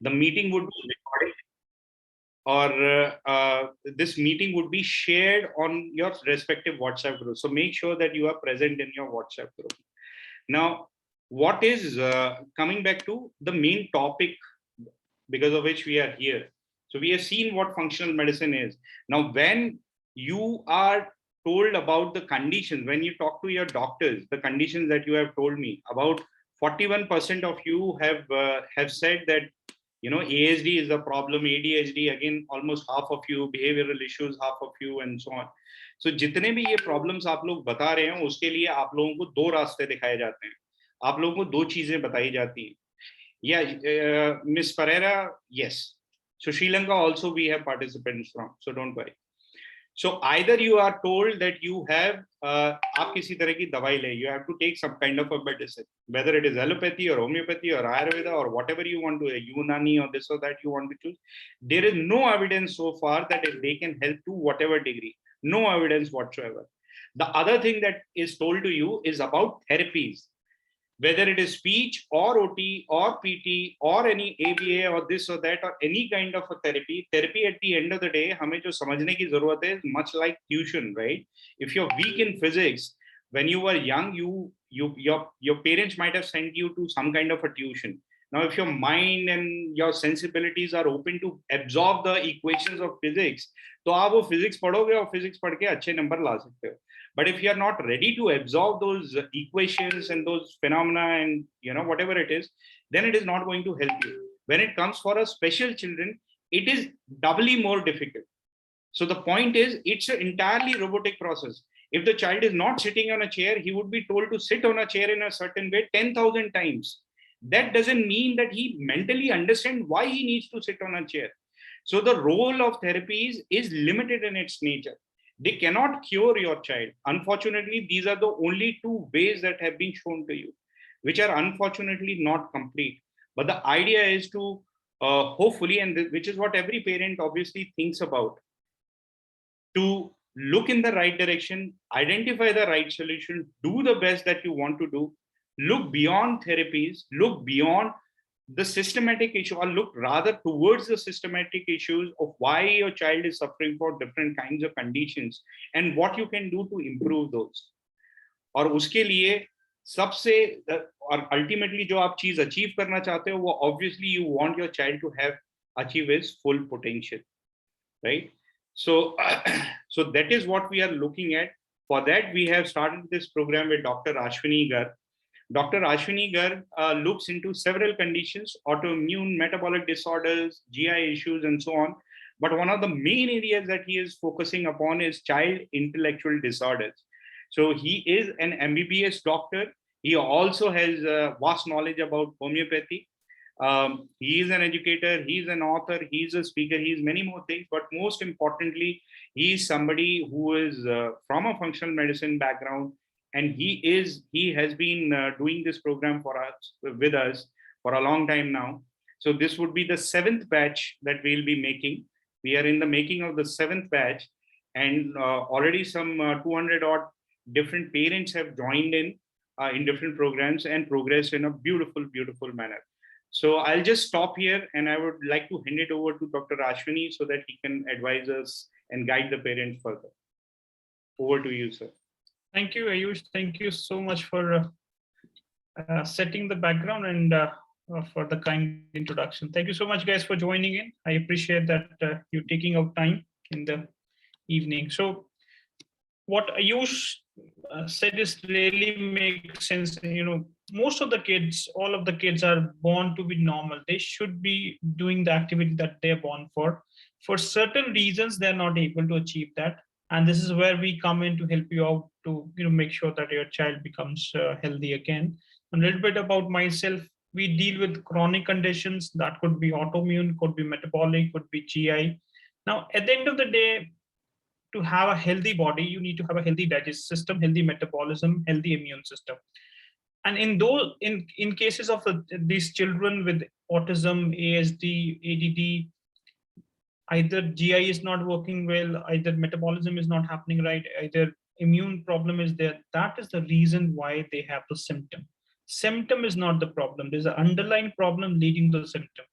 The meeting would be recorded, or this meeting would be shared on your respective WhatsApp group. So make sure that you are present in your WhatsApp group. Now, what is coming back to the main topic because of which we are here. So we have seen what functional medicine is. Now, when you are told about the conditions, when you talk to your doctors, the conditions that you have told me about, 41% of you have said that ASD is a problem, ADHD again almost half of you, behavioral issues half of you, and so on. So जितने भी ये problems आप लोग बता रहे हैं उसके लिए आप लोगों को दो रास्ते दिखाए जाते हैं, आप लोगों को दो चीजें बताई जाती हैं. Yeah, Miss Pereira, yes. So Sri Lanka also we have participants from, so don't worry. So either you are told that you have आप किसी तरह की दवाई ले, you have to take some kind of a medicine, whether it is allopathy or homeopathy or Ayurveda or whatever you want to, Unani or this or that you want to choose. There is no evidence so far that they can help to whatever degree. No evidence whatsoever. The other thing that is told to you is about therapies, whether it is speech or OT or PT or any ABA or this or that or any kind of a therapy at the end of the day, हमें जो समझने की ज़रूरत है, much like tuition, right? If you're weak in physics, when you were young, your parents might have sent you to some kind of a tuition. Now, if your mind and your sensibilities are open to absorb the equations of physics, तो आप वो physics पढ़ोगे और physics पढ़ के अच्छे number ला सकते हो. But if you are not ready to absorb those equations and those phenomena and whatever it is, then it is not going to help you. When it comes for a special children, it is doubly more difficult. So the point is, it's an entirely robotic process. If the child is not sitting on a chair, he would be told to sit on a chair in a certain way 10,000 times. That doesn't mean that he mentally understands why he needs to sit on a chair. So the role of therapies is limited in its nature. They cannot cure your child. Unfortunately, these are the only two ways that have been shown to you, which are unfortunately not complete. But the idea is to hopefully, and which is what every parent obviously thinks about, to look in the right direction, identify the right solution, do the best that you want to do, look beyond therapies, look beyond the systematic issue, or look rather towards the systematic issues of why your child is suffering for different kinds of conditions and what you can do to improve those. और उसके लिए सबसे और ultimately जो आप चीज achieve करना चाहते हो वो obviously you want your child to have achieve his full potential, right? So so that is what we are looking at. For that we have started this program with Dr. Ashwini Garg. Dr. Ashwini Garg looks into several conditions, autoimmune, metabolic disorders, GI issues, and so on. But one of the main areas that he is focusing upon is child intellectual disorders. So he is an MBBS doctor. He also has vast knowledge about homeopathy. He is an educator, he is an author, he is a speaker, he is many more things. But most importantly, he is somebody who is from a functional medicine background. And he has been doing this program with us for a long time now. So this would be the 7th batch that we'll be making. We are in the making of the 7th batch, and already some 200 odd different parents have joined in different programs and progressed in a beautiful, beautiful manner. So I'll just stop here, and I would like to hand it over to Dr. Ashwini so that he can advise us and guide the parents further. Over to you, sir. Thank you, Ayush. Thank you so much for setting the background and for the kind introduction. Thank you so much, guys, for joining in. I appreciate that you taking out time in the evening. So what Ayush said is really makes sense. Most of the kids, all of the kids are born to be normal. They should be doing the activity that they're born for. For certain reasons, they're not able to achieve that. And this is where we come in to help you out to make sure that your child becomes healthy again. A little bit about myself. We deal with chronic conditions that could be autoimmune, could be metabolic, could be GI. Now, at the end of the day, to have a healthy body, you need to have a healthy digestive system, healthy metabolism, healthy immune system. And in cases of these children with autism, ASD, ADD, either GI is not working well, either metabolism is not happening right, either immune problem is there. That is the reason why they have the symptom. Symptom is not the problem. There's an underlying problem leading to the symptom.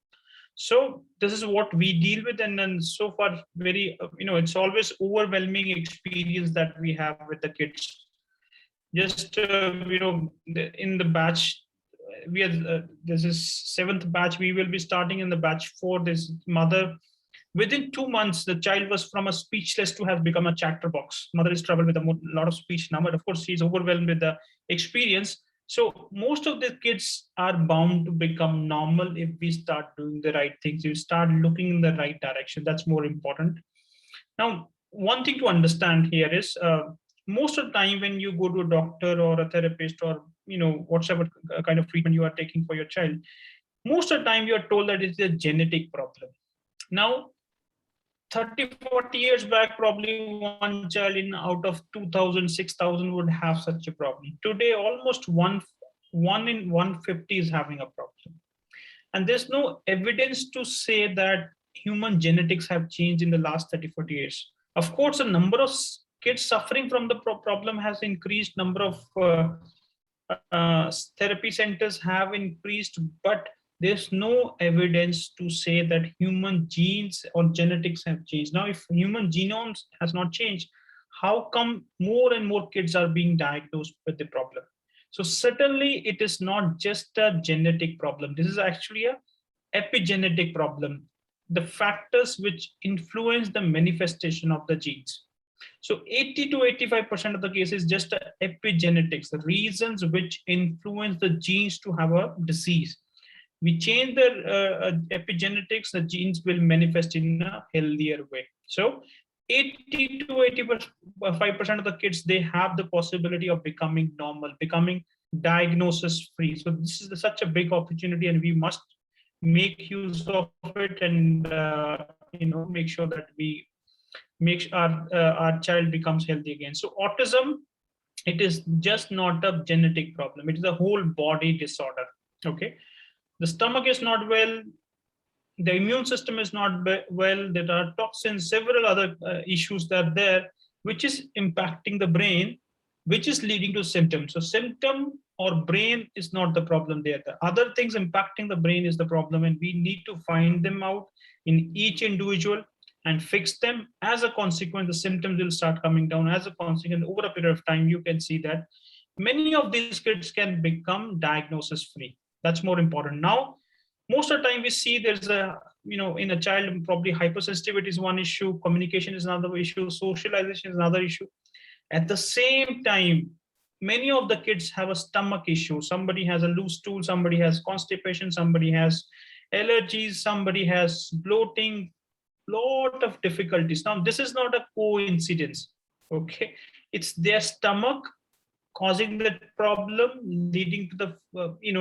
So this is what we deal with, and then so far very it's always overwhelming experience that we have with the kids. Just in the batch, we are this is 7th batch. We will be starting in the batch 4. This mother, within 2 months, the child was from a speechless to have become a chatterbox. Mother is troubled with a lot of speech now, but of course she's overwhelmed with the experience. So most of the kids are bound to become normal if we start doing the right things. You start looking in the right direction. That's more important. Now, one thing to understand here is most of the time when you go to a doctor or a therapist or whatever kind of treatment you are taking for your child, most of the time you are told that it's a genetic problem. Now, 30-40 years back, probably one child in out of 2000, 6000 would have such a problem. Today, almost one in 150 is having a problem. And there's no evidence to say that human genetics have changed in the last 30-40 years. Of course, the number of kids suffering from the problem has increased, number of therapy centers have increased, but there's no evidence to say that human genes or genetics have changed. Now, if human genomes has not changed, how come more and more kids are being diagnosed with the problem? So certainly it is not just a genetic problem. This is actually a epigenetic problem, the factors which influence the manifestation of the genes. So 80 to 85% of the cases just epigenetics, the reasons which influence the genes to have a disease. We change the epigenetics, the genes will manifest in a healthier way. So 80 to 85% of the kids, they have the possibility of becoming normal, becoming diagnosis free. So this is such a big opportunity, and we must make use of it, and make sure that we make our child becomes healthy again. So autism, it is just not a genetic problem, it is a whole body disorder. Okay, the stomach is not well, the immune system is not well, there are toxins, several other issues that are there, which is impacting the brain, which is leading to symptoms. So symptom or brain is not the problem there. The other things impacting the brain is the problem, and we need to find them out in each individual and fix them. As a consequence, the symptoms will start coming down. As a consequence, over a period of time, you can see that many of these kids can become diagnosis free. That's more important. Now, most of the time we see there's in a child, probably hypersensitivity is one issue, communication is another issue, socialization is another issue. At the same time, many of the kids have a stomach issue. Somebody has a loose stool, somebody has constipation, somebody has allergies, somebody has bloating, lot of difficulties. Now, this is not a coincidence. Okay, it's their stomach causing the problem, leading to the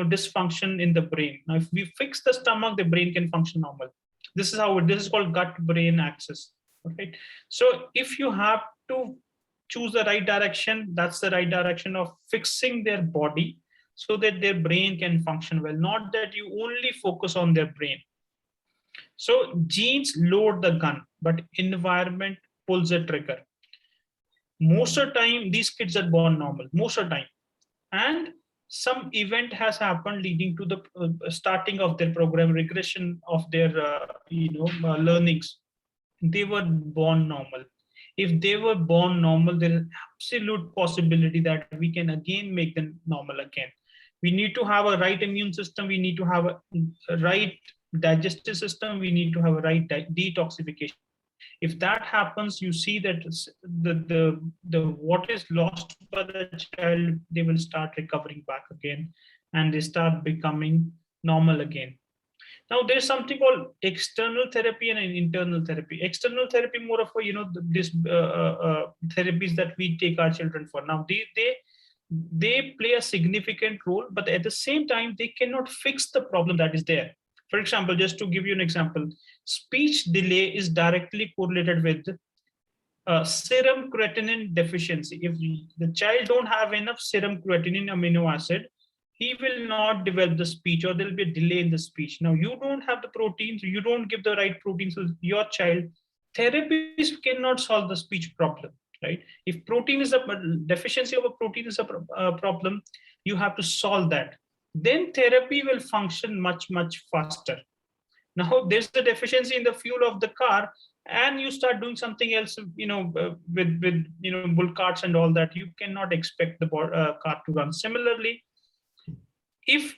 dysfunction in the brain. Now, if we fix the stomach, the brain can function normal. This is called gut-brain axis. Okay, so if you have to choose the right direction, that's the right direction of fixing their body so that their brain can function well, not that you only focus on their brain. So genes load the gun, but environment pulls the trigger. Most of the time, these kids are born normal, most of the time. And some event has happened leading to the starting of their program, regression of their learnings. They were born normal. If they were born normal, there is absolute possibility that we can again make them normal again. We need to have a right immune system. We need to have a right digestive system. We need to have a right detoxification. If that happens, you see that the what is lost by the child, they will start recovering back again, and they start becoming normal again. Now, there's something called external therapy and an internal therapy. External therapy, more of a this therapies that we take our children for. Now, they play a significant role, but at the same time, they cannot fix the problem that is there. For example, just to give you an example, speech delay is directly correlated with serum creatinine deficiency. If the child don't have enough serum creatinine amino acid, he will not develop the speech, or there will be a delay in the speech. Now, you don't have the proteins, you don't give the right proteins to your child. Therapies cannot solve the speech problem, right? If protein is a deficiency of a protein is a problem, you have to solve that. Then therapy will function much, much faster. Now there's the deficiency in the fuel of the car, and you start doing something else, with bull carts and all that. You cannot expect the car to run. Similarly, if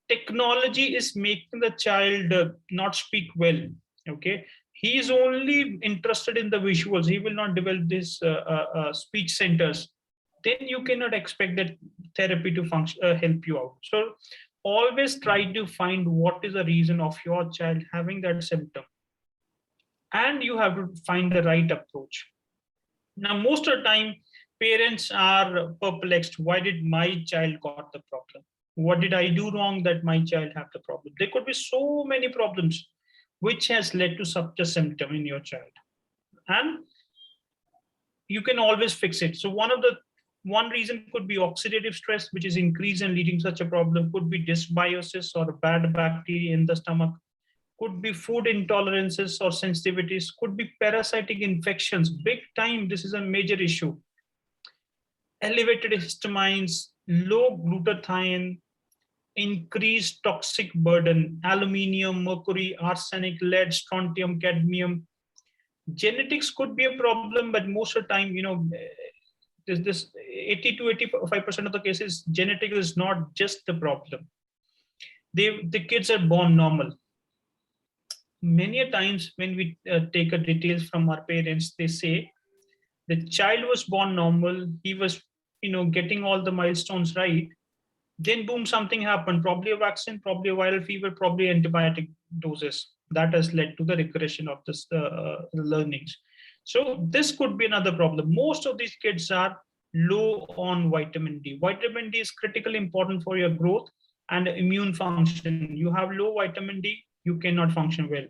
technology is making the child not speak well, okay, he is only interested in the visuals, he will not develop this speech centers, then you cannot expect that therapy to function, help you out. So always try to find what is the reason of your child having that symptom, and you have to find the right approach. Now most of the time parents are perplexed, why did my child got the problem, what did I do wrong that my child have the problem? There could be so many problems which has led to such a symptom in your child, and you can always fix it. So one reason could be oxidative stress, which is increase and leading such a problem, could be dysbiosis or bad bacteria in the stomach, could be food intolerances or sensitivities, could be parasitic infections. Big time, this is a major issue. Elevated histamines, low glutathione, increased toxic burden, aluminium, mercury, arsenic, lead, strontium, cadmium. Genetics could be a problem, but most of the time, this 80 to 85% of the cases, genetic is not just the problem. The kids are born normal. Many a times when we take a details from our parents, they say the child was born normal, he was getting all the milestones right, then boom, something happened, probably a vaccine, probably a viral fever, probably antibiotic doses, that has led to the regression of this learnings. So this could be another problem. Most of these kids are low on vitamin D. Vitamin D is critically important for your growth and immune function. You have low vitamin D, you cannot function well.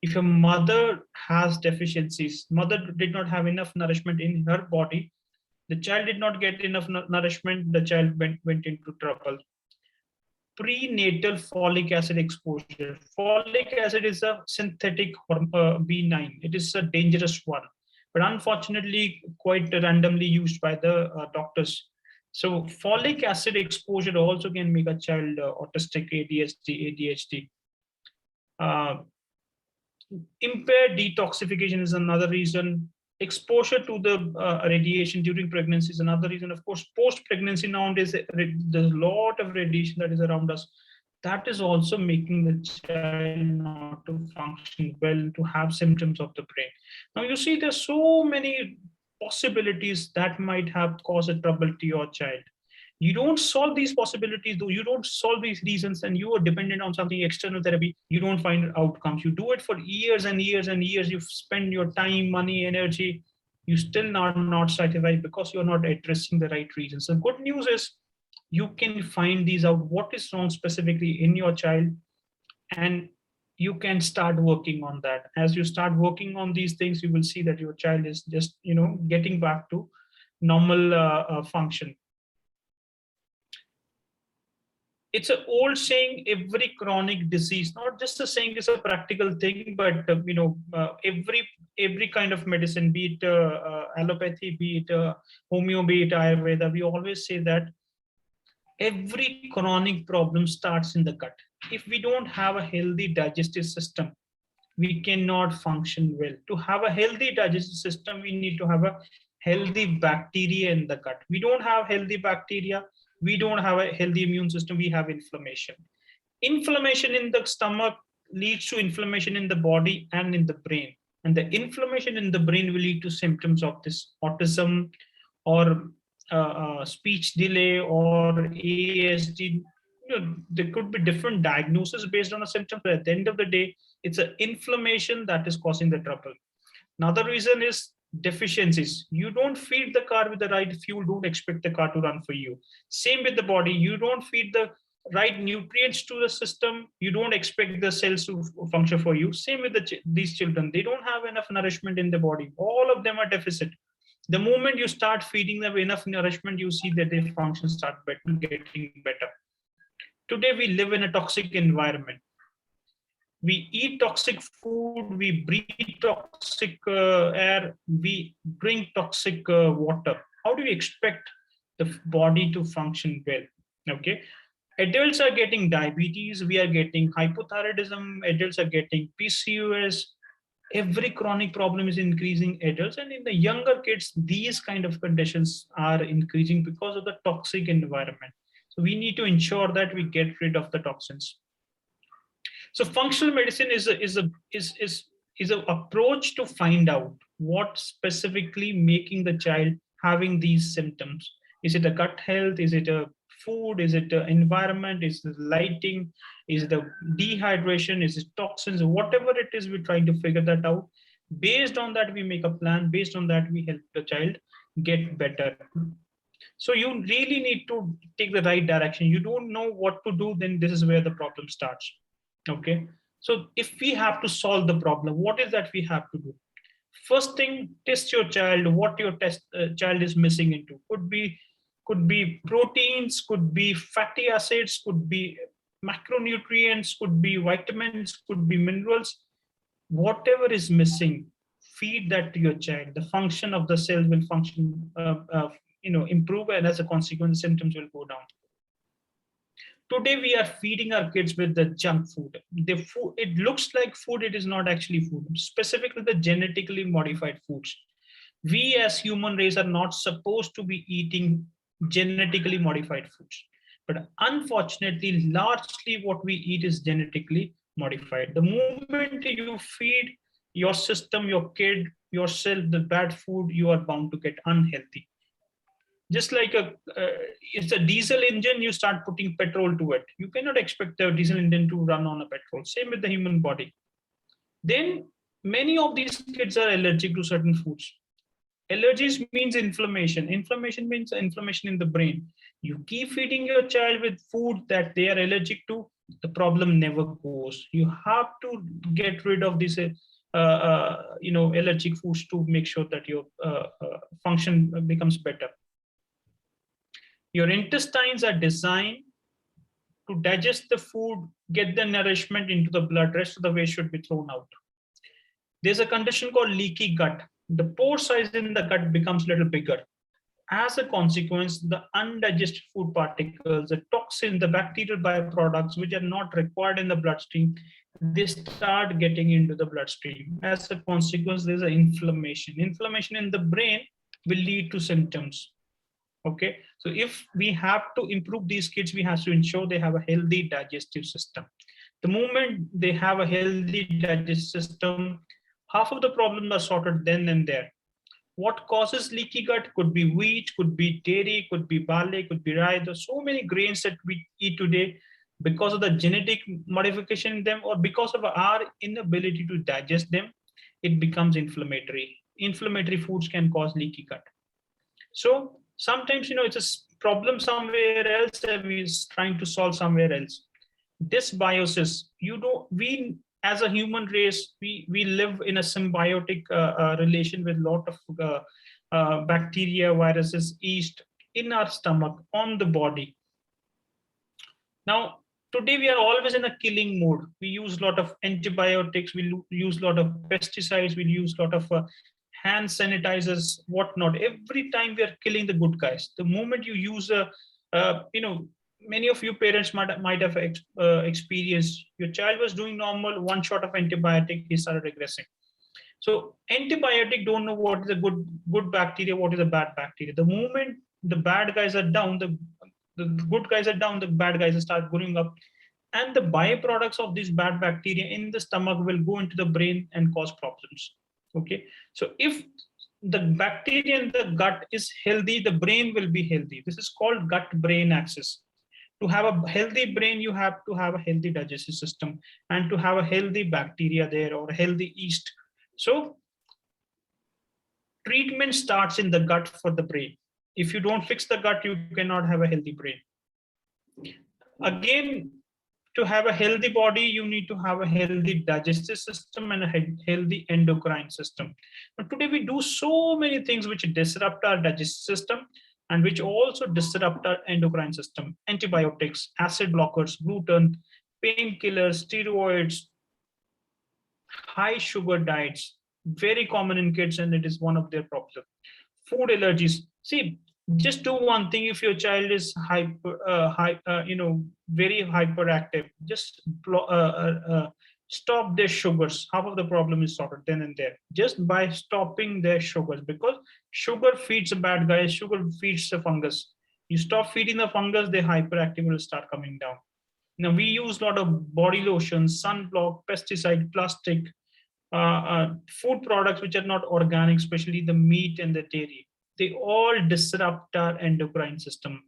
If your mother has deficiencies, mother did not have enough nourishment in her body, the child did not get enough nourishment, the child went into trouble. Prenatal folic acid exposure. Folic acid is a synthetic B9. It is a dangerous one, but unfortunately quite randomly used by the doctors. So folic acid exposure also can make a child autistic, ADHD. Impaired detoxification is another reason. Exposure to the radiation during pregnancy is another reason. Of course, post-pregnancy nowadays, there's a lot of radiation that is around us. That is also making the child not to function well, to have symptoms of the brain. Now you see there's so many possibilities that might have caused a trouble to your child. You don't solve these possibilities, though you don't solve these reasons, and you are dependent on something external therapy, you don't find outcomes. You do it for years and years and years, you spend your time, money, energy, you still not satisfied because you're not addressing the right reasons. The good news is you can find these out, what is wrong specifically in your child, and you can start working on that. As you start working on these things, you will see that your child is just getting back to normal function. It's an old saying, every chronic disease, not just a saying, is a practical thing, but every kind of medicine, be it allopathy, be it homeo, be it Ayurveda, we always say that every chronic problem starts in the gut. If we don't have a healthy digestive system, we cannot function well. To have a healthy digestive system, we need to have a healthy bacteria in the gut. We don't have healthy bacteria, we don't have a healthy immune system, we have inflammation. Inflammation in the stomach leads to inflammation in the body and in the brain. And the inflammation in the brain will lead to symptoms of this autism or speech delay or ASD. There could be different diagnoses based on a symptom, but at the end of the day, it's an inflammation that is causing the trouble. Another reason is deficiencies. You don't feed the car with the right fuel, don't expect the car to run for you. Same with the body. You don't feed the right nutrients to the system, you don't expect the cells to function for you. Same with these children. They don't have enough nourishment in the body. All of them are deficit. The moment you start feeding them enough nourishment, you see that their functions start getting better. Today, we live in a toxic environment. We eat toxic food, we breathe toxic air, we drink toxic water. How do you expect the body to function well? Okay. Adults are getting diabetes, we are getting hypothyroidism, adults are getting PCOS. Every chronic problem is increasing adults, and in the younger kids, these kind of conditions are increasing because of the toxic environment. So we need to ensure that we get rid of the toxins. So functional medicine is a approach to find out what specifically making the child having these symptoms. Is it a gut health? Is it a food? Is it a environment? Is it lighting? Is it a dehydration? Is it toxins? Whatever it is, we're trying to figure that out. Based on that, we make a plan. Based on that, we help the child get better. So you really need to take the right direction. You don't know what to do, then this is where the problem starts. Okay. So if we have to solve the problem, what is that we have to do? First thing, test your child, what your child is missing into. Could be proteins, could be fatty acids, could be macronutrients, could be vitamins, could be minerals. Whatever is missing, feed that to your child. The function of the cells will function, improve, and as a consequence, symptoms will go down. Today we are feeding our kids with the junk food. The food, it looks like food, it is not actually food, specifically the genetically modified foods. We as human race are not supposed to be eating genetically modified foods. But unfortunately, largely what we eat is genetically modified. The moment you feed your system, your kid, yourself the bad food, you are bound to get unhealthy. Just like it's a diesel engine, you start putting petrol to it. You cannot expect the diesel engine to run on a petrol. Same with the human body. Then many of these kids are allergic to certain foods. Allergies means inflammation. Inflammation means inflammation in the brain. You keep feeding your child with food that they are allergic to, the problem never goes. You have to get rid of these allergic foods to make sure that your function becomes better. Your intestines are designed to digest the food, get the nourishment into the blood. Rest of the waste should be thrown out. There's a condition called leaky gut. The pore size in the gut becomes a little bigger. As a consequence, the undigested food particles, the toxins, the bacterial byproducts, which are not required in the bloodstream, they start getting into the bloodstream. As a consequence, there's an inflammation. Inflammation in the brain will lead to symptoms. Okay, so if we have to improve these kids, we have to ensure they have a healthy digestive system. The moment they have a healthy digestive system, half of the problems are sorted then and there. What causes leaky gut? Could be wheat, could be dairy, could be barley, could be rye. There's so many grains that we eat today because of the genetic modification in them, or because of our inability to digest them, it becomes inflammatory. Inflammatory foods can cause leaky gut. So sometimes, it's a problem somewhere else and we're trying to solve somewhere else. Dysbiosis, we as a human race, we live in a symbiotic relation with a lot of bacteria, viruses, yeast in our stomach, on the body. Now, today we are always in a killing mode. We use a lot of antibiotics, we use a lot of pesticides, we use a lot of hand sanitizers, whatnot. Every time we are killing the good guys. The moment you use many of you parents might have experienced, your child was doing normal, one shot of antibiotic, he started regressing. So antibiotic don't know what is a good bacteria, what is a bad bacteria. The moment the bad guys are down, the good guys are down, the bad guys start growing up, and the byproducts of this bad bacteria in the stomach will go into the brain and cause problems. Okay, so if the bacteria in the gut is healthy, the brain will be healthy. This is called gut-brain axis. To have a healthy brain, you have to have a healthy digestive system, and to have a healthy bacteria there, or a healthy yeast. So treatment starts in the gut for the brain. If you don't fix the gut, you cannot have a healthy brain. Again, to have a healthy body, you need to have a healthy digestive system and a healthy endocrine system. But today we do so many things which disrupt our digestive system and which also disrupt our endocrine system. Antibiotics, acid blockers, gluten, painkillers, steroids, high sugar diets, very common in kids, and it is one of their problems. Food allergies. See, Just do one thing. If your child is very hyperactive, just stop their sugars. Half of the problem is sorted then and there, just by stopping their sugars, because sugar feeds the bad guys, sugar feeds the fungus. You stop feeding the fungus, the hyperactive will start coming down. Now we use a lot of body lotion, sunblock, pesticide, plastic, food products which are not organic, especially the meat and the dairy. They all disrupt our endocrine system.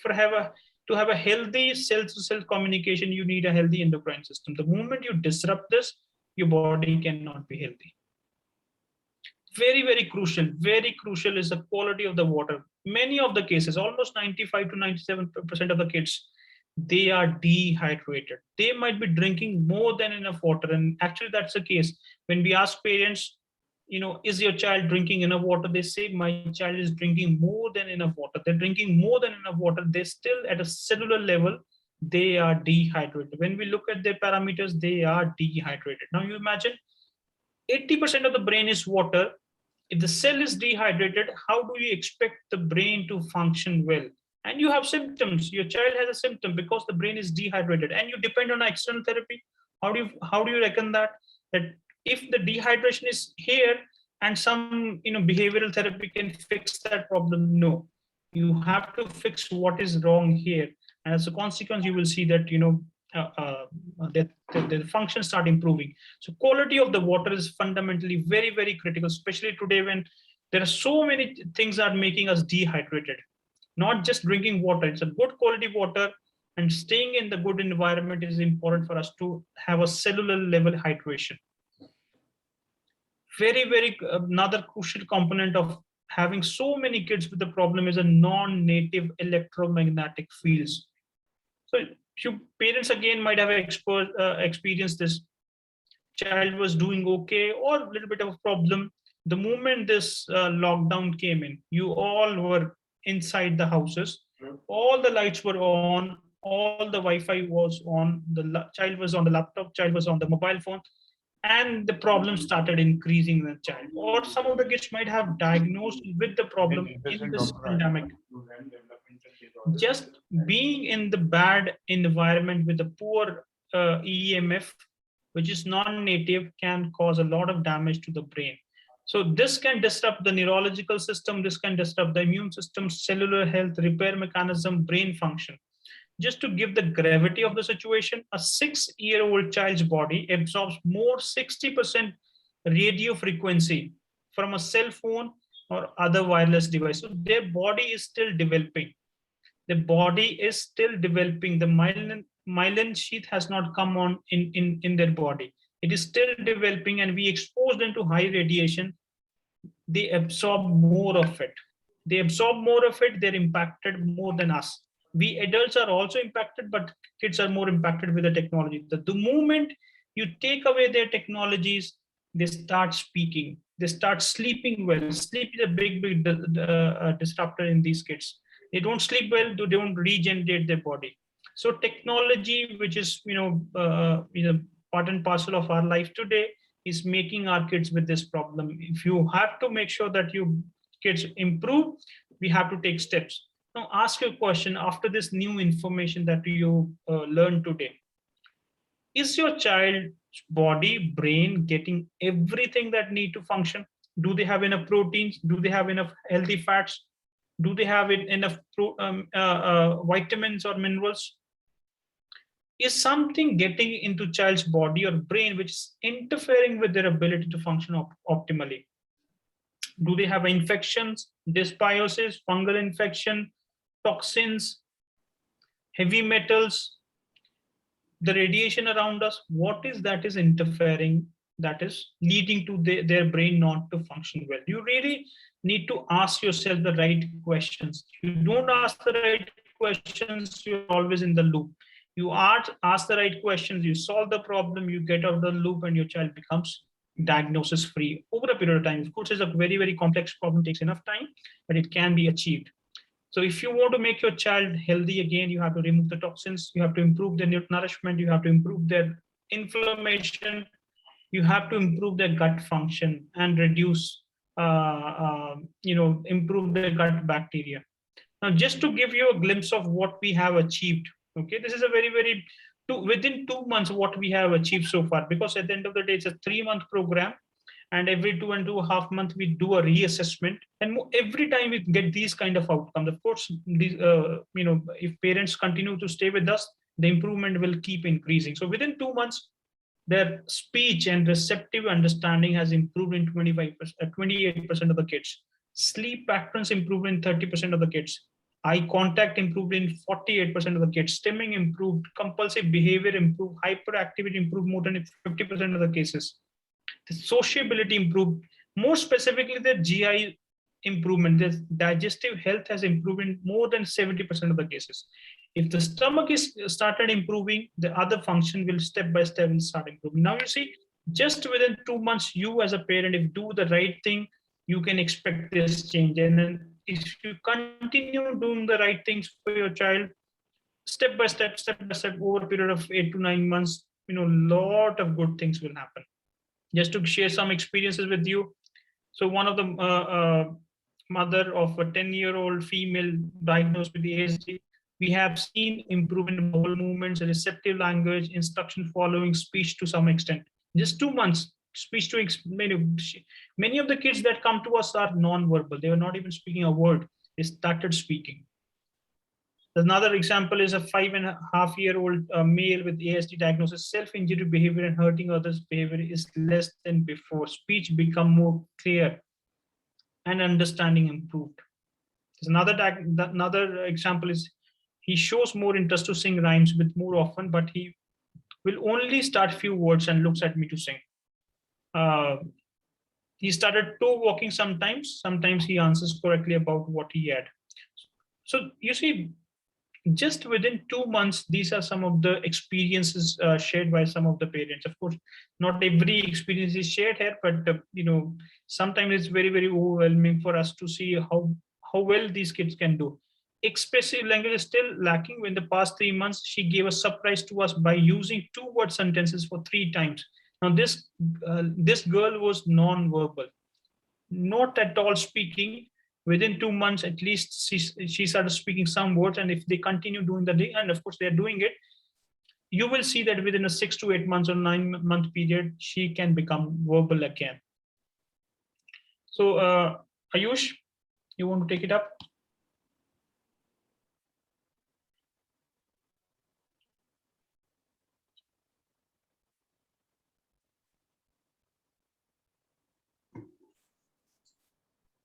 To have a healthy cell-to-cell communication, you need a healthy endocrine system. The moment you disrupt this, your body cannot be healthy. Very, very crucial is the quality of the water. Many of the cases, almost 95 to 97% of the kids, they are dehydrated. They might be drinking more than enough water. And actually that's the case. When we ask parents, is your child drinking enough water? They say, my child is drinking more than enough water. They're drinking more than enough water. They're still at a cellular level, they are dehydrated. When we look at their parameters, they are dehydrated. Now you imagine 80% of the brain is water. If the cell is dehydrated, how do you expect the brain to function well? And you have symptoms. Your child has a symptom because the brain is dehydrated, and you depend on external therapy. How do you reckon that if the dehydration is here and some behavioral therapy can fix that problem? No, you have to fix what is wrong here, and as a consequence, you will see that the functions start improving. So quality of the water is fundamentally very, very critical, especially today when there are so many things that are making us dehydrated. Not just drinking water, it's a good quality water, and staying in the good environment is important for us to have a cellular level hydration. Very, another crucial component of having so many kids with the problem is a non-native electromagnetic fields. So parents again might have experienced this. Child was doing okay or a little bit of a problem. The moment this lockdown came in, you all were inside the houses. All the lights were on, all the Wi-Fi was on, the child was on the laptop, child was on the mobile phone, and the problem started increasing in the child. Or some of the kids might have diagnosed with the problem in this pandemic. Just being in the bad environment with the poor EMF, which is non-native, can cause a lot of damage to the brain. So this can disrupt the neurological system, this can disrupt the immune system, cellular health, repair mechanism, brain function. Just to give the gravity of the situation, a 6-year-old child's body absorbs more 60% radio frequency from a cell phone or other wireless device. So their body is still developing. The body is still developing. The myelin sheath has not come on in their body. It is still developing, and we expose them to high radiation. They absorb more of it. They're impacted more than us. We adults are also impacted, but kids are more impacted with the technology. The moment you take away their technologies, they start speaking. They start sleeping well. Sleep is a big disruptor in these kids. They don't sleep well. They don't regenerate their body. So technology, which is part and parcel of our life today, is making our kids with this problem. If you have to make sure that your kids improve, we have to take steps. Now ask your question after this new information that you learned today. Is your child's body, brain getting everything that need to function? Do they have enough proteins? Do they have enough healthy fats? Do they have enough vitamins or minerals? Is something getting into child's body or brain which is interfering with their ability to function optimally? Do they have infections, dysbiosis, fungal infection, toxins, heavy metals, the radiation around us? What is that is interfering, that is leading to their brain not to function well? You really need to ask yourself the right questions. You don't ask the right questions, you're always in the loop. You ask the right questions, you solve the problem, you get out of the loop, and your child becomes diagnosis free over a period of time. Of course, it's a very, very complex problem, takes enough time, but it can be achieved. So if you want to make your child healthy again, you have to remove the toxins, you have to improve their nourishment, you have to improve their inflammation, you have to improve their gut function and reduce, improve their gut bacteria. Now, just to give you a glimpse of what we have achieved, okay, this is a very within 2 months what we have achieved so far, because at the end of the day, it's a 3-month program, and every 2.5 months we do a reassessment, and every time we get these kind of outcomes. Of course, these, if parents continue to stay with us, the improvement will keep increasing. So within 2 months, their speech and receptive understanding has improved in 28% of the kids. Sleep patterns improved in 30% of the kids. Eye contact improved in 48% of the kids. Stimming improved. Compulsive behavior improved. Hyperactivity improved more than 50% of the cases. The sociability improved. More specifically, the GI improvement, the digestive health has improved in more than 70% of the cases. If the stomach is started improving, the other function will step by step will start improving. Now you see, just within 2 months, you as a parent, if do the right thing, you can expect this change. And then if you continue doing the right things for your child, step by step, over a period of 8 to 9 months, lot of good things will happen. Just to share some experiences with you. So one of the mother of a 10-year-old female diagnosed with ASD, we have seen improvement in bowel movements, receptive language, instruction following, speech to some extent. Just 2 months, speech to many of the kids that come to us are non-verbal. They were not even speaking a word. They started speaking. Another example is a 5.5-year-old male with ASD diagnosis. Self-injury behavior and hurting others behavior is less than before. Speech become more clear and understanding improved. Another example is he shows more interest to sing rhymes with more often, but he will only start few words and looks at me to sing. He started toe walking sometimes. Sometimes he answers correctly about what he had. So you see, just within 2 months, these are some of the experiences shared by some of the parents. Of course, not every experience is shared here, but sometimes it's very overwhelming for us to see how well these kids can do. Expressive language is still lacking. In the past 3 months, she gave a surprise to us by using 2-word sentences for 3 times. Now this girl was non-verbal, not at all speaking. Within 2 months, at least she started speaking some words. And if they continue doing the thing, and of course they're doing it, you will see that within a 6 to 8 months or 9-month period, she can become verbal again. So Ayush, you want to take it up?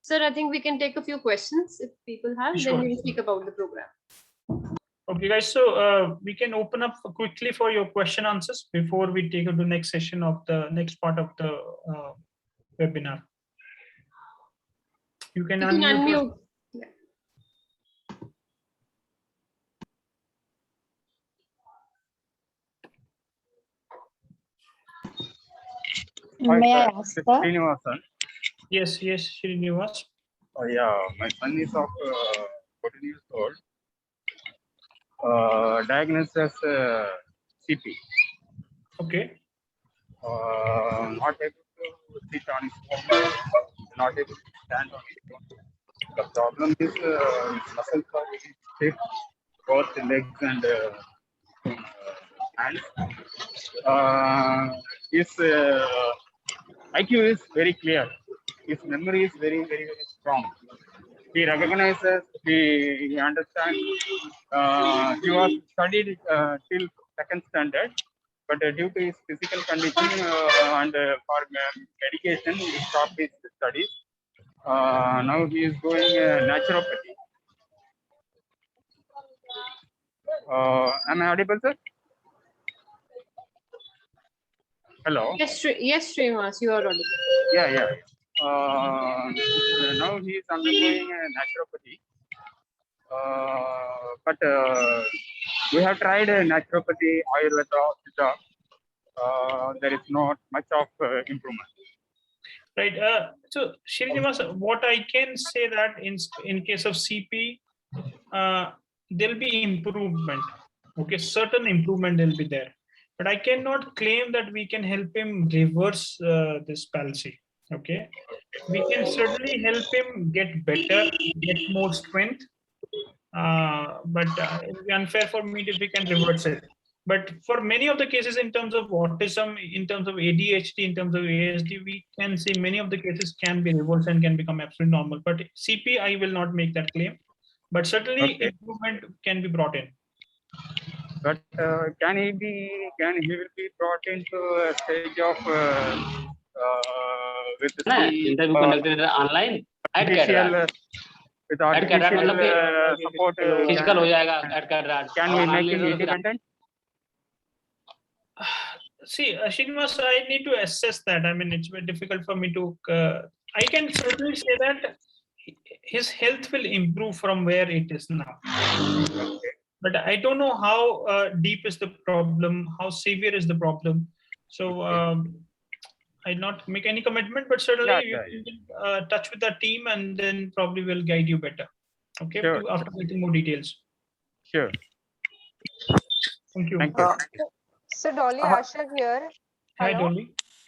Sir, I think we can take a few questions if people have, Sure. then we'll speak about the program. Okay, guys, so we can open up quickly for your question answers before we take up the next session of the next part of the webinar. You can unmute. Yeah. May I ask, sir? Srinivasan. Yes, Srinivas. Yeah, my son is of 14 years old. Diagnosed as CP. Okay. Not able to sit on his own, not able to stand on his own. The problem is his muscles are very stiff, both legs and hands. His IQ is very clear. His memory is very strong. He recognizes, he understands. He was studied till 2nd standard, but due to his physical condition and for medication, he stopped his studies. Now he is going naturopathy. Am I audible, sir? Hello. Yes, Srinivas, you are audible. Yeah. Now he is undergoing naturopathy. But we have tried naturopathy, Ayurveda, Siddha. There is not much of improvement. Right. So Srinivas, what I can say that in case of CP, there'll be improvement. Okay, certain improvement will be there, but I cannot claim that we can help him reverse this palsy. Okay, we can certainly help him get better, get more strength, but it would be unfair for me if we can reverse it. But for many of the cases in terms of autism, in terms of ADHD, in terms of ASD, we can see many of the cases can be reversed and can become absolutely normal. But CP, I will not make that claim. But certainly Okay. improvement can be brought in. But can he will be brought into a stage of with ना the interview conducted online add कर रहा artificial है with add कर रहा है artificial मतलब कि support physical हो जाएगा ऐड कर रहा है can we make him independent? See, Srinivas, I need to assess that. I mean, it's very difficult for me to. I can certainly say that his health will improve from where it is now. But I don't know how deep is the problem, how severe is the problem. So I'll not make any commitment, but certainly Yeah, you can touch with the team, and then probably will guide you better. Okay, Sure. after getting more details. Sure. Thank you. Thank you. So Dolly Asher here. Hi, Hello. Dolly.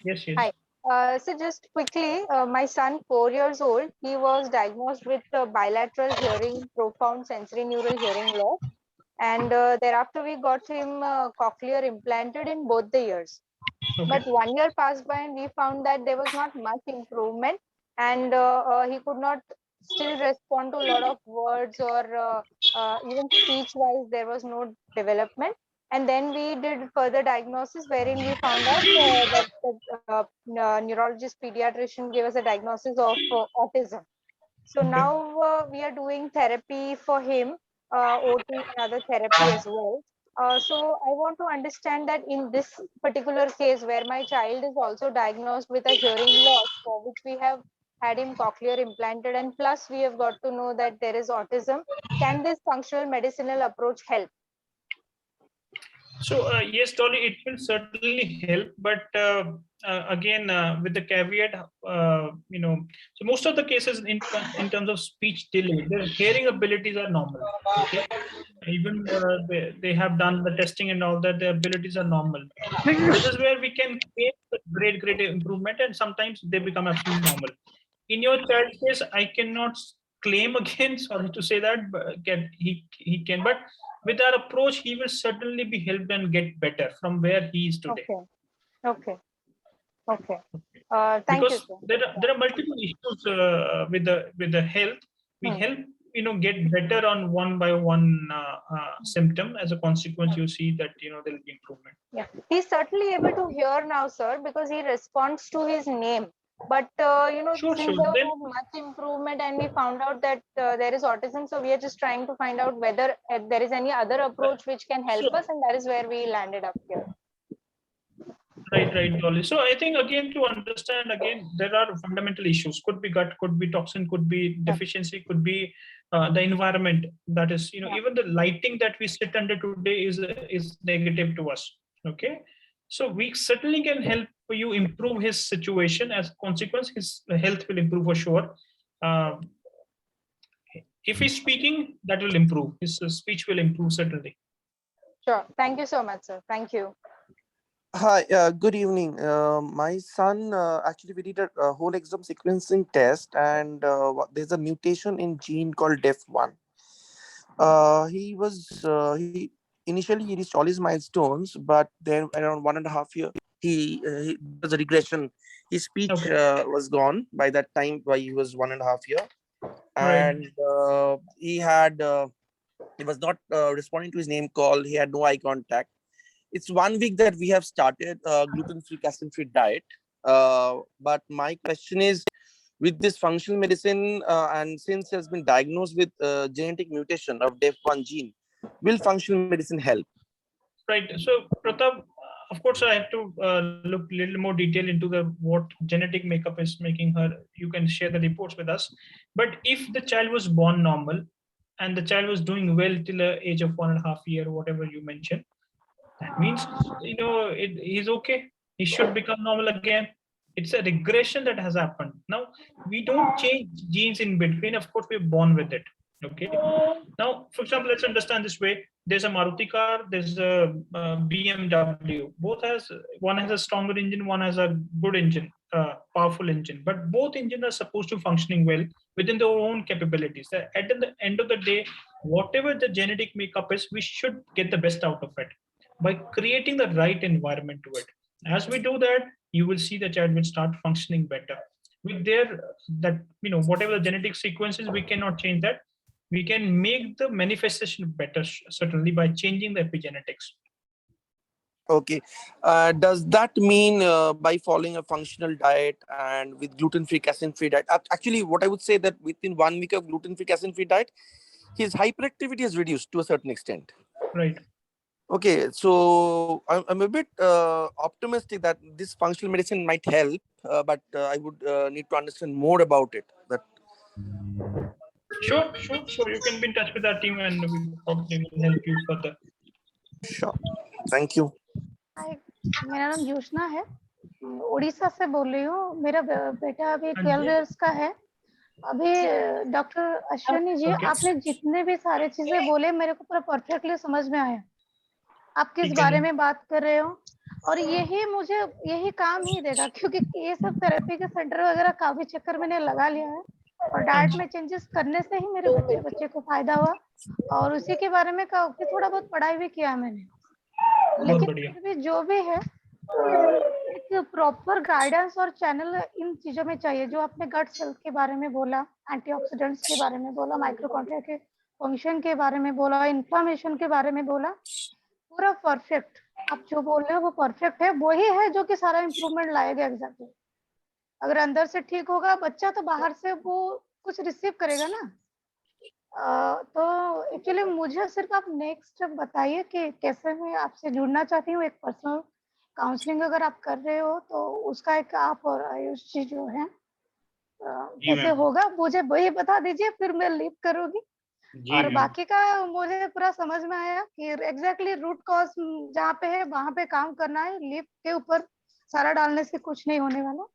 Yes, yes. Hi. So just quickly, my son, 4 years old, he was diagnosed with bilateral hearing, profound sensory neural hearing loss. And thereafter we got him cochlear implanted in both the ears. Okay. But 1 year passed by and we found that there was not much improvement, and he could not still respond to a lot of words, or even speech wise there was no development. And then we did further diagnosis, wherein we found out that the neurologist pediatrician gave us a diagnosis of autism. So Okay. now we are doing therapy for him, OT and other therapy as well. So I want to understand that in this particular case where my child is also diagnosed with a hearing loss, for which we have had him cochlear implanted, and plus we have got to know that there is autism, can this functional medicinal approach help? So yes, Dolly, it will certainly help, but again, with the caveat, so most of the cases in terms of speech delay, their hearing abilities are normal. Okay, even they have done the testing and all that, their abilities are normal. This is where we can create great improvement, and sometimes they become absolutely normal. In your child's case, I cannot claim again. Sorry to say that, but he can, but with our approach, he will certainly be helped and get better from where he is today. Okay. Thank Because you, sir. there are multiple issues with the health. We help get better on one by one symptom. As a consequence, you see that there will be improvement. Yeah, he's certainly able to hear now, sir, because he responds to his name. But Sure. since there was not much improvement, and we found out that there is autism, so we are just trying to find out whether there is any other approach which can help us, and that is where we landed up here. Right, Dolly. So I think again, to understand again, there are fundamental issues. Could be gut, could be toxin, could be deficiency, could be the environment. That is, even the lighting that we sit under today is negative to us. Okay, so we certainly can help you improve his situation. As a consequence, his health will improve for sure. If he's speaking, that will improve. His speech will improve certainly. Sure. Thank you so much, sir. Thank you. Hi, good evening. My son, actually, we did a whole exome sequencing test, and there's a mutation in gene called DEF1. He initially he reached all his milestones, but then around 1.5 years, he was a regression. His speech was gone by that time. By he was 1.5 years, and he was not responding to his name call. He had no eye contact. It's 1 week that we have started gluten-free, casein-free diet. But my question is, with this functional medicine, and since he has been diagnosed with genetic mutation of DEF1 gene, will functional medicine help? Right. So, Pratap, of course, I have to look a little more detail into what genetic makeup is making her. You can share the reports with us. But if the child was born normal and the child was doing well till the age of 1.5 years, whatever you mentioned, that means, he's okay. He should become normal again. It's a regression that has happened. Now, we don't change genes in between. Of course, we're born with it. Okay. Now, for example, let's understand this way. There's a Maruti car, there's a BMW. One has a stronger engine, one has a good engine, powerful engine. But both engines are supposed to functioning well within their own capabilities. At the end of the day, whatever the genetic makeup is, we should get the best out of it by creating the right environment to it. As we do that, you will see the child will start functioning better. With their that whatever the genetic sequences, we cannot change that. We can make the manifestation better, certainly by changing the epigenetics. Okay. Does that mean by following a functional diet and with gluten-free, casein-free diet? Actually, what I would say that within 1 week of gluten-free, casein-free diet, his hyperactivity is reduced to a certain extent. Right. Okay, so I'm a bit optimistic that this functional medicine might help, but I would need to understand more about it. That Sure. You can be in touch with our team, and we probably will help you further. sure. Thank you. हाय, मेरा नाम योशना है, उड़ीसा से बोल रही हूँ। मेरा बेटा अभी 12 इयर्स का है। अभी डॉक्टर अश्विनी जी, Okay. आपने जितने भी सारे चीजें बोले मेरे को पूरा परफेक्टली समझ में आया। आप किस ठीक है बारे जी। में बात कर रहे हो, और यही काम ही देगा, क्योंकि ये सब थेरेपी के सेंटर वगैरह काफी चक्कर मैंने लगा लिया है, और डाइट में चेंजेस करने से ही मेरे बच्चे को फायदा हुआ, और उसी के बारे में काफी थोड़ा बहुत पढ़ाई भी किया मैंने। लेकिन बढ़िया। फिर भी जो भी है, एक प्रॉपर गाइडेंस और चैनल इन चीजों में चाहिए। जो आपने गट सेल्स के बारे में बोला, एंटीऑक्सीडेंट्स के बारे में बोला, माइटोकॉन्ड्रिया के फंक्शन के बारे में बोला, इन्फ्लामेशन के बारे में बोला, पूरा परफेक्ट। आप जो बोल रहे हो वो परफेक्ट है, वही है जो कि सारा इम्प्रूवमेंट लाएगा एग्जैक्टली। अगर अंदर से ठीक होगा बच्चा, तो बाहर से वो कुछ रिसीव करेगा ना। तो एक्चुअली मुझे सिर्फ आप नेक्स्ट स्टेप बताइए कि कैसे मैं आपसे जुड़ना चाहती हूँ। एक पर्सनल काउंसलिंग अगर आप कर रहे हो तो उसका एक आप और आयुष जी जो है कैसे मैम। होगा, मुझे वही बता दीजिए, फिर मैं लीव करूंगी। जी और मैम। बाकी का मुझे पूरा समझ में आया कि एग्जैक्टली रूट कॉज जहाँ पे है वहां पे काम करना है। लीव के ऊपर सारा डालने से कुछ नहीं होने वाला।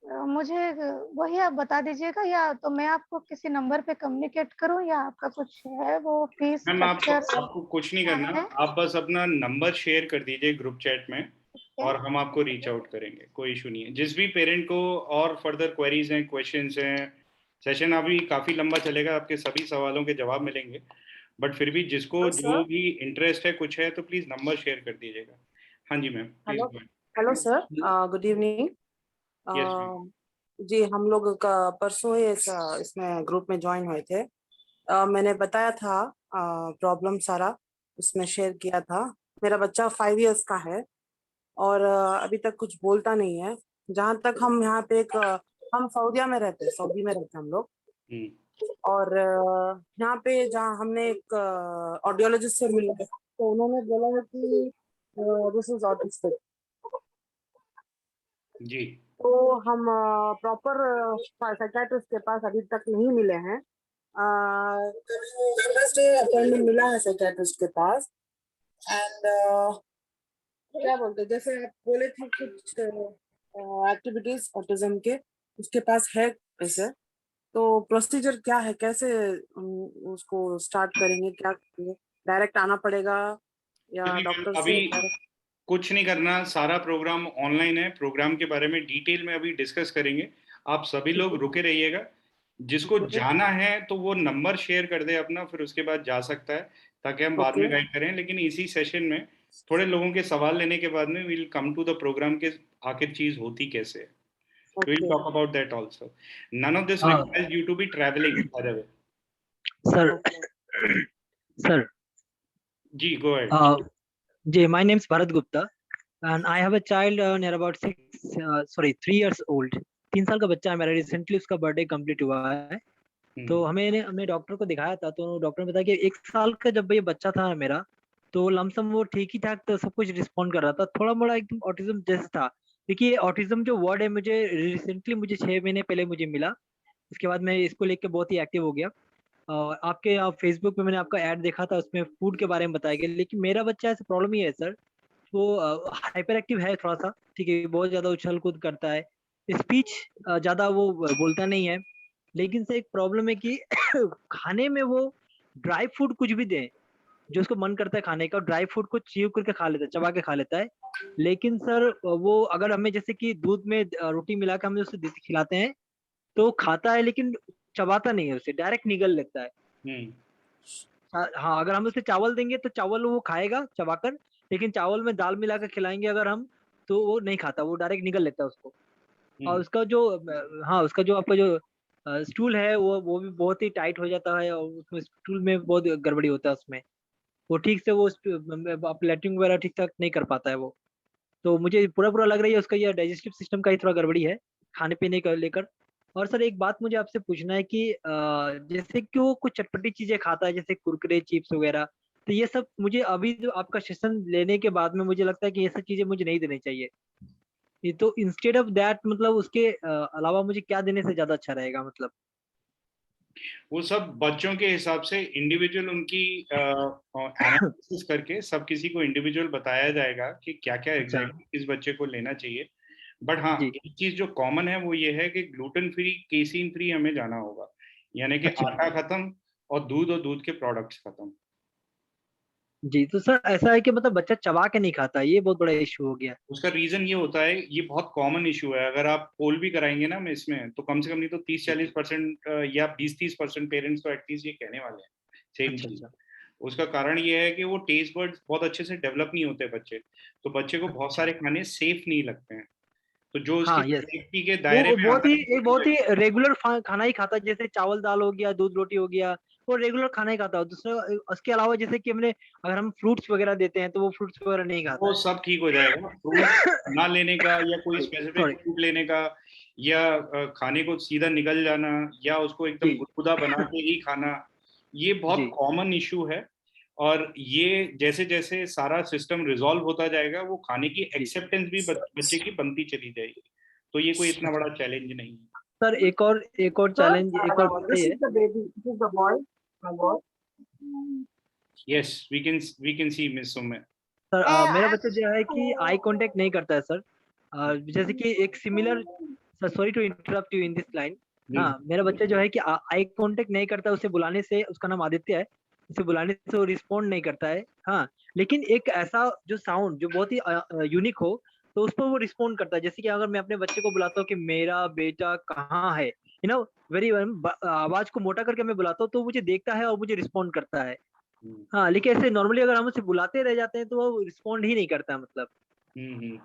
मुझे वही आप बता दीजिएगा, या तो मैं आपको किसी नंबर पे कम्युनिकेट करूं, या आपका कुछ है वो फीस मैम स्ट्रक्चर? आपको कुछ नहीं करना, है? आप बस अपना नंबर शेयर कर दीजिए ग्रुप चैट में, है? और हम आपको रीच आउट करेंगे। कोई इशू नहीं है। जिस भी पेरेंट को और फर्दर क्वेरीज हैं, क्वेश्चंस हैं, सेशन अभी काफी लंबा चलेगा, आपके सभी सवालों के जवाब मिलेंगे, बट फिर भी जिसको जो भी इंटरेस्ट है, कुछ है, तो प्लीज नंबर शेयर कर दीजिएगा। हाँ जी ma'am, please go ahead. Hello sir, good evening. Yes ma'am. जी, हम लोग का परसों ही इसमें ग्रुप में ज्वाइन हुए थे। मैंने बताया था प्रॉब्लम सारा उसमें शेयर किया था। मेरा बच्चा 5 इयर्स का है और अभी तक कुछ बोलता नहीं है। जहाँ तक हम यहाँ पे हम सऊदी में रहते हैं हम लोग। और यहाँ पे जहाँ हमने एक ऑडियोलॉजिस्ट से मिले, तो उन्होंने बोला है कि दिस इज ऑटिस्टिक। जी। तो हम प्रॉपर साइकियाट्रिस्ट के पास अभी तक नहीं मिले हैं। अपॉइंटमेंट मिला है साइकियाट्रिस्ट के पास। एंड क्या बोलते, जैसे आप बोले थे कुछ एक्टिविटीज ऑटिज्म के उसके पास है ऐसे, तो प्रोसीजर क्या है, कैसे उसको स्टार्ट करेंगे, क्या करेंगे? डायरेक्ट आना पड़ेगा या डॉक्टर अभी से? कुछ नहीं करना, सारा प्रोग्राम ऑनलाइन है। प्रोग्राम के बारे में डिटेल में अभी डिस्कस करेंगे। आप सभी लोग रुके रहिएगा। जिसको जाना है तो वो नंबर शेयर कर दे अपना, फिर उसके बाद जा सकता है, ताकि हम बाद में गाइड करें। लेकिन इसी सेशन में थोड़े लोगों के सवाल लेने के बाद में will come to the program के आखिर चीज होती कैसे है। We'll talk about that also. None of this requires you to be traveling, by the way. Sir. Ji, go ahead. My name is Bharat Gupta, and I have a child near about 3 years old. 3 साल का बच्चा है मेरा। Recently उसका birthday complete हुआ है। तो हमने डॉक्टर को दिखाया था, तो डॉक्टर ने बताया कि 1 साल का जब ये बच्चा था मेरा, तो लमसम वो ठीक ही ठाक तो सब कुछ रिस्पॉन्ड कर रहा था, थोड़ा मोड़ा एकदम ऑटिज्म जैसा था। देखिए, ऑटिज्म जो वर्ड है मुझे 6 महीने पहले मुझे मिला। उसके बाद मैं इसको लेकर बहुत ही एक्टिव हो गया। आपके फेसबुक पे मैंने आपका ऐड देखा था, उसमें फूड के बारे में बताया गया। लेकिन मेरा बच्चा ऐसा प्रॉब्लम ही है सर, वो हाइपर एक्टिव है थोड़ा सा, ठीक है, बहुत ज्यादा उछल कूद करता है, स्पीच ज्यादा वो बोलता नहीं है। लेकिन सर एक प्रॉब्लम है कि खाने में वो ड्राई फूड कुछ भी दें, जो उसको मन करता है खाने का, ड्राई फूड को च्यू करके खा लेता है, चबा के खा लेता है। लेकिन सर वो अगर हमें जैसे कि दूध में रोटी मिला के हमें उसे खिलाते हैं तो खाता है, लेकिन चबाता नहीं है, उसे डायरेक्ट निगल लेता है। हाँ, अगर हम उसे चावल देंगे तो चावल वो खाएगा चबाकर, लेकिन चावल में दाल मिलाकर खिलाएंगे अगर हम, तो वो नहीं खाता, वो डायरेक्ट निगल लेता है उसको। और उसका जो हाँ, उसका जो आपका जो स्टूल है वो भी बहुत ही टाइट हो जाता है, और उसमें स्टूल में बहुत गड़बड़ी होता है उसमें। वो ठीक से वो लैट्रिन वगैरह ठीक ठाक नहीं कर पाता है वो। तो मुझे पूरा पूरा लग रही है उसका ये डाइजेस्टिव सिस्टम का ही थोड़ा गड़बड़ी है, खाने पीने को लेकर। और सर एक बात मुझे आपसे पूछना है कि जैसे कि वो कुछ चटपटी चीजें खाता है, जैसे कुरकुरे चिप्स वगैरह, तो ये सब मुझे अभी जो आपका सेशन लेने के बाद में मुझे लगता है कि ये सब चीजें मुझे नहीं देनी चाहिए। ये तो इंस्टेड ऑफ दैट, मतलब उसके अलावा मुझे क्या देने से ज्यादा अच्छा रहेगा मतलब? वो सब बच्चों के हिसाब से इंडिविजुअल उनकी एनालिसिस करके सब किसी को इंडिविजुअल बताया जाएगा कि क्या क्या अच्छा। एग्जैक्टली किस बच्चे को लेना चाहिए। बट हाँ, जी। एक चीज जो कॉमन है वो ये है कि ग्लूटेन फ्री, केसीन फ्री हमें जाना होगा, यानी कि अच्छा। आटा खत्म और दूध के प्रोडक्ट्स खत्म। जी, तो सर ऐसा है कि मतलब बच्चा चबा के नहीं खाता, ये बहुत बड़ा इशू हो गया। उसका रीजन ये होता है, ये बहुत कॉमन इशू है, अगर आप पोल भी कराएंगे ना इसमें, तो कम से कम नहीं तो 30-40% या 20-30% पेरेंट्स तो एटलीस्ट ये कहने वाले हैं सेम अच्छा चीज। अच्छा। उसका कारण ये है कि वो टेस्ट बर्ड्स बहुत अच्छे से डेवलप नहीं होते बच्चे, तो बच्चे को बहुत सारे खाने सेफ नहीं लगते हैं, तो जो उसकी हाँ यस, सेफ्टी के दायरे में बहुत आता ही है। एक बहुत ही रेगुलर खाना ही खाता है, जैसे चावल दाल हो गया, दूध रोटी हो गया, वो रेगुलर खाना ही खाता है। दूसरा उसके अलावा जैसे कि हमने अगर हम फ्रूट्स वगैरह देते हैं तो वो फ्रूट्स वगैरह नहीं खाता वो है। सब ठीक हो जाएगा, फ्रूट ना लेने का या कोई स्पेसिफिक सॉरी। फ्रूट लेने का, या खाने को सीधा निगल जाना, या उसको एकदम जी गुदगुदा बना के ही खाना, ये बहुत जी कॉमन इशू है। और ये जैसे जैसे सारा सिस्टम रिजॉल्व होता जाएगा, वो खाने की जी। एक्सेप्टेंस भी बच्चे की बनती चली जाएगी, तो ये कोई इतना बड़ा चैलेंज नहीं है। सर एक और चैलेंज, एक और बात This ये is है। the baby. This is the boy. My boy. Yes, we can see miss सुमे। सर मेरा बच्चा जो है कि आई कांटेक्ट नहीं करता है सर। जैसे कि एक similar, sir sorry to interrupt you in this line. हाँ, मेरा बच्चा जो है कि आई कांटेक्ट नहीं करता, उसे बुलाने से, उसका नाम आदित्य है, उसे बुलाने से वो रिस्पॉन्ड नहीं करता है। हाँ, लेकिन एक ऐसा जो साउंड जो बहुत ही यूनिक हो, तो उस पर वो रिस्पॉन्ड करता है। जैसे कि अगर मैं अपने बच्चे को बुलाता हूँ कि मेरा बेटा कहाँ है, वेरी, आवाज को मोटा करके मैं बुलाता हूँ, तो मुझे देखता है और मुझे रिस्पॉन्ड करता है। हाँ, लेकिन ऐसे नॉर्मली अगर हम उसे बुलाते रह जाते हैं तो वो रिस्पॉन्ड ही नहीं करता मतलब। जी।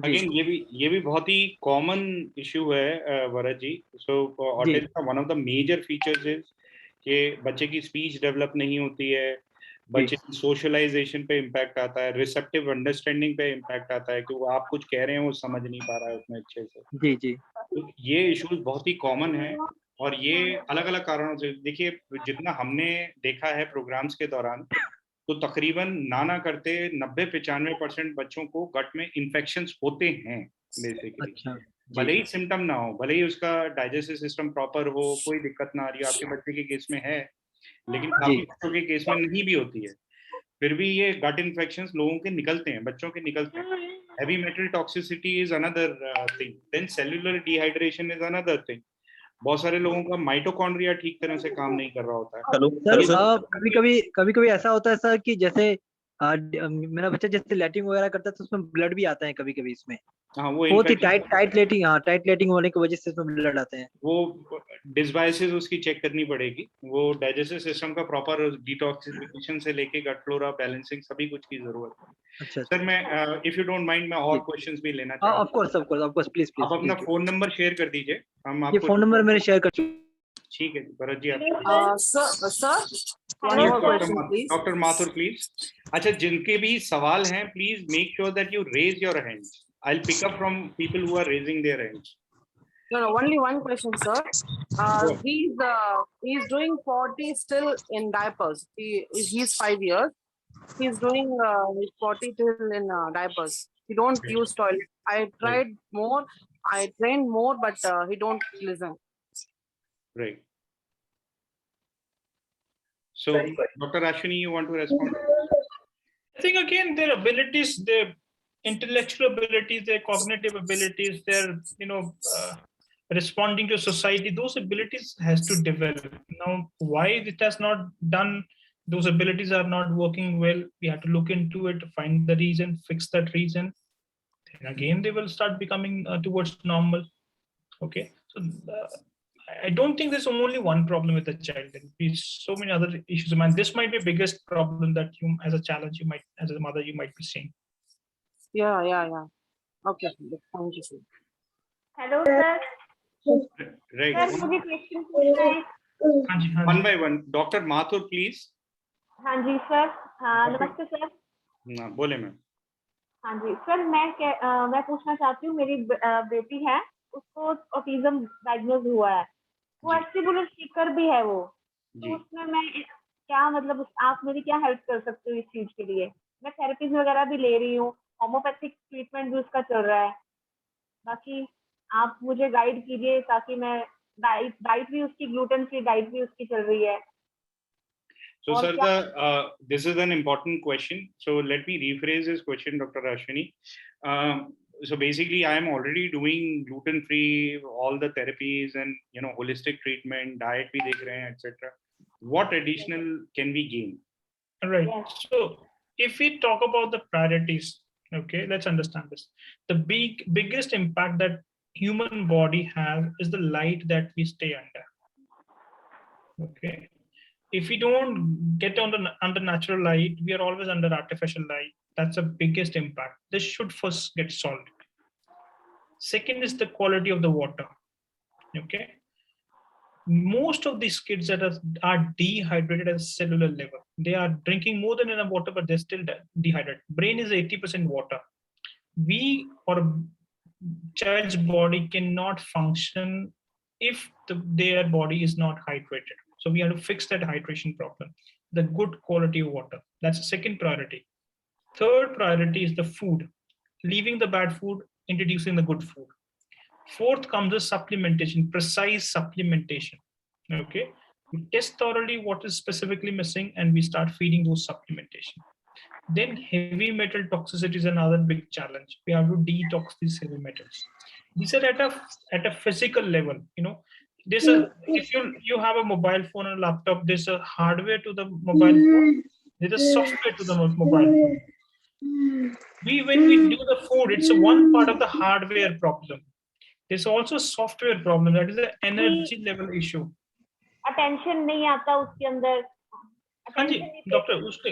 अगेन ये भी बहुत ही कॉमन इशू है वरद जी। सो जी ऑटिज्म का one of the major features is कि बच्चे की स्पीच डेवलप नहीं होती है, जी बच्चे की सोशलाइजेशन पे इम्पैक्ट आता है, रिसेप्टिव अंडरस्टैंडिंग पे इम्पैक्ट आता है कि वो आप कुछ कह रहे हैं वो समझ नहीं पा रहा है उतने अच्छे से। जी जी तो ये इश्यूज बहुत ही कॉमन है, और ये अलग अलग कारणों से, देखिए जितना हमने देखा है प्रोग्राम्स के दौरान, तो तकरीबन ना करते 90-95% बच्चों को गट में इन्फेक्शंस होते हैं बेसिकली। अच्छा। भले जी ही सिम्टम ना हो, भले ही उसका डाइजेस्टिव सिस्टम प्रॉपर हो, कोई दिक्कत ना आ रही हो, आपके बच्चे के केस में है, लेकिन काफी जी बच्चों के केस में नहीं भी होती है, फिर भी ये गट इन्फेक्शंस लोगों के निकलते हैं, बच्चों के निकलते हैं। Heavy metal toxicity is another thing, then cellular dehydration is another thing. बहुत सारे लोगों का माइटोकॉन्ड्रिया ठीक तरह से काम नहीं कर रहा होता है। Hello sir, sir. कभी कभी ऐसा होता है सर कि जैसे मेरा बच्चा जैसे लैटिंग वगैरह करता है तो उसमें ब्लड भी आता है कभी कभी इसमें, हाँ, वो बहुत ही इन्फेक्शन, टाइट लेटिंग होने की वजह से इसमें ब्लड आते हैं। वो डिस्बायोसिस उसकी चेक करनी पड़ेगी, वो डाइजेस्टिव सिस्टम का प्रॉपर डिटॉक्सिफिकेशन से लेके गट फ्लोरा बैलेंसिंग सभी कुछ की जरूरत है। अच्छा सर अच्छा। मैं इफ यू डोंट माइंड, मैं और जी क्वेश्चंस भी लेना हाँ, चाहूंगा। ऑफ कोर्स, प्लीज प्लीज आप अपना प्लीज। फोन नंबर शेयर कर दीजिए, हम ये आपको। फोन नंबर मैंने शेयर कर चुका। ठीक है भरत जी, आप Sir, one more question, please. Doctor Mathur please. अच्छा, जिनके भी सवाल हैं please make sure that you raise your hands, I will pick up from people who are raising their hands. No, only one question, sir. He's doing 40 still in diapers. He's 5 years. He's doing his 40 till in diapers. He don't use toilet. I tried more. I trained more, but he don't listen. Right. So, Dr. Ashwini, you want to respond? I think again their abilities, their intellectual abilities, their cognitive abilities, their responding to society, those abilities has to develop. Now, why it has not done, those abilities are not working well, we have to look into it, find the reason, fix that reason, and again they will start becoming towards normal. Okay, so I don't think there's only one problem with the child. There will be so many other issues. Man, this might be the biggest problem that you, as a challenge, you might, as a mother, you might be seeing. Yeah. Okay, thank you, sir. Hello sir Right. Sir मुझे question पूछना है हाँ जी, हाँ One ji. by one. Dr. Mathur, please. हाँ जी sir हाँ नमस्ते sir बोले ma'am. हाँ जी सर मैं पूछना चाहती हूँ मेरी बेटी है उसको ऑटिज्म डायग्नोज हुआ है वो जी. वेस्टिबुलर स्पीकर भी है वो जी. तो उसमें मैं क्या मतलब आप मेरी क्या हेल्प कर सकते हो इस चीज के लिए मैं थेरेपीज वगैरह भी ले रही हूँ होम्योपैथिक ट्रीटमेंट भी उसका चल रहा है बाकी आप मुझे गाइड कीजिए ताकि मैं डाइट भी उसकी ग्लूटेन फ्री डाइट भी उसकी चल रही है. So, और sir, क्या this is an important question. So, let me rephrase this question, Dr. Ashwini. So, basically, I am already doing gluten-free, all the therapies, and holistic treatment, diet भी देख रहे हैं, etc. What additional can we gain? Right. Yes. So if we talk about the priorities, okay, let's understand this. The biggest impact that human body has is the light that we stay under. Okay. If we don't get under natural light, we are always under artificial light. That's the biggest impact. This should first get solved. Second is the quality of the water. Okay. Most of these kids that are dehydrated at a cellular level, they are drinking more than enough water, but they're still dehydrated. Brain is 80% water. We or a child's body cannot function if their body is not hydrated. So we have to fix that hydration problem, the good quality of water. That's the second priority. Third priority is the food, leaving the bad food, introducing the good food. Fourth comes the supplementation, precise supplementation. Okay, we test thoroughly what is specifically missing and we start feeding those supplementation. Then heavy metal toxicity is another big challenge. We have to detox these heavy metals. These are at a physical level. There's if you have a mobile phone and a laptop, there's a hardware to the mobile phone. There's a software to the mobile phone. When we do the food, it's one part of the hardware problem. There's also a software problem, that is the energy level issue. Attention नहीं आता उसके अंदर. हाँ जी doctor उसके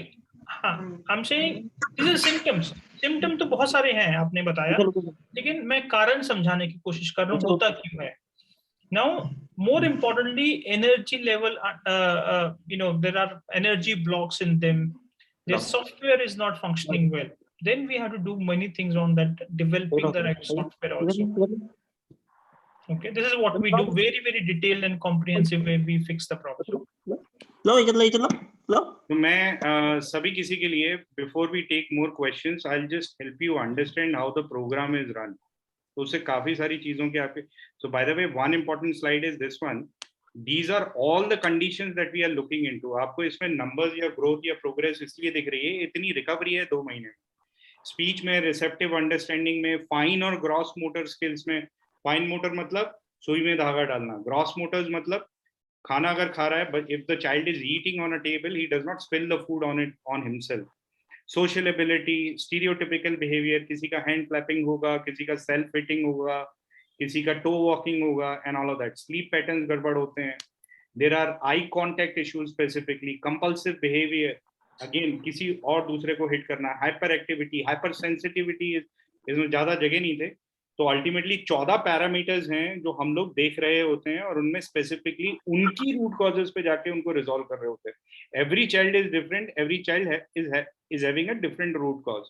हाँ I'm saying these are symptoms. Symptom तो बहुत सारे हैं आपने बताया, लेकिन मैं कारण समझाने की कोशिश कर रहा हूँ होता क्यों है. Now, more importantly, energy level, there are energy blocks in them. Their software is not functioning well. Then we have to do many things on that, developing the right software also. Okay, this is what we do, very, very detailed and comprehensive way we fix the problem. तो मैं सभी किसी के लिए before we take more questions, I'll just help you understand how the program is run. तो उससे काफी सारी चीजों के आपके. So by the way, one important slide is this one. These are all the conditions that we are looking into. आपको इसमें numbers या growth या progress इसलिए दिख रही है, इतनी recovery है 2 महीने में. Speech में, receptive understanding में, fine और gross motor skills में. Fine motor मतलब सुई में धागा डालना. Gross motors मतलब खाना अगर खा रहा है, but if the child is eating on a table, he does not spill the food on himself. Social ability, stereotypical behavior, किसी का hand clapping होगा, किसी का self hitting होगा, किसी का toe walking होगा, and all of that. Sleep patterns गड़बड़ होते हैं. There are eye contact issues specifically, compulsive behavior. Again, किसी और दूसरे को hit करना, hyperactivity, hypersensitivity इसमें ज़्यादा जगह नहीं थे. तो अल्टीमेटली 14 पैरामीटर्स हैं जो हम लोग देख रहे होते हैं और उनमें स्पेसिफिकली उनकी रूट कॉजेस पे जाके उनको रिजॉल्व कर रहे होते हैं. Every child is different, every child is having a different root cause.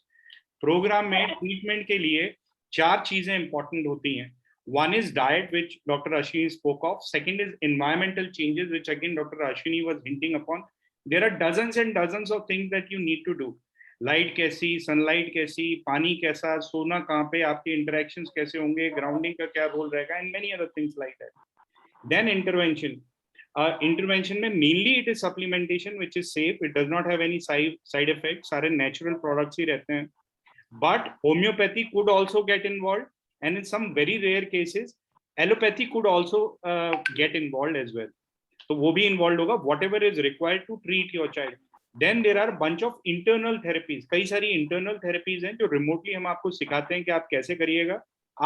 Program में ट्रीटमेंट के लिए 4 चीजें इंपॉर्टेंट होती हैं. One is diet, which Dr. Ashwini spoke of. Second is environmental changes, which again Dr. Ashwini was hinting upon. There are dozens and dozens of things that you need to do. Light कैसी, sunlight कैसी, पानी कैसा, सोना कहाँ पे, आपके interactions कैसे होंगे, ग्राउंडिंग का क्या रोल रहेगा, and many other things like that. Then intervention. Intervention में mainly it is supplementation which is safe. It does not have any side effect. सारे नेचुरल प्रोडक्ट्स ही रहते हैं. But homeopathy could also get involve, and in some very rare cases allopathy could also get involve as well. तो वो भी involve होगा, whatever is required to treat your child. Then there are bunch of internal therapies. कई सारी internal therapies हैं जो remotely हम आपको सिखाते हैं कि आप कैसे करिएगा.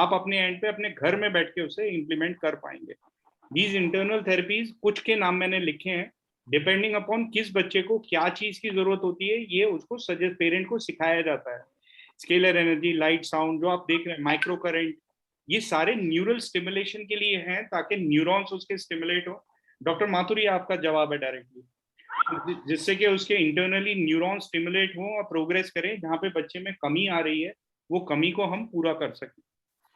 आप अपने end पे अपने घर में बैठ के उसे implement कर पाएंगे. These internal therapies कुछ के नाम मैंने लिखे हैं, डिपेंडिंग अपॉन किस बच्चे को क्या चीज की जरूरत होती है, ये उसको सजेस्ट पेरेंट को सिखाया जाता है। स्केलर एनर्जी, लाइट, साउंड जो आप देख रहे हैं, माइक्रो करंट, ये सारे न्यूरल स्टिमुलेशन के लिए हैं ताकि न्यूरॉन्स उसके स्टिमुलेट हो। डॉक्टर माथुर, ये आपका जवाब है डायरेक्टली, जिससे कि उसके इंटरनली न्यूरॉन स्टिमुलेट हो और प्रोग्रेस करें, जहाँ पे बच्चे में कमी आ रही है वो कमी को हम पूरा कर सकें।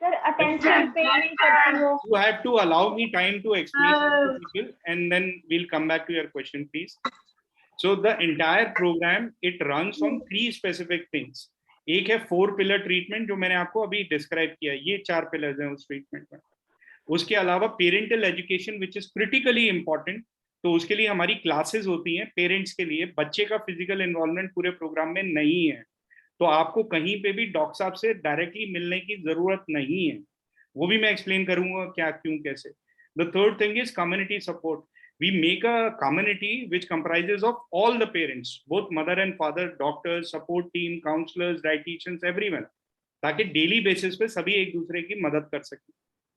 सर अटेंशन पे नहीं करती हो। You have to allow me time to explain to people, and then we'll come back to your question, please. So the entire program, it runs on 3 specific things. एक है 4 pillar treatment जो मैंने आपको अभी डिस्क्राइब किया, ये 4 pillars हैं उस ट्रीटमेंट में। उसके अलावा parental education which is critically important, तो उसके लिए हमारी क्लासेस होती हैं पेरेंट्स के लिए। बच्चे का फिजिकल इन्वॉल्वमेंट पूरे प्रोग्राम में नहीं है, तो आपको कहीं पे भी डॉक्टर साहब से डायरेक्टली मिलने की जरूरत नहीं है, वो भी मैं एक्सप्लेन करूंगा क्या, क्यों, कैसे। The third thing is community support. We make a community which comprises of all the parents, both mother and father, doctors, support team, counsellors, dietitians, everyone, ताकि डेली बेसिस पे सभी एक दूसरे की मदद कर सकें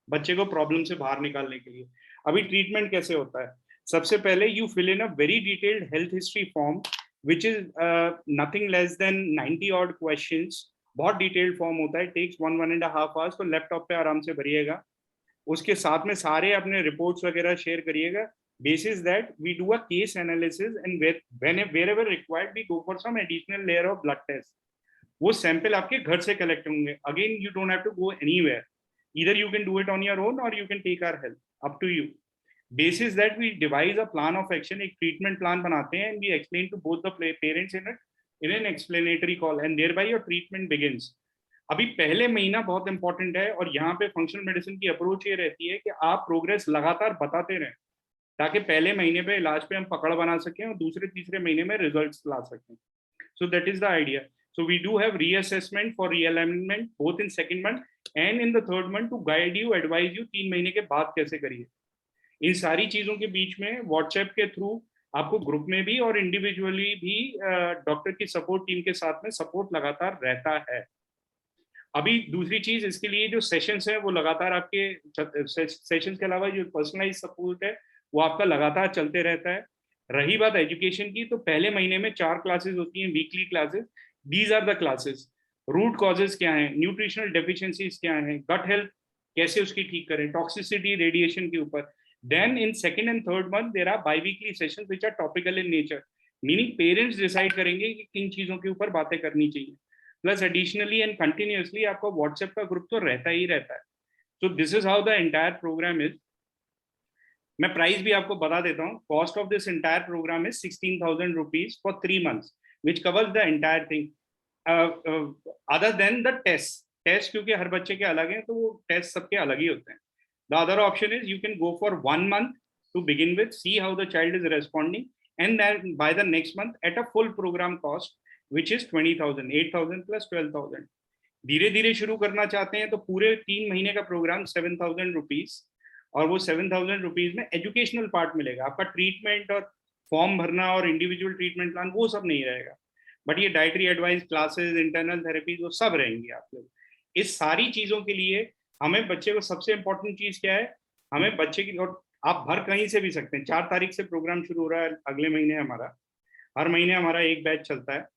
बच्चे को प्रॉब्लम से बाहर निकालने के लिए। अभी ट्रीटमेंट कैसे होता है? सबसे पहले you fill in a very detailed health history form which is nothing less than 90 odd questions. बहुत डिटेल्ड फॉर्म होता है, टेक्स 1-1.5 आवर्स, तो लैपटॉप पे आराम से भरिएगा। उसके साथ में सारे अपने रिपोर्ट्स वगैरह शेयर करिएगा। Basis that we do a case analysis and wherever required we go for some additional layer of blood test. वो सैंपल आपके घर से कलेक्ट होंगे। Again you don't have to go anywhere, either you can do it on your own or you can take our help, up to you. Basis that we devise a plan of action, एक treatment plan बनाते हैं, and we explain to both the parents in an explanatory call, and thereby your treatment begins. अभी पहले महीना बहुत important है, और यहाँ पे फंक्शनल मेडिसिन की अप्रोच ये रहती है कि आप प्रोग्रेस लगातार बताते रहें, ताकि पहले महीने पे इलाज पे हम पकड़ बना सकें और दूसरे तीसरे महीने में रिजल्ट्स ला सकें। So that is the idea. So we do have reassessment for realignment both in second month and in the third month to guide you, advise you 3 महीने के बाद कैसे करिए। इन सारी चीजों के बीच में व्हाट्सएप के थ्रू आपको ग्रुप में भी और इंडिविजुअली भी डॉक्टर की सपोर्ट टीम के साथ में सपोर्ट लगातार रहता है। अभी दूसरी चीज, इसके लिए जो सेशंस हैं वो लगातार आपके सेशंस के अलावा जो पर्सनलाइज सपोर्ट है वो आपका लगातार चलते रहता है। रही बात एजुकेशन की, तो पहले महीने में 4 क्लासेस होती हैं, weekly classes. These are the classes. Root causes क्या हैं, न्यूट्रिशनल डेफिशिएंसीज क्या हैं, गट हेल्थ कैसे उसकी ठीक करें, टॉक्सिसिटी, रेडिएशन के ऊपर। Then in second and third month there are biweekly sessions which are topical in nature, meaning parents decide करेंगे कि किन चीजों के ऊपर बातें करनी चाहिए। प्लस एडिशनली एंड कंटिन्यूअसली आपका व्हाट्सएप का ग्रुप तो रहता ही रहता है। So this is how the entire program is. मैं प्राइस भी आपको बता देता हूँ। Cost of this entire program is 16,000 rupees for 3 months, which covers the entire thing, other than the test क्योंकि हर बच्चे के अलग हैं, तो वो टेस्ट सबके अलग ही होते हैं। The other option is you can go for 1 month to begin with, see how the child is responding, and then by the next month at a full program cost, which is 20,000, 8,000 plus 12,000. धीरे धीरे शुरू करना चाहते हैं तो पूरे 3 महीने का प्रोग्राम 7,000 रुपीज, और वो 7,000 रुपीज में एजुकेशनल पार्ट मिलेगा। आपका ट्रीटमेंट और फॉर्म भरना और इंडिविजुअल ट्रीटमेंट प्लान वो सब नहीं रहेगा, बट ये dietary advice, classes, internal therapies वो सब रहेंगी आप लोग। इस सारी चीजों के लिए हमें बच्चे को सबसे इंपॉर्टेंट चीज क्या है, हमें बच्चे की, और आप भर कहीं से भी सकते हैं। 4 तारीख से प्रोग्राम शुरू हो रहा है अगले महीने हमारा। हर महीने हमारा एक बैच चलता है,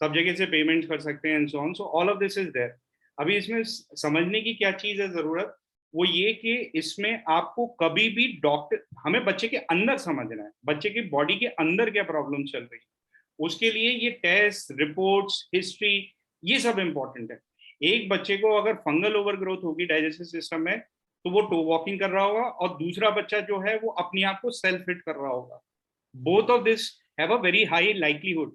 सब जगह से पेमेंट कर सकते हैं and so on. So all of this is there. अभी इसमें समझने की क्या चीज है जरूरत, वो ये कि इसमें आपको कभी भी डॉक्टर, हमें बच्चे के अंदर समझना है, बच्चे की बॉडी के अंदर क्या प्रॉब्लम चल रही है। उसके लिए ये टेस्ट, रिपोर्ट्स, हिस्ट्री, ये सब इंपॉर्टेंट है। एक बच्चे को अगर फंगल ओवरग्रोथ होगी डाइजेस्टिव सिस्टम में, तो वो वॉकिंग कर रहा होगा, और दूसरा बच्चा जो है वो अपने आप को सेल्फ हिट कर रहा होगा। Both of this have a very high likelihood.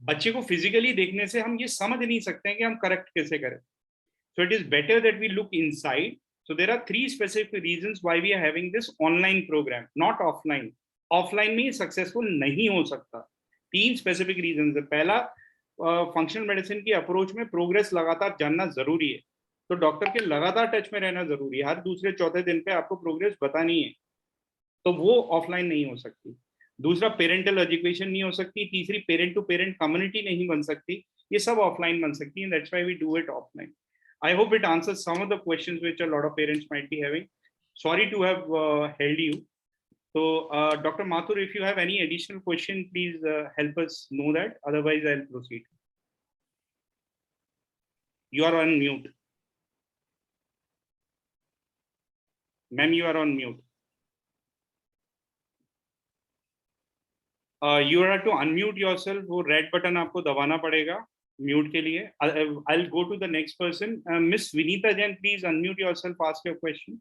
बच्चे को फिजिकली देखने से हम ये समझ नहीं सकते हैं कि हम करेक्ट कैसे करें। So it is better that we look inside. So there are 3 specific reasons why we are having this online program, not offline. Offline में सक्सेसफुल नहीं हो सकता। 3 स्पेसिफिक रीजन है। पहला, फंक्शनल मेडिसिन की अप्रोच में प्रोग्रेस लगातार जानना जरूरी है, तो डॉक्टर के लगातार टच में रहना जरूरी है। हर दूसरे चौथे दिन पे आपको प्रोग्रेस बतानी है, तो वो ऑफलाइन नहीं हो सकती। दूसरा, पेरेंटल एजुकेशन नहीं हो सकती। तीसरी, पेरेंट टू पेरेंट कम्युनिटी नहीं बन सकती। ये सब ऑफलाइन बन सकती है। That's why we do it offline. I hope it answers some of the questions which a lot of parents might be having. Sorry to have held you. So, Dr. Mathur, if you have any additional question, please help us know that. Otherwise, I'll proceed. You are on mute. Ma'am, you are on mute. You have to unmute yourself. वो red button आपको दबाना पड़ेगा mute के लिए. I'll go to the next person. Miss Vinita Jain, please unmute yourself. Ask your question.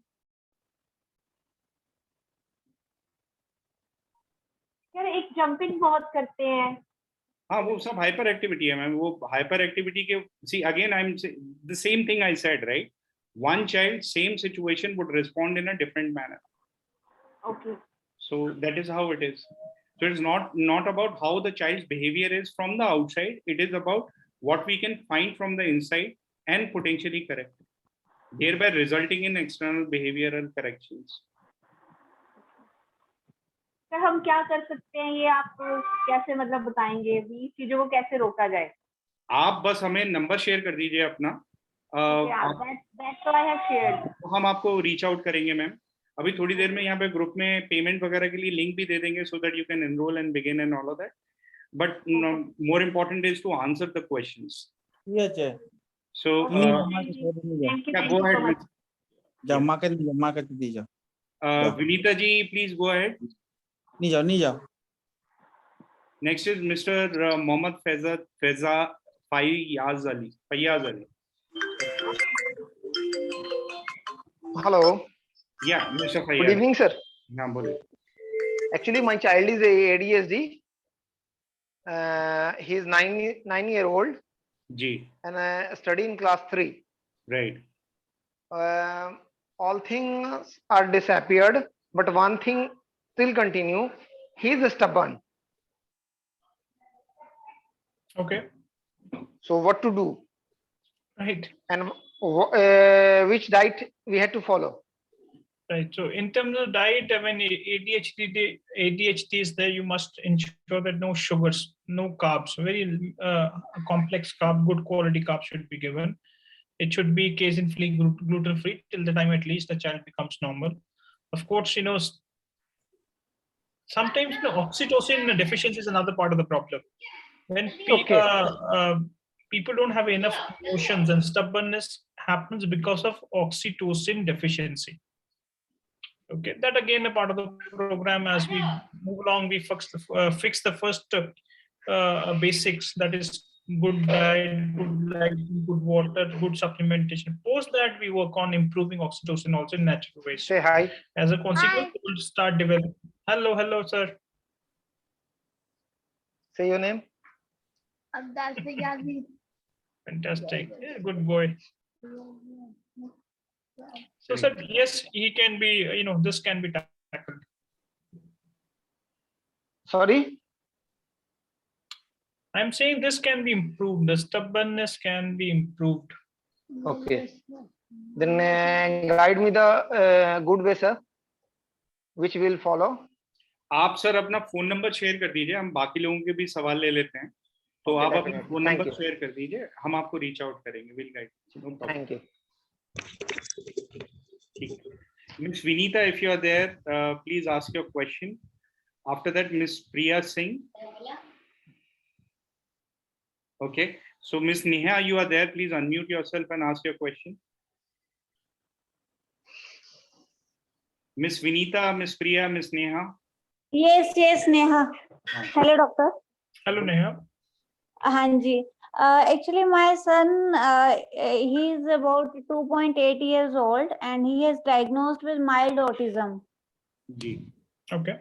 यार एक jumping बहुत करते हैं. हाँ, वो सब हाइपर एक्टिविटी है मैम. वो हाइपर एक्टिविटी के see again I'm the same thing I said, right? One child, same situation would respond in a different manner. Okay. So that is how it is. So it's not about how the child's behavior is from the outside. It is about what we can find from the inside and potentially correct it, thereby resulting in external behavioral corrections. Sir हम क्या कर सकते हैं, ये आप कैसे मतलब बताएंगे, ये चीजों को कैसे रोका जाए? आप बस हमें नंबर शेयर कर दीजिए अपना. That's what I have shared. हम आपको रीच आउट करेंगे मैम. अभी थोड़ी देर में यहाँ पे ग्रुप में पेमेंट वगैरह के लिए लिंक भी दे देंगे, so that you can enroll and begin and all of that. But more important is to answer the questions. Yes, sir. So yeah, go ahead. जमा कर दीजिए. Vinita ji, please go ahead. नहीं जाओ. Next is Mr. Mohammad Fayyaz Ali. Hello. Yeah, Mr. Fayyaz. Good evening, sir. हाँ बोलिए. Actually, my child is ADHD. He is 9-year-old. Ji. And study in class 3. Right. All things are disappeared, but one thing still continue. He is stubborn. Okay. So what to do? Right. And which diet we had to follow? Right. So in terms of diet, when ADHD is there, you must ensure that no sugars, no carbs, very complex carb, good quality carbs should be given. It should be casein-free, gluten-free till the time at least the child becomes normal. Of course, sometimes oxytocin deficiency is another part of the problem. When people don't have enough emotions, and stubbornness happens because of oxytocin deficiency. Okay, that again a part of the program. As we move along, we fix the first basics, that is good diet, good light, good water, good supplementation. Post that, we work on improving oxytocin also in natural ways. Say hi. As a consequence, we will start developing. Hello, sir. Say your name. Fantastic. Yeah, good boy. So, sir, yes, he can be, this can be tackled. Sorry? I'm saying this can be improved. The stubbornness can be improved. Okay. Then guide me the good way, sir, which will follow. आप sir अपना phone number share कर दीजिए, हम बाकी लोगों के भी सवाल ले लेते हैं. तो आप अपना फोन नंबर शेयर कर दीजिए, हम आपको रीच आउट करेंगे. Will guide. Thank you. Miss Vinita, if you are there, please ask your question. After that, Miss Priya Singh. Okay, so Miss Neha, you are there. Please unmute yourself and ask your question. Miss Vinita, Miss Priya, Miss Neha. Yes, Neha. Hello, doctor. Hello, Neha. Hanji. Actually, my son, he is about 2.8 years old and he is diagnosed with mild autism. Okay.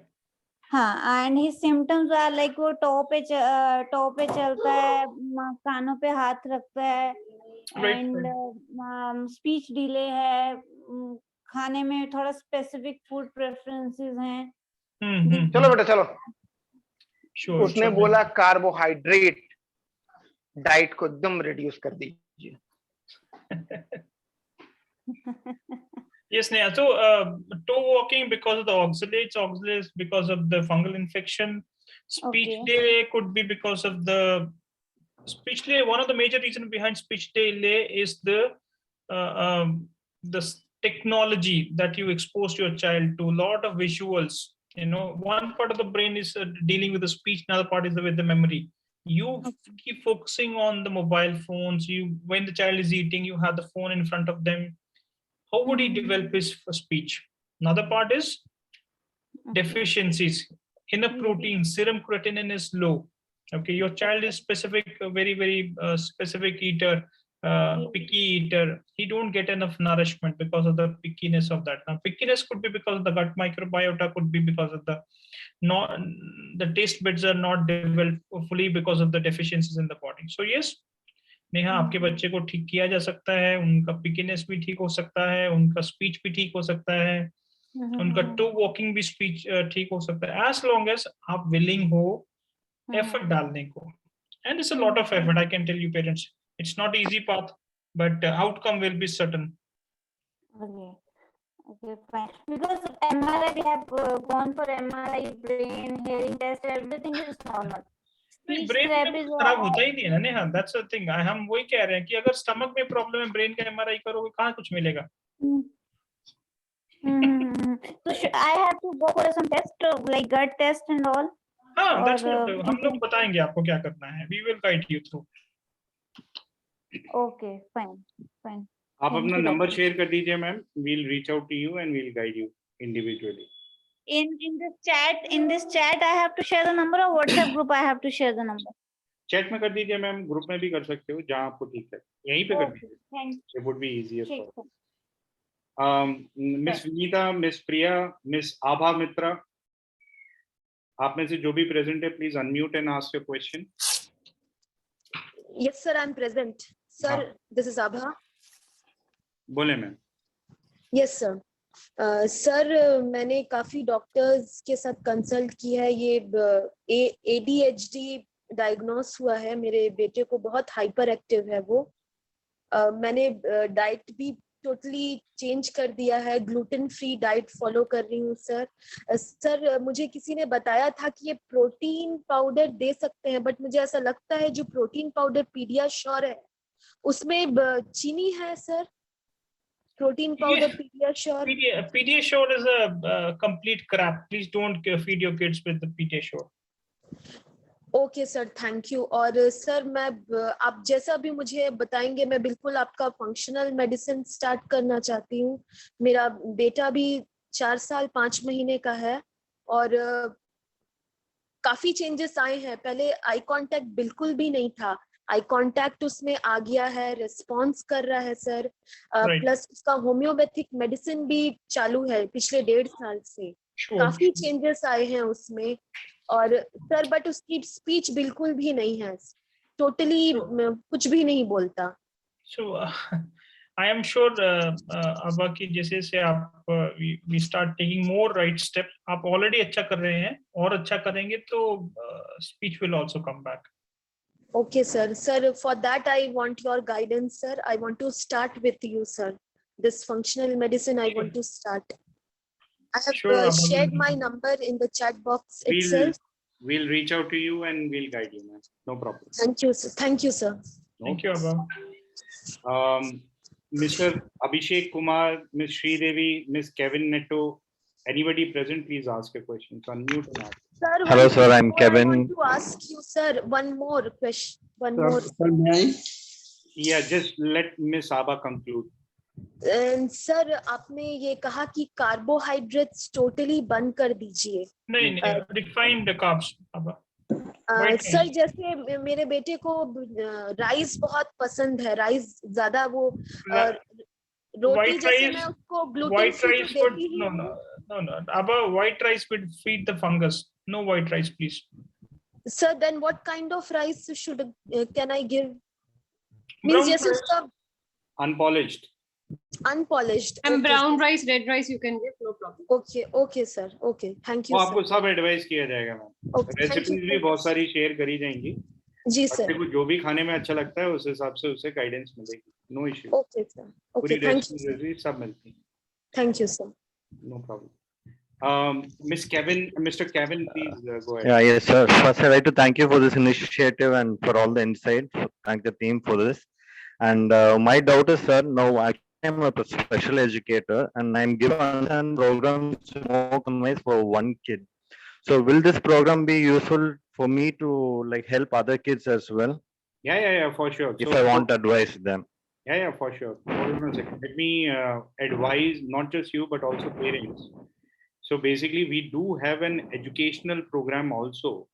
हाँ, and his symptoms are like वो top पे चलता है, कानों पे हाथ रखता है, and speech delay है, खाने में थोड़ा specific food preferences हैं. चलो बेटा चलो. उसने बोला कार्बोहाइड्रेट डाइट को एकदम रिड्यूस कर दीजिए. Yes, Neha. So, toe walking because of the oxalates because of the fungal infection. Speech delay could be because of the speech delay. One of the major reasons behind speech delay is the technology that you expose your child to, a lot of visuals. One part of the brain is dealing with the speech, another part is with the memory. You keep focusing on the mobile phones. When the child is eating, you have the phone in front of them. How would he develop his speech? Another part is deficiencies in a protein. Serum creatinine is low. Okay, your child is very specific eater, picky eater. He don't get enough nourishment because of the pickiness of that. Now, pickiness could be because of the gut microbiota, could be because of the taste buds are not developed fully because of the deficiencies in the body. So yes, Neha, आपके बच्चे को ठीक किया जा सकता है, उनका पिकीनेस भी ठीक हो सकता है, उनका स्पीच भी ठीक हो सकता है, उनका टू वॉकिंग भी स्पीच ठीक हो सकता है, as long as आप willing हो एफर्ट डालने को. And it's a lot of effort, I can tell you parents. It's not easy path, but outcome will be certain. Okay, fine. Because MRI, we have gone for MRI, brain, hearing test, everything is normal. Brain खराब होता ही नहीं है ना Neha, that's the thing. हम वही कह रहे हैं कि अगर स्टमक में प्रॉब्लम है, ब्रेन का एमआरआई करोगे, कहाँ कुछ मिलेगा. So I have to go for some test like gut test and all. हाँ, that's what हम लोग बताएंगे आपको क्या करना है. We will guide you through. Okay, fine. आप अपना नंबर शेयर कर दीजिए ma'am. We'll reach out to you and we'll guide you individually. In this chat, I have to share the number, or WhatsApp group I have to share the number. Chat में कर दीजिए ma'am, group में भी कर सकते हो, जहाँ आपको ठीक है, यहीं पे कर दीजिए. Thanks. It would be easier for. Miss Vinita, Miss Priya, Miss Abha Mitra, आप में से जो भी प्रेजेंट है, please unmute and ask your question. Yes sir, I'm present. Sir, this is Abha. बोले मैम. Yes sir. सर मैंने काफी doctors के साथ कंसल्ट किया है. ये ADHD डायग्नोस हुआ है मेरे बेटे को, बहुत हाइपर एक्टिव है वो. मैंने डाइट भी टोटली चेंज कर दिया है, ग्लूटेन फ्री डाइट फॉलो कर रही हूँ सर. सर मुझे किसी ने बताया था कि ये प्रोटीन पाउडर दे सकते हैं, बट मुझे ऐसा लगता है जो प्रोटीन पाउडर पीडियाश्योर है उसमें चीनी है sir. Protein powder, Pediasure. Pediasure is a complete crap. Please don't feed your kids with the Pediasure. Okay sir, thank you. और सर मैं आप जैसा भी मुझे बताएंगे, मैं बिल्कुल आपका फंक्शनल मेडिसिन स्टार्ट करना चाहती हूँ. मेरा बेटा भी 4 साल 5 महीने का है और काफी चेंजेस आए हैं. पहले आई कांटेक्ट बिल्कुल भी नहीं था, आई कांटेक्ट उसमें आ गया है, रिस्पॉन्स कर रहा है सर. प्लस उसका होम्योपैथिक मेडिसिन भी चालू है पिछले 1.5 साल से. काफी चेंजेस आए हैं उसमें. और सर बट उसकी स्पीच बिल्कुल भी नहीं है, टोटली कुछ भी नहीं बोलता. So I am sure अबा की जैसे से आप we start taking more right step. आप already अच्छा कर रहे हैं, और अच्छा करेंगे तो speech will also come back. Okay sir. Sir, for that I want your guidance sir. I want to start with you sir. This functional medicine I want to start. I have shared my number in the chat box itself. We'll reach out to you and we'll guide you, ma'am. No problem. Thank you sir. Thank you sir. Thank you Abha. Mr. Abhishek Kumar, Miss Sridevi, Miss Kevin Netto, anybody present, please ask a question. So unmute now. Sir, hello sir, I'm Kevin. I want to ask you sir one more question. Sir, may I? Yeah, just let Miss Abha conclude. Sir आपने ये कहा कि carbohydrates totally बंद कर दीजिए. नहीं, refined carbs. Sir जैसे मेरे बेटे को राइस बहुत पसंद है, राइस ज्यादा वो रोटी जैसे मैं उसको ग्लूटेन फ्री देती हूं. No. Abba, white rice would feed the fungus. No white rice, please. Sir, then what kind of rice can I give? Means जैसे उसका unpolished. Unpolished. And brown rice, red rice you can give, no problem. Okay sir. Okay, thank you sir. आपको सब advice किया जाएगा ma'am. Recipes भी बहुत सारी share करी जाएंगी. जी सर. आपको जो भी खाने में अच्छा लगता है उस हिसाब से उसे गाइडेंस मिलेगी. No issue. Okay sir. Okay, thank you. सब मिलती है. Thank you sir. No problem. Mr. Kevin, please go ahead. Yeah, yes, sir. First, I'd like to thank you for this initiative and for all the insights. Thank the team for this. And my doubt is, sir, now I'm a special educator and I'm giving programs more customized for one kid. So will this program be useful for me to like help other kids as well Yeah, for sure. if So, I want to advise them? yeah, for sure. Hold on a second. Let me advise not just you, but also parents. So basically, we do have an educational program also.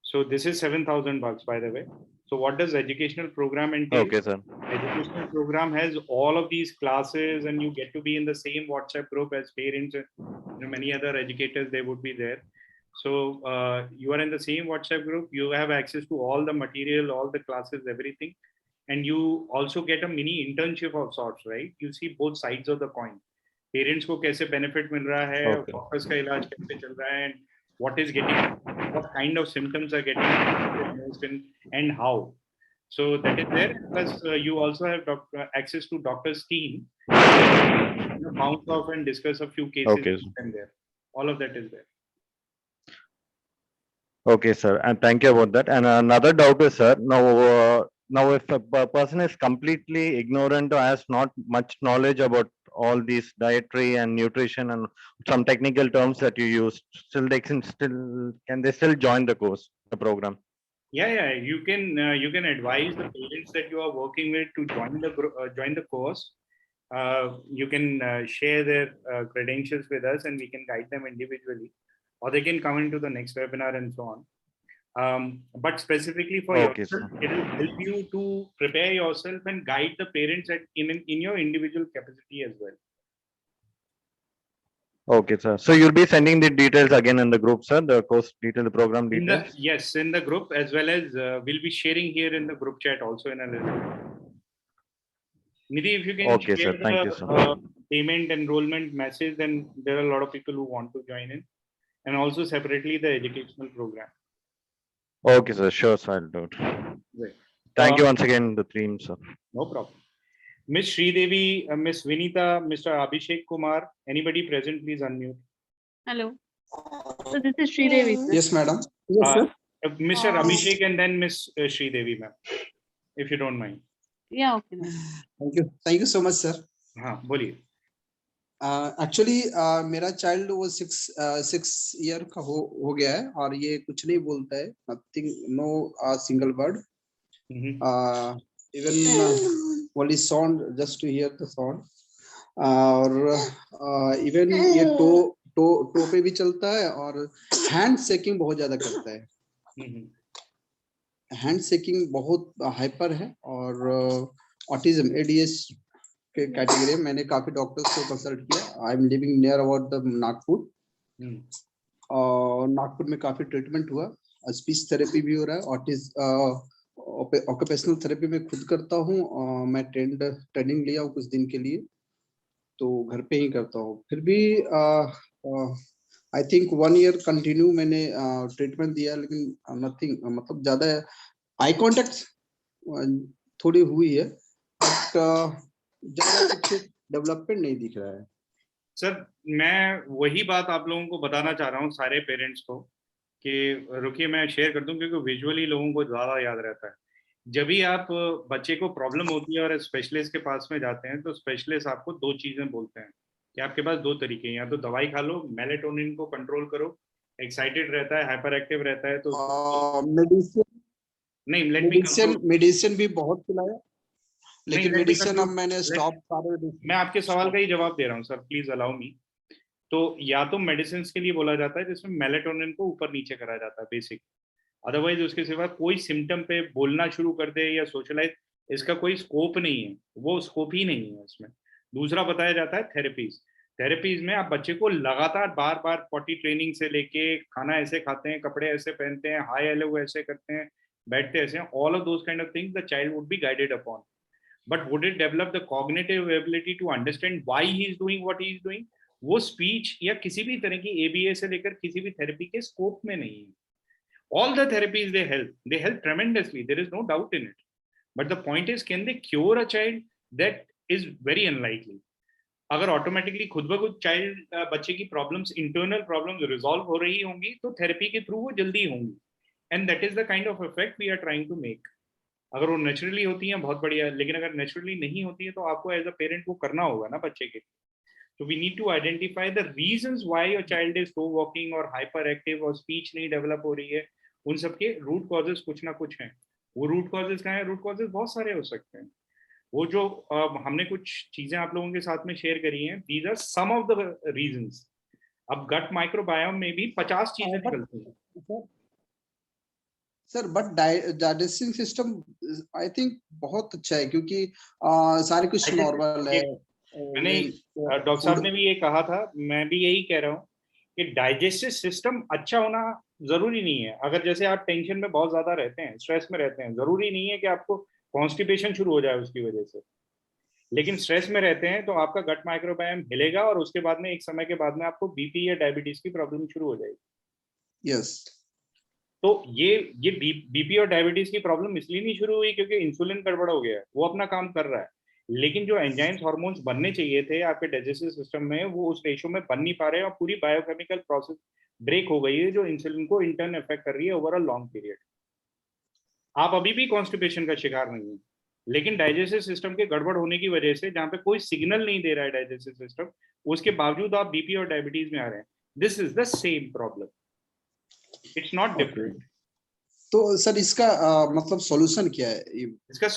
So this is 7,000 bucks, by the way. So what does educational program entail? Okay, sir. Educational program has all of these classes, and you get to be in the same WhatsApp group as parents. Many other educators, they would be there. So you are in the same WhatsApp group. You have access to all the material, all the classes, everything. And you also get a mini internship of sorts, right? You see both sides of the coin. Parents को कैसे benefit मिल रहा है, doctors का इलाज कैसे चल रहा है, and what kind of symptoms are getting diagnosed and how. So that is there. Plus, you also have access to doctor's team. Bounce off and discuss a few cases Okay. and there. All of that is there. Okay, sir, and thank you about that. And another doubt is, sir, now if a person is completely ignorant or has not much knowledge about all these dietary and nutrition and some technical terms that you use, can they still join the course, the program? Yeah, you can advise the parents that you are working with to join the course. You can share their credentials with us, and we can guide them individually, or they can come into the next webinar and so on. But specifically for yourself, it will help you to prepare yourself and guide the parents in your individual capacity as well. Okay, sir. So you'll be sending the details again in the group, sir, the course detail, the program details? Yes, in the group, as well as we'll be sharing here in the group chat also in a little bit. Nidhi, if you can Okay, share sir. Thank you, sir. Payment enrollment message, then there are a lot of people who want to join in, and also separately the educational program. Okay, sir. Sure, sir. I'll do it. Great. Thank you once again, the team, sir. No problem. Miss Sridevi, Miss Vinita, Mr. Abhishek Kumar, anybody present, please unmute. Hello. So this is Sridevi. Sir. Yes, madam. Yes, sir. Mr. Abhishek and then Miss Sridevi, ma'am, if you don't mind. Yeah, okay. Ma'am. Thank you so much, sir. हाँ, बोलिए. Actually, मेरा child वो 6 year का हो गया है और ये कुछ नहीं बोलता है, nothing, no single word. Even only sound, just to hear the sound. और even ये टो पे भी चलता है और hand shaking बहुत ज्यादा करता है. हैंड शेकिंग बहुत हाइपर है और ऑटिज्म ADS के कैटेगरी में मैंने काफी डॉक्टर्स को कंसल्ट किया. I am living near about the Nagpur और नागपुर में काफी ट्रीटमेंट हुआ. स्पीच थेरेपी भी हो रहा है. ऑक्यूपेशनल थेरेपी में खुद करता हूँ. मैं ट्रेनिंग लिया हूँ कुछ दिन के लिए, तो घर पे ही करता हूँ. फिर भी आई थिंक 1 year कंटिन्यू मैंने ट्रीटमेंट दिया, लेकिन नथिंग, मतलब ज्यादा आई कांटेक्ट थोड़ी हुई है, बट ज्यादा कुछ डेवलपमेंट नहीं दिख रहा है. सर, मैं वही बात आप लोगों को बताना चाह रहा हूँ, सारे पेरेंट्स को, कि रुकिए मैं शेयर कर दूं, क्योंकि विजुअली लोगों को ज्यादा याद रहता है. जब भी आप बच्चे को प्रॉब्लम होती है और स्पेशलिस्ट के पास में जाते हैं, तो स्पेशलिस्ट आपको 2 चीजें बोलते हैं कि आपके पास 2 तरीके हैं. या तो दवाई खा लो, मेलेटोनिन को कंट्रोल करो, एक्साइटेड रहता है, हाइपर एक्टिव रहता है, तो मेडिसिन भी बहुत खिलाया, लेकिन मेडिसिन अब मैंने स्टॉप. मैं आपके सवाल का ही जवाब दे रहा हूँ सर, प्लीज अलाउ मी. तो या तो मेडिसिन के लिए बोला जाता है जिसमें मेलेटोनिन को ऊपर नीचे करा जाता है बेसिक. अदरवाइज उसके सिवा कोई सिम्टम पे बोलना शुरू कर दे या सोशलाइज, इसका कोई स्कोप नहीं है, वो स्कोप ही नहीं है इसमें. दूसरा बताया जाता है थेरेपीज में आप बच्चे को लगातार बार बार पॉटी ट्रेनिंग से लेके, खाना ऐसे खाते हैं, कपड़े ऐसे पहनते हैं, हाई हेलो ऐसे करते हैं, बैठते ऐसे हैं, all of those kind of things the child would be guided upon. But would it develop the cognitive ability to understand why he is doing what he is doing? वो speech या किसी भी तरह की ABA से लेकर किसी भी थेरेपी के स्कोप में नहीं है. All the therapies they help tremendously. There is no doubt in it. But the point is, can they cure a child? That is very unlikely. अगर ऑटोमेटिकली खुद ब खुद बच्चे की प्रॉब्लम्स, इंटरनल प्रॉब्लम्स रिजॉल्व हो रही होंगी, तो थेरेपी के थ्रू वो जल्दी होंगी. And that is the kind of effect we are trying to make. अगर वो नेचुरली होती हैं बहुत बढ़िया, लेकिन अगर नेचुरली नहीं होती है तो आपको एज अ पेरेंट वो करना होगा ना बच्चे के। तो we need to identify the reasons why your child is slow walking और हाइपर एक्टिव और स्पीच नहीं डेवलप हो रही है। उन सबके रूट कॉजेज कुछ ना कुछ हैं। वो रूट कॉजेज क्या है? रूट कॉजेज बहुत सारे हो सकते हैं। वो जो हमने कुछ चीजें आप लोगों के साथ में शेयर करी हैं, these are some of the reasons. अब गट माइक्रोबायोम में भी 50 चीजें निकलती हैं। Sir but digesting system I think बहुत अच्छा है, क्योंकि सारे कुछ नॉर्मल है। मैंने डॉक्टर साहब ने भी ये कहा था, मैं भी यही कह रहा हूँ कि डाइजेस्टिव सिस्टम अच्छा होना जरूरी नहीं है। अगर जैसे आप टेंशन में बहुत ज्यादा रहते हैं, स्ट्रेस में रहते हैं, जरूरी नहीं है कि आपको कॉन्स्टिपेशन शुरू हो जाए उसकी वजह से। लेकिन स्ट्रेस में रहते हैं तो आपका गट माइक्रोबायोम हिलेगा और उसके बाद में एक समय के बाद में आपको बीपी या डायबिटीज की प्रॉब्लम शुरू हो जाएगी। यस। तो ये बीपी और डायबिटीज की प्रॉब्लम इसलिए नहीं शुरू हुई क्योंकि इंसुलिन गड़बड़ हो गया है, वो अपना काम कर रहा है, लेकिन जो एंजाइम्स हार्मोन्स बनने चाहिए थे आपके डाइजेस्टिव सिस्टम में वो उस रेशो में बन नहीं पा रहे हैं और पूरी बायोकेमिकल प्रोसेस ब्रेक हो गई है जो इंसुलिन को इंटर्न इफेक्ट कर रही है ओवर अ लॉन्ग पीरियड। आप अभी भी कॉन्स्टिपेशन का शिकार नहीं है, लेकिन डाइजेस्टिव सिस्टम के गड़बड़ होने की वजह से जहां पे कोई सिग्नल नहीं दे रहा है डाइजेस्टिव सिस्टम, उसके बावजूद आप बीपी और डायबिटीज में आ रहे हैं। This is the same problem, it's not different. तो सर इसका मतलब सॉल्यूशन क्या है? इसका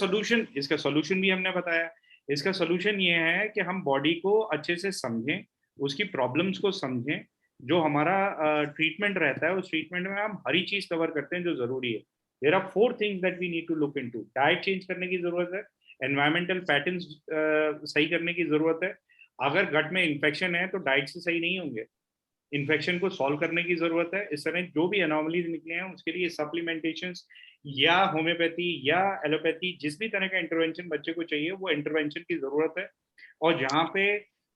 सॉल्यूशन भी हमने बताया। इसका सॉल्यूशन ये है कि हम बॉडी को अच्छे से समझें, उसकी प्रॉब्लम्स को समझें। जो हमारा ट्रीटमेंट रहता है उस ट्रीटमेंट में हम हर ही चीज कवर करते हैं जो जरूरी है। There are 4 things that we need to look into. Diet change करने की जरूरत है, एनवायरमेंटल पैटर्न्स सही करने की जरूरत है। अगर गट में इन्फेक्शन है तो डाइट से सही नहीं होंगे, इन्फेक्शन को सॉल्व करने की जरूरत है। इस तरह जो भी एनॉमलीज निकले हैं उसके लिए सप्लीमेंटेशंस या होम्योपैथी या एलोपैथी, जिस भी तरह का इंटरवेंशन बच्चे को चाहिए वो इंटरवेंशन की जरूरत है। और जहाँ पे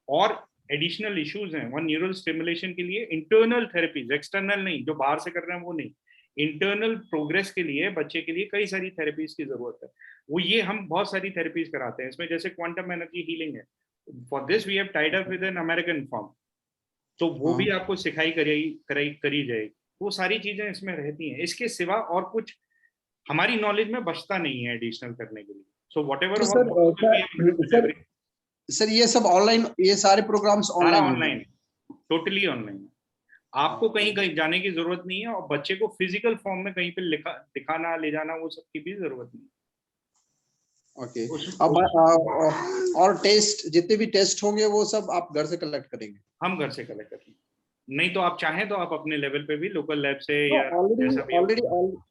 और एडिशनल इश्यूज हैं, वहाँ न्यूरल स्टिमुलेशन के लिए इंटरनल थेरेपीज, एक्सटर्नल नहीं, जो बाहर से कर रहे हैं वो नहीं, इंटरनल प्रोग्रेस के लिए बच्चे के लिए कई सारी थेरेपीज की जरूरत है। वो ये हम बहुत सारी थेरेपीज कराते हैं। इसमें जैसे क्वांटम एनर्जी हीलिंग है, for this we have tied up with an American firm, तो वो भी आपको सिखाई करी जाएगी। वो सारी चीजें इसमें रहती हैं। इसके सिवा और कुछ हमारी नॉलेज में बचता नहीं है एडिशनल करने के लिए। सो व्हाटएवर सर ये सब ऑनलाइन, ये सारे प्रोग्राम्स ऑनलाइन, टोटली ऑनलाइन। आपको कहीं जाने की जरूरत नहीं है और बच्चे को फिजिकल फॉर्म में कहीं पे दिखाना ले जाना वो सब की भी जरूरत नहीं। ओके। अब और टेस्ट, जितने भी टेस्ट होंगे वो सब आप घर से कलेक्ट करेंगे? हम घर से कलेक्ट करेंगे। नहीं तो आप चाहें तो आप अपने लेवल पे भी लोकल लैब से या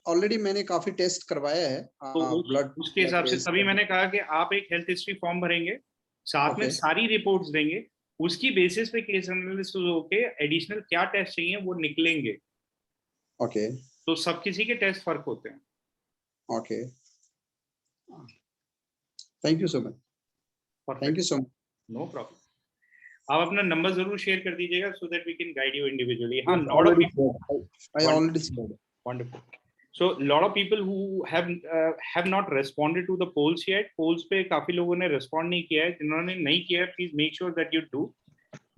ऑलरेडी मैंने काफी टेस्ट करवाया है तो ब्लड, उसके हिसाब से तभी मैंने कहा कि आप एक हेल्थ हिस्ट्री फॉर्म भरेंगे, साथ में सारी रिपोर्ट्स देंगे, उसकी बेसिस पे केस एनालिसिस होके एडिशनल क्या टेस्ट चाहिए वो निकलेंगे। ओके। तो सब किसी के टेस्ट फर्क होते हैं। Okay, thank you so much. Thank you so much. No problem. आप अपना नंबर जरूर शेयर कर दीजिएगा so that we can guide you individually. हाँ, lot of people, I already said. Wonderful. So lot of people who have not responded to the polls yet. Polls पे काफी लोगों ने respond नहीं किया है। जिन्होंने नहीं किया है please make sure that you do.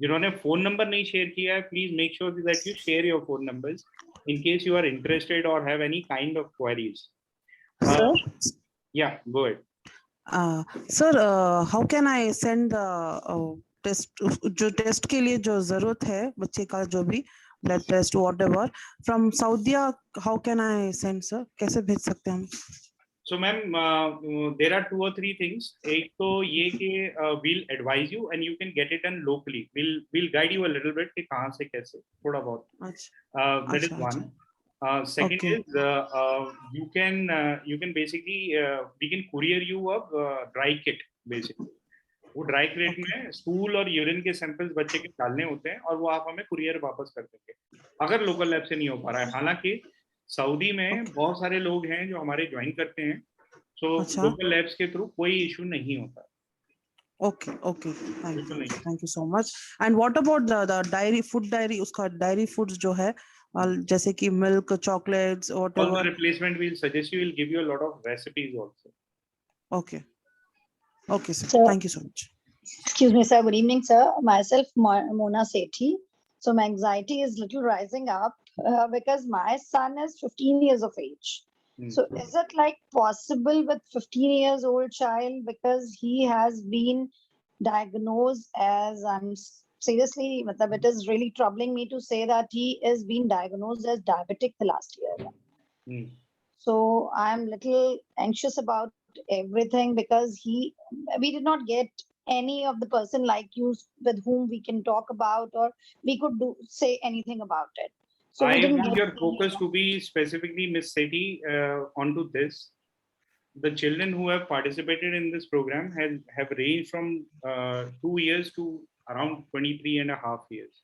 जिन्होंने phone number नहीं share किया है please make sure that you share your phone numbers in case you are interested or have any kind of queries. Sir? Yeah, go ahead. Sir, how can I send the test, जो test के लिए जो जरूरत है बच्चे का, जो भी blood test whatever from Saudi, how can I send sir? कैसे भेज सकते हैं हम? So ma'am, there are 2 or 3 things. एक तो ये कि we'll advise you and you can get it done locally. We'll guide you a little bit कि कहाँ से कैसे, थोड़ा बहुत. That is one. Second is you can basically we can courier you a dry kit basically. वो dry crate में stool और urine के सैंपल्स बच्चे के डालने होते हैं और वो आप हमें कुरियर वापस कर देंगे अगर लोकल लैब से नहीं हो पा रहा है। हालांकि सऊदी में बहुत सारे लोग हैं जो हमारे ज्वाइन करते हैं, सो लोकल लैब्स के थ्रू कोई इशू नहीं होता। Okay, thank you so much. And what about the dairy, food dairy, उसका dairy foods जो है जैसे कि milk, chocolates, whatever. All the replacement we'll suggest you, will give you a lot of recipes also. Okay, sir. Thank you so much. Excuse me, sir. Good evening, sir. Myself, Mona Sethi. So my anxiety is little rising up because my son is 15 years of age So is it like possible with 15 years old child, because he has been diagnosed as, seriously, matlab, it is really troubling me to say that he is being diagnosed as diabetic the last year. So I'm little anxious about everything, because we did not get any of the person like you with whom we can talk about, or we could say anything about it. So we I didn't want get your focus to be specifically, Ms. Sethi, onto this. The children who have participated in this program have ranged from 2 years to around 23 and a half years.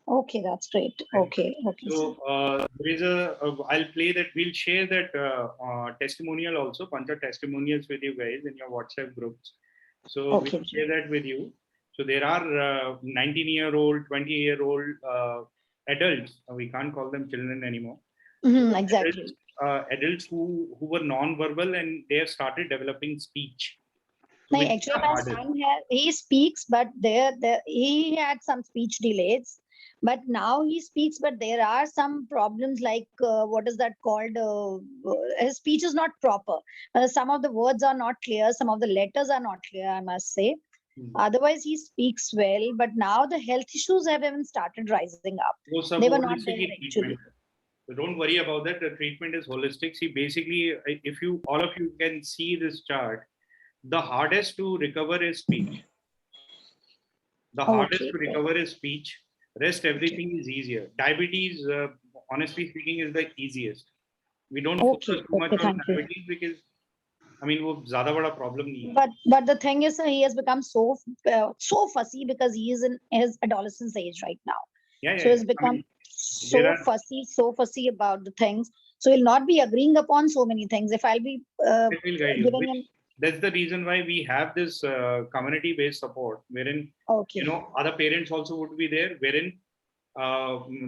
Okay, that's great. Okay. So there is I'll play that. We'll share that testimonial also, bunch of testimonials with you guys in your WhatsApp groups. So Okay. we'll share that with you. So there are 19-year-old, 20-year-old adults. We can't call them children anymore. Exactly. Adults who were non-verbal, and they have started developing speech. No, actually, my son he speaks, but he had some speech delays. But now he speaks, but there are some problems like what is that called? His speech is not proper. Some of the words are not clear. Some of the letters are not clear, I must say. Otherwise, he speaks well. But now the health issues have even started rising up. They were not there actually. So don't worry about that. The treatment is holistic. See, basically, if all of you can see this chart, the hardest to recover is speech. The hardest to recover is speech. Rest, everything is easier. Diabetes, honestly speaking, is the easiest. We don't focus too much on diabetes because, I mean, वो ज़्यादा बड़ा problem नहीं है. But the thing is, he has become so fussy because he is in his adolescence age right now. So he's become so fussy about the things. So he'll not be agreeing upon so many things. If I'll be giving him. That's the reason why we have this community-based support, wherein other parents also would be there, wherein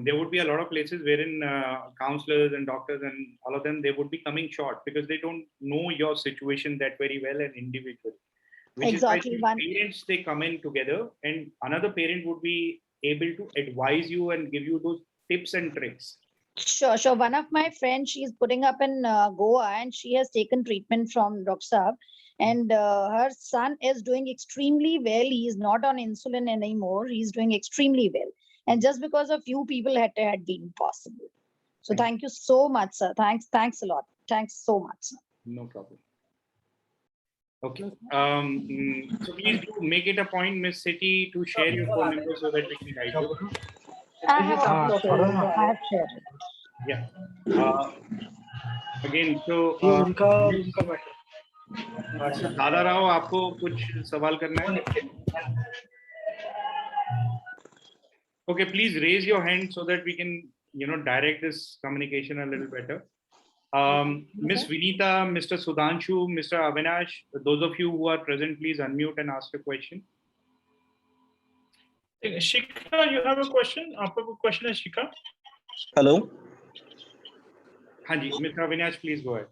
there would be a lot of places wherein counselors and doctors and all of them, they would be coming short because they don't know your situation that very well and individually. Which exactly. is why parents, they come in together, and another parent would be able to advise you and give you those tips and tricks. Sure. One of my friends, she's putting up in Goa, and she has taken treatment from Dr. Saab, and her son is doing extremely well. He is not on insulin anymore. He's doing extremely well. And just because a few people had been possible. So thank you so much, sir. Thanks a lot. Thanks so much, sir. No problem. Okay. So please do make it a point, Ms. Sethi, to share your phone number so that we can guide you. I have shared it. Yeah. Again, so दादा राव, आपको कुछ सवाल करना है? Okay, please raise your hand so that we can, direct this communication a little better. Ms. Vinita, Mr. Sudhanshu, Mr. Avinash, those of you who are present, please unmute and ask a question. Shika, you have a question? Aapka question hai, Shika? Hello. Hanji, Mr. Avinash, please go ahead.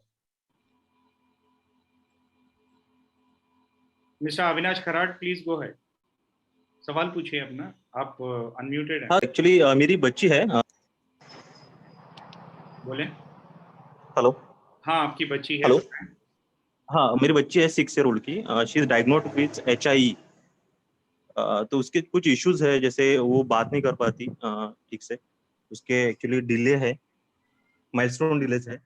Mr. Avinash Kharad, please go ahead. सवाल पूछिए अपना, आप unmuted हैं. Actually मेरी बच्ची है. बोले. Hello. हाँ, आपकी बच्ची है. हेलो. हाँ, मेरी बच्ची है 6 year old की. She is diagnosed with HIE. तो उसके कुछ इश्यूज है, जैसे वो बात नहीं कर पाती ठीक से. उसके एक्चुअली डिले है, माइलस्टोन डिलेज है.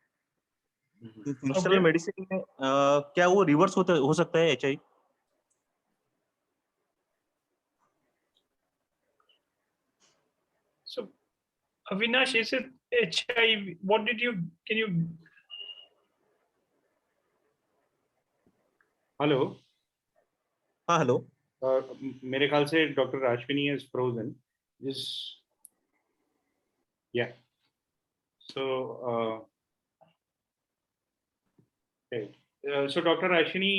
तो फंक्शनल मेडिसिन में क्या वो रिवर्स हो सकता है HIE? So, Avinash, is it HIE? Can you? Hello. हाँ, hello. मेरे ख्याल से Dr. Ashwini is frozen. Yeah. So, okay. So Dr. Ashwini,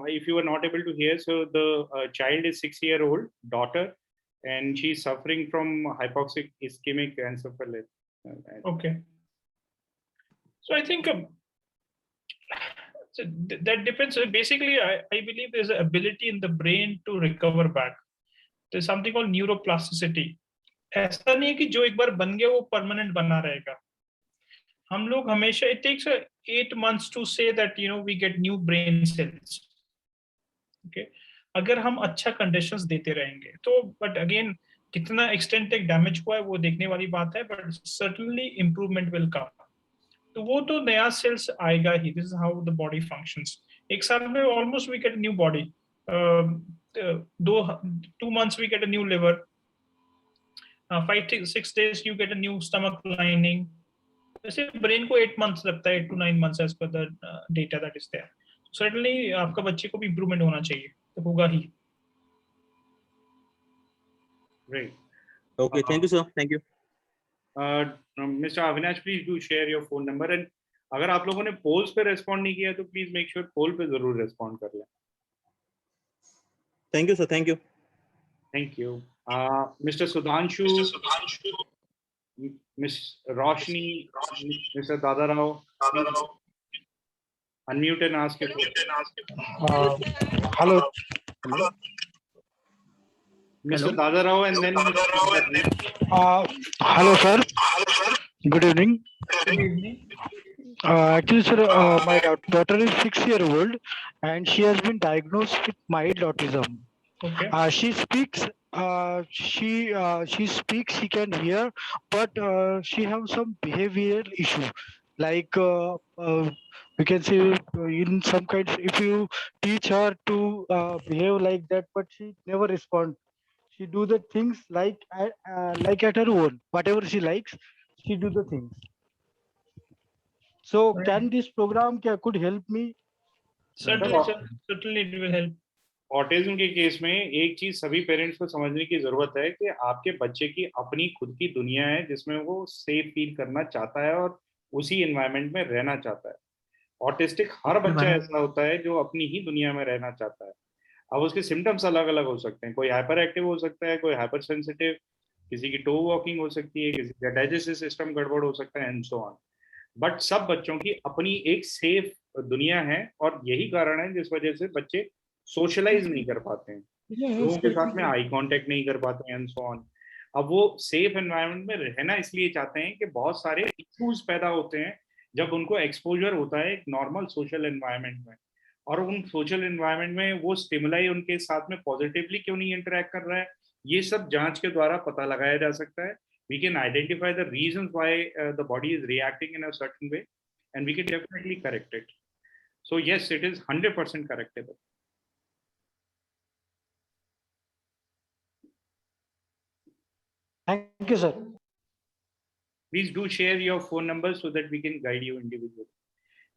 if you are not able to hear, so the child is 6-year-old daughter, and she's suffering from hypoxic ischemic encephalitis. Okay. So I think so that depends. So basically, I believe there's an ability in the brain to recover back. There's something called neuroplasticity. ऐसा नहीं है कि जो एक बार बन गया वो permanent बना रहेगा. हम लोग हमेशा, it takes 8 months to say that we get new brain cells. Okay, अगर हम अच्छा कंडीशंस देते रहेंगे तो, बट अगेन कितना एक्सटेंट तक डैमेज हुआ है वो देखने वाली बात है, but certainly improvement will come. तो वो तो नया सेल्स आएगा ही. This is how the body functions. एक साल में almost we get new body. 2 months we get a new liver. 5 to 6 days you get a new stomach lining. वैसे ब्रेन को 8 months लगता है, 8 to 9 months as per the data that is there. Certainly आपका बच्चे को भी improvement होना चाहिए, तो होगा ही. Great. Okay, thank you, sir. Thank you. Mr. Avinash, please do share your phone number, and अगर आप लोगों ने पोल्स पे रेस्पॉन्ड नहीं किया तो प्लीज मेक श्योर पोल पे जरूर रेस्पॉन्ड कर लें. Thank you, sir. Thank you. Thank you. Mr. Sudhanshu, Miss Roshni, Mr. Dadarao, unmute and ask your question. Hello. Mr. Dadarao and then Hello, sir. Good evening. Good evening. Actually, sir, my daughter is 6-year-old and she has been diagnosed with mild autism. Okay. She speaks. She speaks. She can hear, but she has some behavioral issue. Like we can say in some kinds, if you teach her to behave like that, but she never responds. She do the things like at her own. Whatever she likes, she do the things. So can this program could help me? Certainly it will help. Autism के case में एक चीज सभी parents को समझने की जरूरत है कि आपके बच्चे की अपनी खुद की दुनिया है जिसमें वो सेफ फील करना चाहता है और उसी एनवायरनमेंट में रहना चाहता है. ऑटिस्टिक हर बच्चा ऐसा होता है जो अपनी ही दुनिया में रहना चाहता है. अब उसके सिम्टम्स अलग अलग हो सकते हैं. कोई हाइपर एक्टिव हो सकता है, कोई हाइपर सेंसिटिव, किसी की टो वॉकिंग हो सकती है, किसी का डाइजेस्टिव सिस्टम गड़बड़ हो सकता है, एंड सो ऑन. बट सब बच्चों की अपनी एक सेफ दुनिया है और यही कारण है जिस वजह से बच्चे सोशलाइज नहीं कर पाते हैं, लोगों के साथ में आई कांटेक्ट नहीं कर पाते हैं, एंड सो ऑन. अब वो सेफ एनवायरनमेंट में रहना इसलिए चाहते हैं कि बहुत सारे इश्यूज पैदा होते हैं जब उनको एक्सपोजर होता है एक नॉर्मल सोशल एनवायरनमेंट में, और उन सोशल एनवायरनमेंट में वो स्टिमुलाई उनके साथ में पॉजिटिवली क्यों नहीं इंटरेक्ट कर रहा है, ये सब जांच के द्वारा पता लगाया जा सकता है. We can identify the reasons why the body is reacting in a certain way and we can definitely correct it. So yes, it is 100% correctable. Thank you, sir. Please do share your phone number so that we can guide you individually.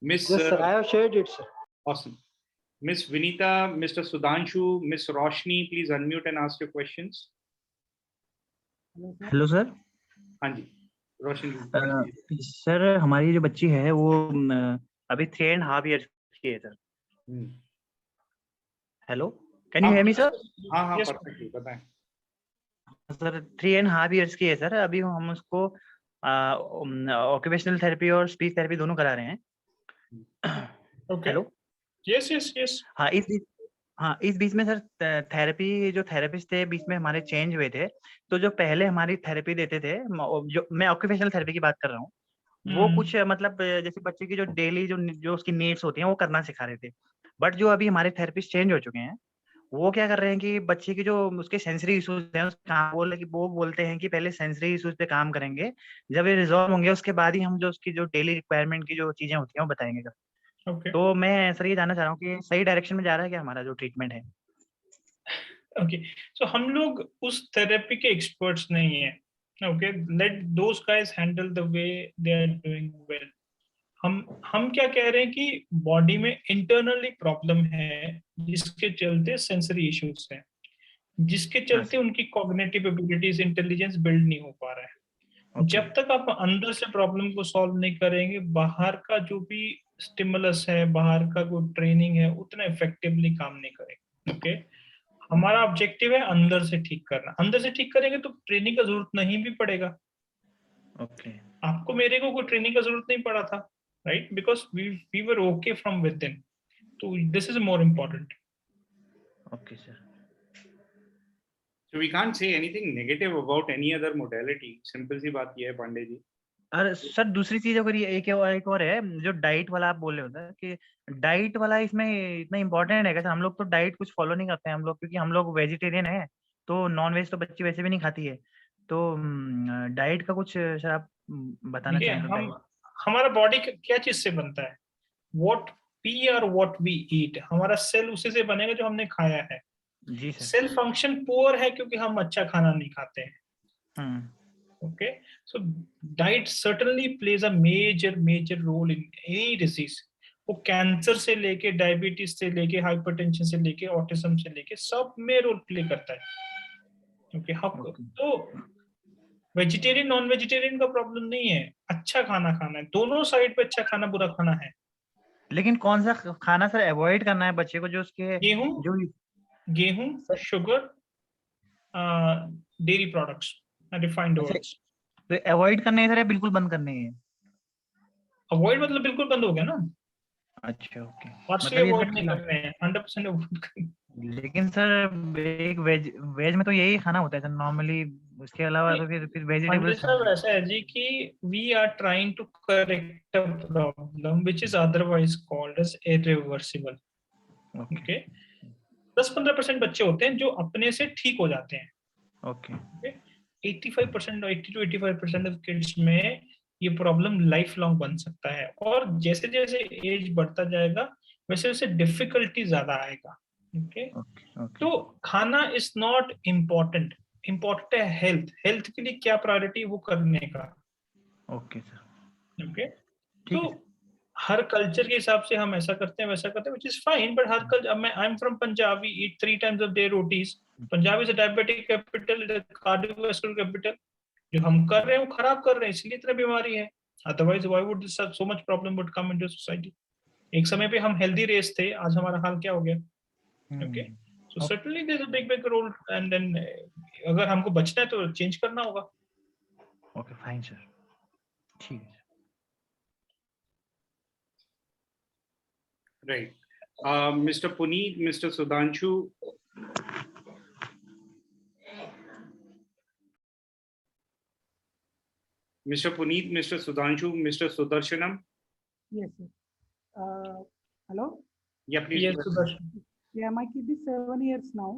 Miss, yes, sir. I have shared it, sir. Awesome. Miss Vinita, Mr. Sudhanshu, Miss Roshni, please unmute and ask your questions. Hello sir. हाँ जी, रोशनी. Sir हमारी जो बच्ची है वो अभी 3.5 years की है sir. Hello, can you hear me sir? हाँ हाँ, परफेक्टली, बताएं. सर 3.5 years की है सर. अभी हम उसको ऑक्यूपेशनल थेरेपी और स्पीच थेरेपी दोनों करा रहे हैं. हेलो. Yes yes yes. हाँ, इस बीच में सर थेरेपी जो थेरेपिस्ट थे बीच में हमारे चेंज हुए थे. तो जो पहले हमारी थेरेपी देते थे, जो मैं ऑक्यूपेशनल थेरेपी की बात कर रहा हूँ, वो कुछ मतलब जैसे बच्चे की जो डेली जो उसकी नीड्स होती हैं वो करना सिखा रहे थे. बट जो अभी हमारे थेरेपिस्ट चेंज हो चुके हैं, वो क्या कर रहे हैं कि बच्चे की जो उसके सेंसरी इश्यूज हैं वो बोलते हैं कि पहले सेंसरी इश्यूज पे काम करेंगे, जब ये रिजॉल्व होंगे उसके बाद ही हम जो उसकी जो डेली रिक्वायरमेंट की जो चीजें होती हैं वो बताएंगे. Okay. तो मैं सर ये जानना चाह रहा हूँ कि सही डायरेक्शन में जा रहा है क्या हमारा जो ट्रीटमेंट है? ओके, सो हम लोग उस थेरेपी के एक्सपर्ट्स नहीं है. Okay, let those guys handle the way they are doing well. हम क्या कह रहे हैं कि बॉडी में इंटरनली प्रॉब्लम है जिसके चलते सेंसरी इश्यूज हैं, जिसके चलते उनकी कॉग्निटिव एबिलिटीज, इंटेलिजेंस बिल्ड नहीं हो पा रहा है. जब तक आप अंदर से प्रॉब्लम को सॉल्व नहीं करेंगे, बाहर का जो भी स्टिमुलस है, बाहर का कोई ट्रेनिंग है, उतना इफेक्टिवली काम नहीं करेगा. ओके, हमारा ऑब्जेक्टिव है अंदर से ठीक करना. अंदर से ठीक करेंगे तो ट्रेनिंग का जरूरत नहीं भी पड़ेगा. ओके, आपको मेरे को कोई ट्रेनिंग का जरूरत नहीं पड़ा था, right? Because we were okay from within. तो this is more important. Okay sir. So we can't say anything negative about any other modality. Simple सी बात ये है पांडे जी और सर दूसरी चीज अगर ये एक और है, जो डाइट वाला आप बोल रहे हो ना कि डाइट वाला इसमें इतना इम्पोर्टेंट है क्या? हम लोग तो डाइट कुछ फॉलो नहीं करते हैं हम लोग, क्योंकि हम लोग वेजिटेरियन है, तो नॉन वेज तो बच्ची वैसे भी नहीं खाती है, तो डाइट का कुछ सर आप बताना देखिए, चाहें तो हम हमारा बॉडी क्या चीज से बनता है? व्हाट वी और व्हाट वी ईट। हमारा सेल उसी से बनेगा जो हमने खाया है। जी सर। सेल फंक्शन पुअर है क्योंकि हम अच्छा खाना नहीं खाते हैं। Okay, so diet certainly plays a major role in any disease. वो कैंसर से लेके डायबिटीज से लेके हाइपरटेंशन से लेके ऑटिज्म से लेके सब में रोल प्ले करता है। ओके, तो वेजिटेरियन नॉन वेजिटेरियन का प्रॉब्लम नहीं है, अच्छा खाना खाना है, दोनों साइड पे अच्छा खाना बुरा खाना है। लेकिन कौन सा खाना सर अवॉइड करना है बच्चे को जो उसके गेहूं, sugar, dairy products, refined oils. तो अवॉइड करने है सर, बिल्कुल बंद करने है? अवॉइड मतलब बिल्कुल बंद हो गया ना। अच्छा, ओके। मतलब अवॉइड नहीं करने हैं, 100% अवॉइड करने। लेकिन सर एक वेज में तो यही खाना होता है सर नॉर्मली, उसके अलावा तो फिर वेजिटेबल्स सर ऐसा है जी कि we are trying to correct a problem which is otherwise called as irreversible. Okay, 10-15% बच्चे होते हैं जो अपने से ठीक हो जाते हैं। ओके, 85% 80 to 85% ऑफ किड्स में ये प्रॉब्लम लाइफ लॉन्ग बन सकता है, और जैसे जैसे एज बढ़ता जाएगा वैसे वैसे डिफिकल्टी ज्यादा आएगा। ओके, तो खाना इज नॉट इम्पोर्टेंट, इम्पोर्टेंट है हेल्थ। हेल्थ के लिए क्या प्रायोरिटी वो करने का। Okay sir. ओके, तो हर कल्चर के हिसाब से हम ऐसा करते हैं वैसा करते हैं, which is fine, but हर कल्चर, मैं I am from Punjab, we eat 3 times a day rotis. Punjab is a diabetic capital, it is cardiovascular capital. जो हम कर रहे हैं वो खराब कर रहे हैं, इसलिए इतना बीमारी है। Otherwise why would this so much problem would come into society. एक समय पे हम हेल्दी रेस थे, आज हमारा हाल क्या हो गया। Okay, so certainly there is a big role, and then अगर हमको बचना है तो चेंज करना होगा। ओके, फाइन सर, ठीक है। Right. Mr. Puneet, Mr. Sudhanshu. Mr. Puneet, Mr. Sudhanshu, Mr. Sudarshanam. Yes, sir. Hello? Yeah, please. Yes, Sudarshan. Yeah, my kid is 7 years now.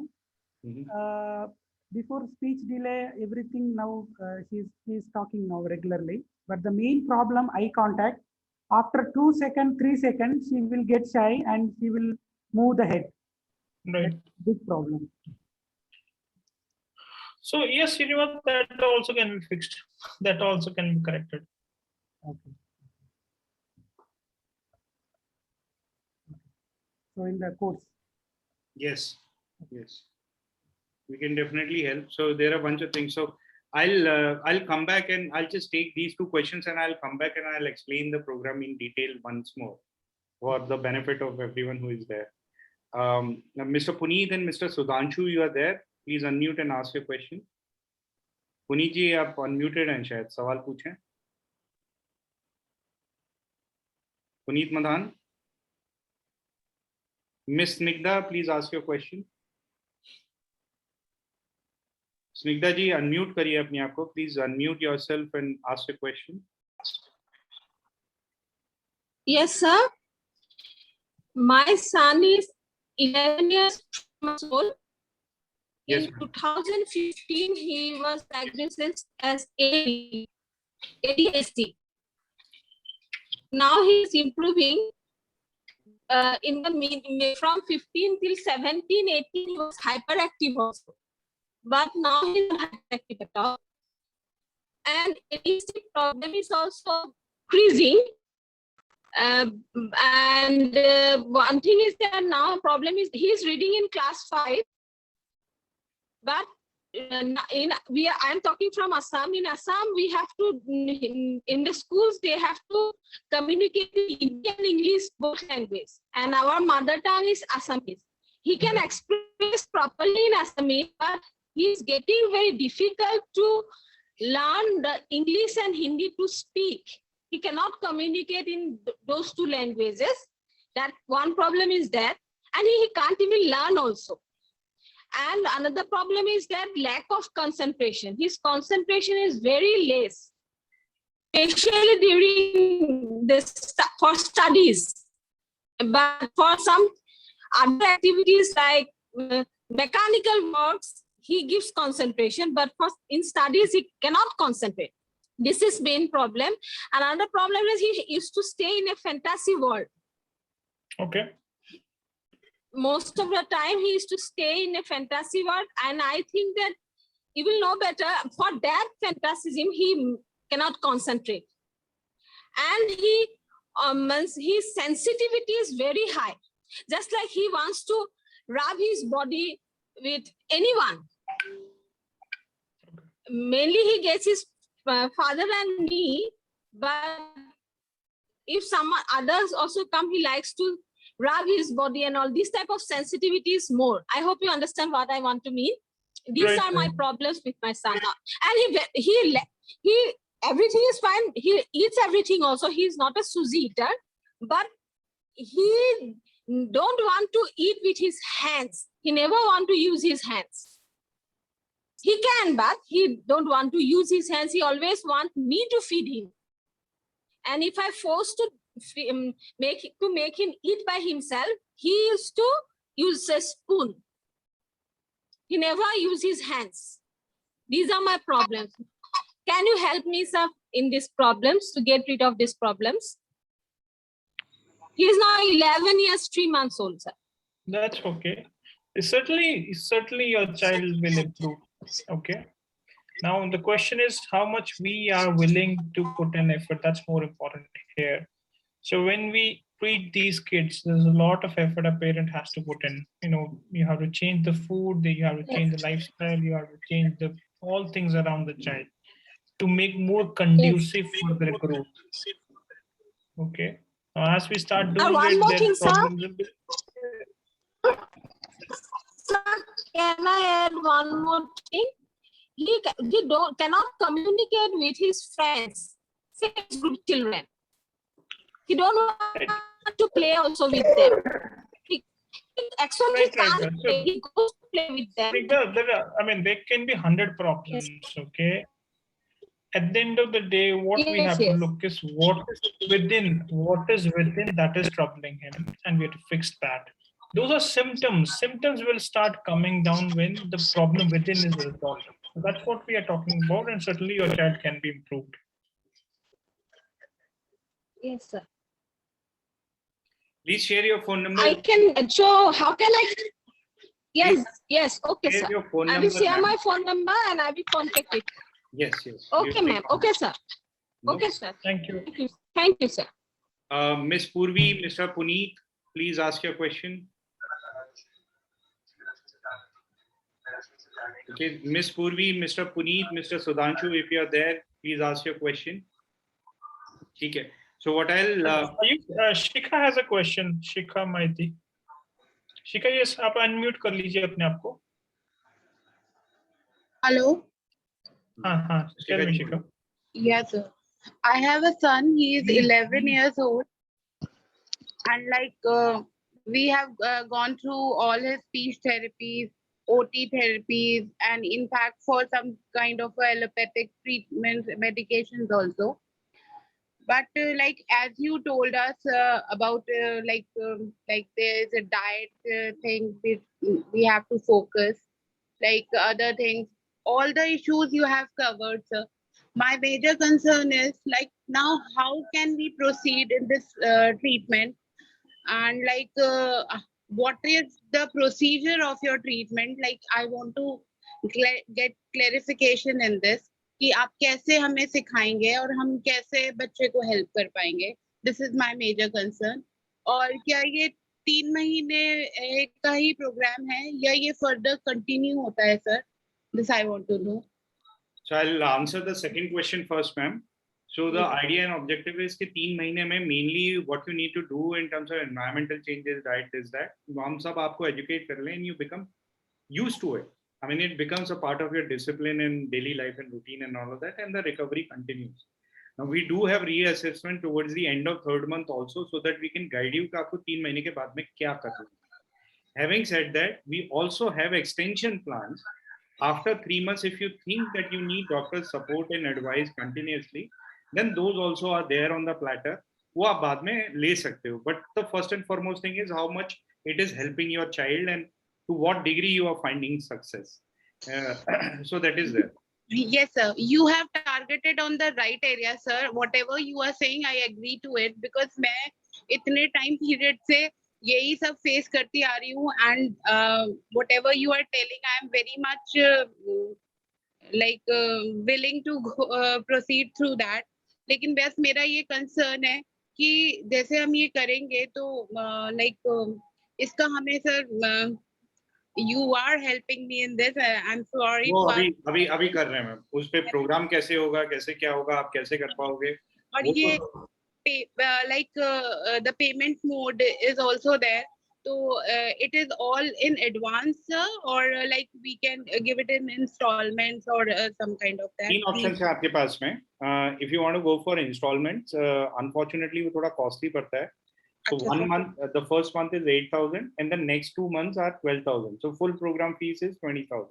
Before speech delay, everything now, she's talking now regularly. But the main problem, eye contact. After 2 seconds, 3 seconds, she will get shy and she will move the head. Right. Big problem. So yes, Srinivas, that also can be fixed. That also can be corrected. Okay. So in the course. Yes, yes, we can definitely help. So there are a bunch of things. So I'll come back and I'll just take these 2 questions and I'll come back and I'll explain the program in detail once more for the benefit of everyone who is there. Now Mr. Puneet and Mr. Sudhanshu, you are there. Please unmute and ask your question. Puneet ji, आप unmuted हैं शायद, सवाल पूछें। Puneet Madhan. Miss Snigdha, please ask your question. Snigdha ji, unmute करिए अपने आप को, please unmute yourself and ask a question. Yes, sir. My son is 11 years old. Yes. In 2015, he was diagnosed as ADHD. Now he is improving. In the from 15 till 17, 18, he was hyperactive also. But now he is not hyperactive at all. And ADHD problem is also increasing. And one thing is that now problem is he is reading in class 5. But I am talking from Assam. In Assam, we have to, in the schools, they have to communicate in Hindi and English, both languages. And our mother tongue is Assamese. He can express properly in Assamese, but he is getting very difficult to learn the English and Hindi to speak. He cannot communicate in those 2 languages. That one problem is that, and he can't even learn also. And another problem is that lack of concentration. His concentration is very less. especially during for studies. But for some other activities like mechanical works, he gives concentration, but in studies he cannot concentrate. This is main problem. Another problem is he used to stay in a fantasy world. Okay. Most of the time he used to stay in a fantasy world, and I think that you will know better. For that fantasism, he cannot concentrate, and his sensitivity is very high. Just like he wants to rub his body with anyone. Mainly he gets his father and me, but if some others also come, he likes to rub his body and all. This type of sensitivity is more. I hope you understand what I want to mean. These are my problems with my son now. And he everything is fine. He eats everything also. He's not a Suzy eater, but he don't want to eat with his hands. He never want to use his hands. He can, but he don't want to use his hands. He always want me to feed him. And if I force to make him eat by himself, he used to use a spoon. He never use his hands. These are my problems. Can you help me, sir, in these problems, to get rid of these problems? He is now 11 years, 3 months old, sir. That's okay. Certainly your child will improve. Okay. Now the question is how much we are willing to put in effort. That's more important here. So when we treat these kids, there's a lot of effort a parent has to put in. You know, you have to change the food, you have to change the lifestyle, you have to change all things around the child to make more conducive for their growth. Okay. Now, as we start doing one more thing, sir. Sir, can I add one more thing? He cannot communicate with his friends, same group children. He don't want to play also with them. He actually can't play. He goes to play with them. I mean, there can be 100 problems, okay? At the end of the day, what we have to look is what is within that is troubling him, and we have to fix that. Those are symptoms. Symptoms will start coming down when the problem within is resolved. So that's what we are talking about, and certainly your child can be improved. Yes, sir. Please share your phone number. I can show. How can I? Yes. Okay, sir. I will share my phone number and I will contact it. Yes. Okay, ma'am. Okay, sir. Okay, sir. Thank you. Thank you, sir. Miss Purvi, Mr. Puneet, please ask your question. Okay, Miss Purvi, Mr. Puneet, Mr. Sudhanshu, if you are there, please ask your question. Okay. So what I'll Shikha has a question. Shikha Maiti. Shikha, yes, आप unmute कर लीजिए अपने आप को. Hello. हाँ. Tell me, Shikha. Yes, sir. I have a son. He is 11 years old, and we have gone through all his speech therapies, OT therapies, and in fact for some kind of allopathic treatments, medications also. But as you told us about there is a diet thing we have to focus, like other things, all the issues you have covered, sir. My major concern is now how can we proceed in this treatment, and what is the procedure of your treatment? I want to get clarification in this. कि आप कैसे हमें सिखाएंगे और हम कैसे बच्चे को हेल्प कर पाएंगे. This is my major concern. और क्या ये 3 महीने का ही प्रोग्राम है या ये फर्दर कंटिन्यू होता है, sir? This I want to know. So I'll answer the second question first, ma'am. So the idea and objective is कि 3 महीने में mainly what you need to do in terms of environmental changes, diet, is that हम सब आपको educate कर लें and you become used to it. I mean, it becomes a part of your discipline and daily life and routine and all of that, and the recovery continues. Now, we do have reassessment towards the end of 3rd month also, so that we can guide you कि आपको 3 महीने के बाद में क्या करना है. Having said that, we also have extension plans. After 3 months, if you think that you need doctor's support and advice continuously, then those also are there on the platter. वो आप बाद में ले सकते हो. But the first and foremost thing is how much it is helping your child and to what degree you are finding success. So that is there. Yes, sir. You have targeted on the right area, sir. Whatever you are saying, I agree to it because मैं इतने time period से यही सब face करती आ रही हूँ and whatever you are telling, I am very much willing to proceed through that. लेकिन बस मेरा ये concern है कि जैसे हम ये करेंगे तो इसका हमें sir You are helping me in this. I'm sorry. वो अभी कर रहे हैं मैम. उस पे प्रोग्राम कैसे होगा, कैसे क्या होगा, आप कैसे कर पाओगे? और ये the payment mode is also there. So it is all in advance, or like we can give it in installments or some kind of that. तीन ऑप्शन है आपके पास में. If you want to go for installments, unfortunately वो थोड़ा costly पड़ता है. So 1 month, the first month is 8,000 and the next 2 months are 12,000. So full program fees is 20,000.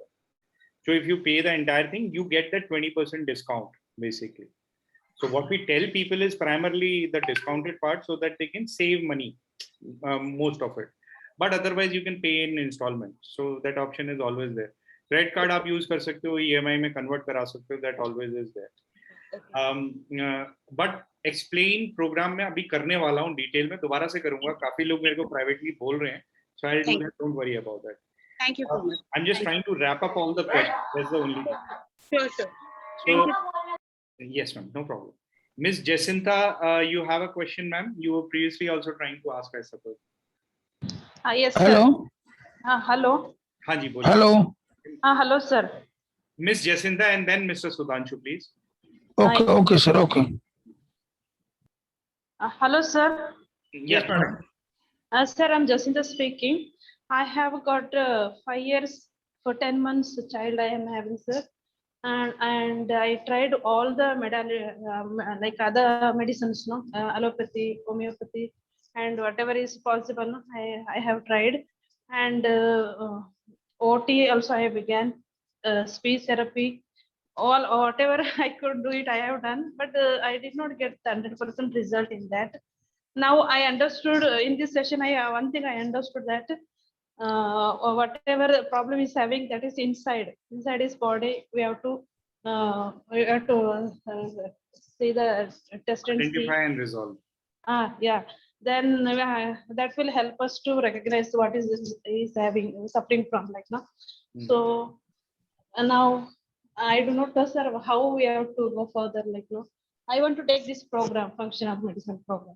So if you pay the entire thing, you get the 20% discount basically. So what we tell people is primarily the discounted part so that they can save money, most of it. But otherwise you can pay in installments. So that option is always there. Credit card आप use कर सकते हो, EMI में convert करा सकते हो, that always is there. But explain program में अभी करने वाला हूँ डिटेल में, दोबारा से करूँगा. काफी लोग मेरे को privately बोल रहे हैं, so I'll do that. Don't worry about that. Thank you so much. I'm just trying to wrap up all the questions. That's the only thing. Sure. So, yes, ma'am, no problem. Miss Jacinta, you have a question, ma'am. You were previously also trying to ask, I suppose. Yes, sir. Hello. Hello. हाँ जी बोलिए. Hello. Hello, sir. Miss Jacinta and then Mr. Sudhanshu, please. Okay, sir. Okay. Hello, sir. Yes, madam. Sir, I'm Jacinta speaking. I have got 5 years for 10 months child I am having, sir. And I tried all the like other medicines, no, allopathy, homeopathy, and whatever is possible, no, I have tried. And OT also I began, speech therapy, all whatever I could do it, I have done, but I did not get 100% result in that. Now I understood in this session, one thing I understood that whatever the problem is having, that is inside his body, we have to see the test and see. Identify and resolve. Yeah. Then that will help us to recognize what is suffering from, like, no. So now I do not know, sir, how we have to go further, like, no. I want to take this program, functional medicine program.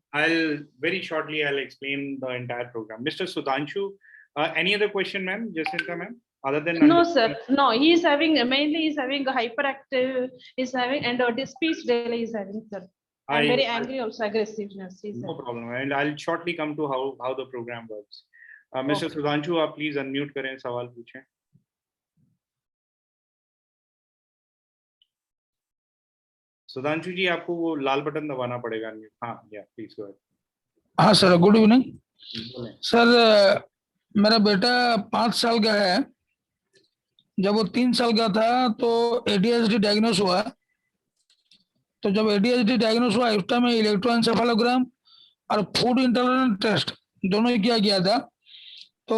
Very shortly I'll explain the entire program. Mr. Sudhanshu, any other question, ma'am? Jacinta, ma'am? Other than no, sir. No, he is having mainly hyperactive. Is having and this speech delay is having, sir. I'm very angry, also aggressiveness. No problem, and I'll shortly come to how the program works. Mr. Sudhanshu, आप please unmute करें, सवाल पूछें. सुधांशु जी, आपको वो लाल button दबाना पड़ेगा. हाँ, या प्लीज गो अहेड. हाँ सर, गुड इवनिंग सर. मेरा बेटा 5 साल का है. जब वो 3 साल का था तो ADHD डायग्नोस हुआ. तो जब ADHD डायग्नोस हुआ, उस टाइम में इलेक्ट्रोएन्सेफेलोग्राम और फूड इंटॉलरेंस टेस्ट दोनों ही किया गया था. तो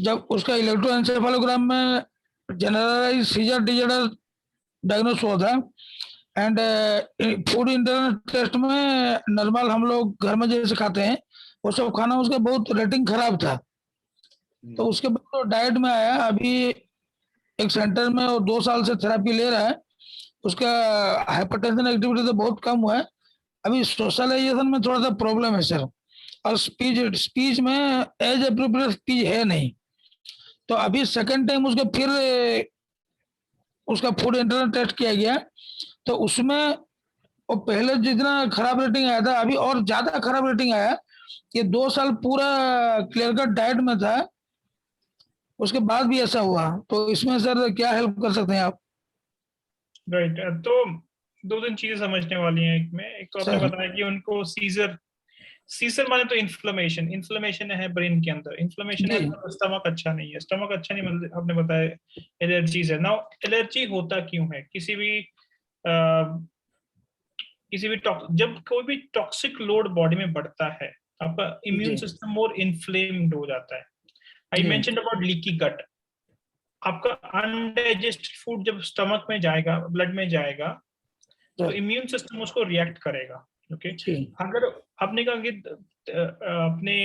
जब उसका इलेक्ट्रोएन्सेफेलोग्राम में जनरलाइज सीजर डिजॉर्डर डायग्नोस हुआ था एंड फूड इंटरनेट टेस्ट में नॉर्मल हम लोग घर में जैसे खाते हैं वो सब खाना, उसका बहुत रेटिंग खराब था. तो उसके बाद तो डाइट में आया. अभी एक सेंटर में वो 2 साल से थेरेपी ले रहा है. उसका हाइपरटेंशन एक्टिविटी तो बहुत कम हुआ है. अभी सोशलाइजेशन में थोड़ा सा प्रॉब्लम है सर, और स्पीच में एज अप्रोप्रिएट स्पीच है नहीं. तो अभी सेकंड टाइम उसका फिर उसका फूड इंटरनेट टेस्ट किया गया. तो उसमें वो पहले जितना खराब रेटिंग आया था, अभी और ज्यादा खराब रेटिंग आया. ये 2 साल पूरा क्लियर कट डाइट में था, उसके बाद भी ऐसा हुआ. तो इसमें सर क्या हेल्प कर सकते हैं आप? राइट. तो 2-3 चीजें समझने वाली हैं. एक तो आपने बताया कि उनको सीजर माने तो इन्फ्लेमेशन है ब्रेन के अंदर. इन्फ्लेमेशन है तो स्टमक अच्छा नहीं है. स्टमक अच्छा नहीं मतलब आपने बताया एलर्जीज है. नाउ एलर्जी होता क्यों है? किसी भी किसी भी जब कोई भी टॉक्सिक लोड बॉडी में बढ़ता है, आपका इम्यून सिस्टम मोर इन्फ्लेम्ड हो जाता है। I mentioned about leaky gut. आपका अनडाइजेस्टेड फूड जब स्टमक में जाएगा, ब्लड में जाएगा, तो इम्यून सिस्टम उसको रिएक्ट करेगा। ओके, अगर आपने कहा कि अपने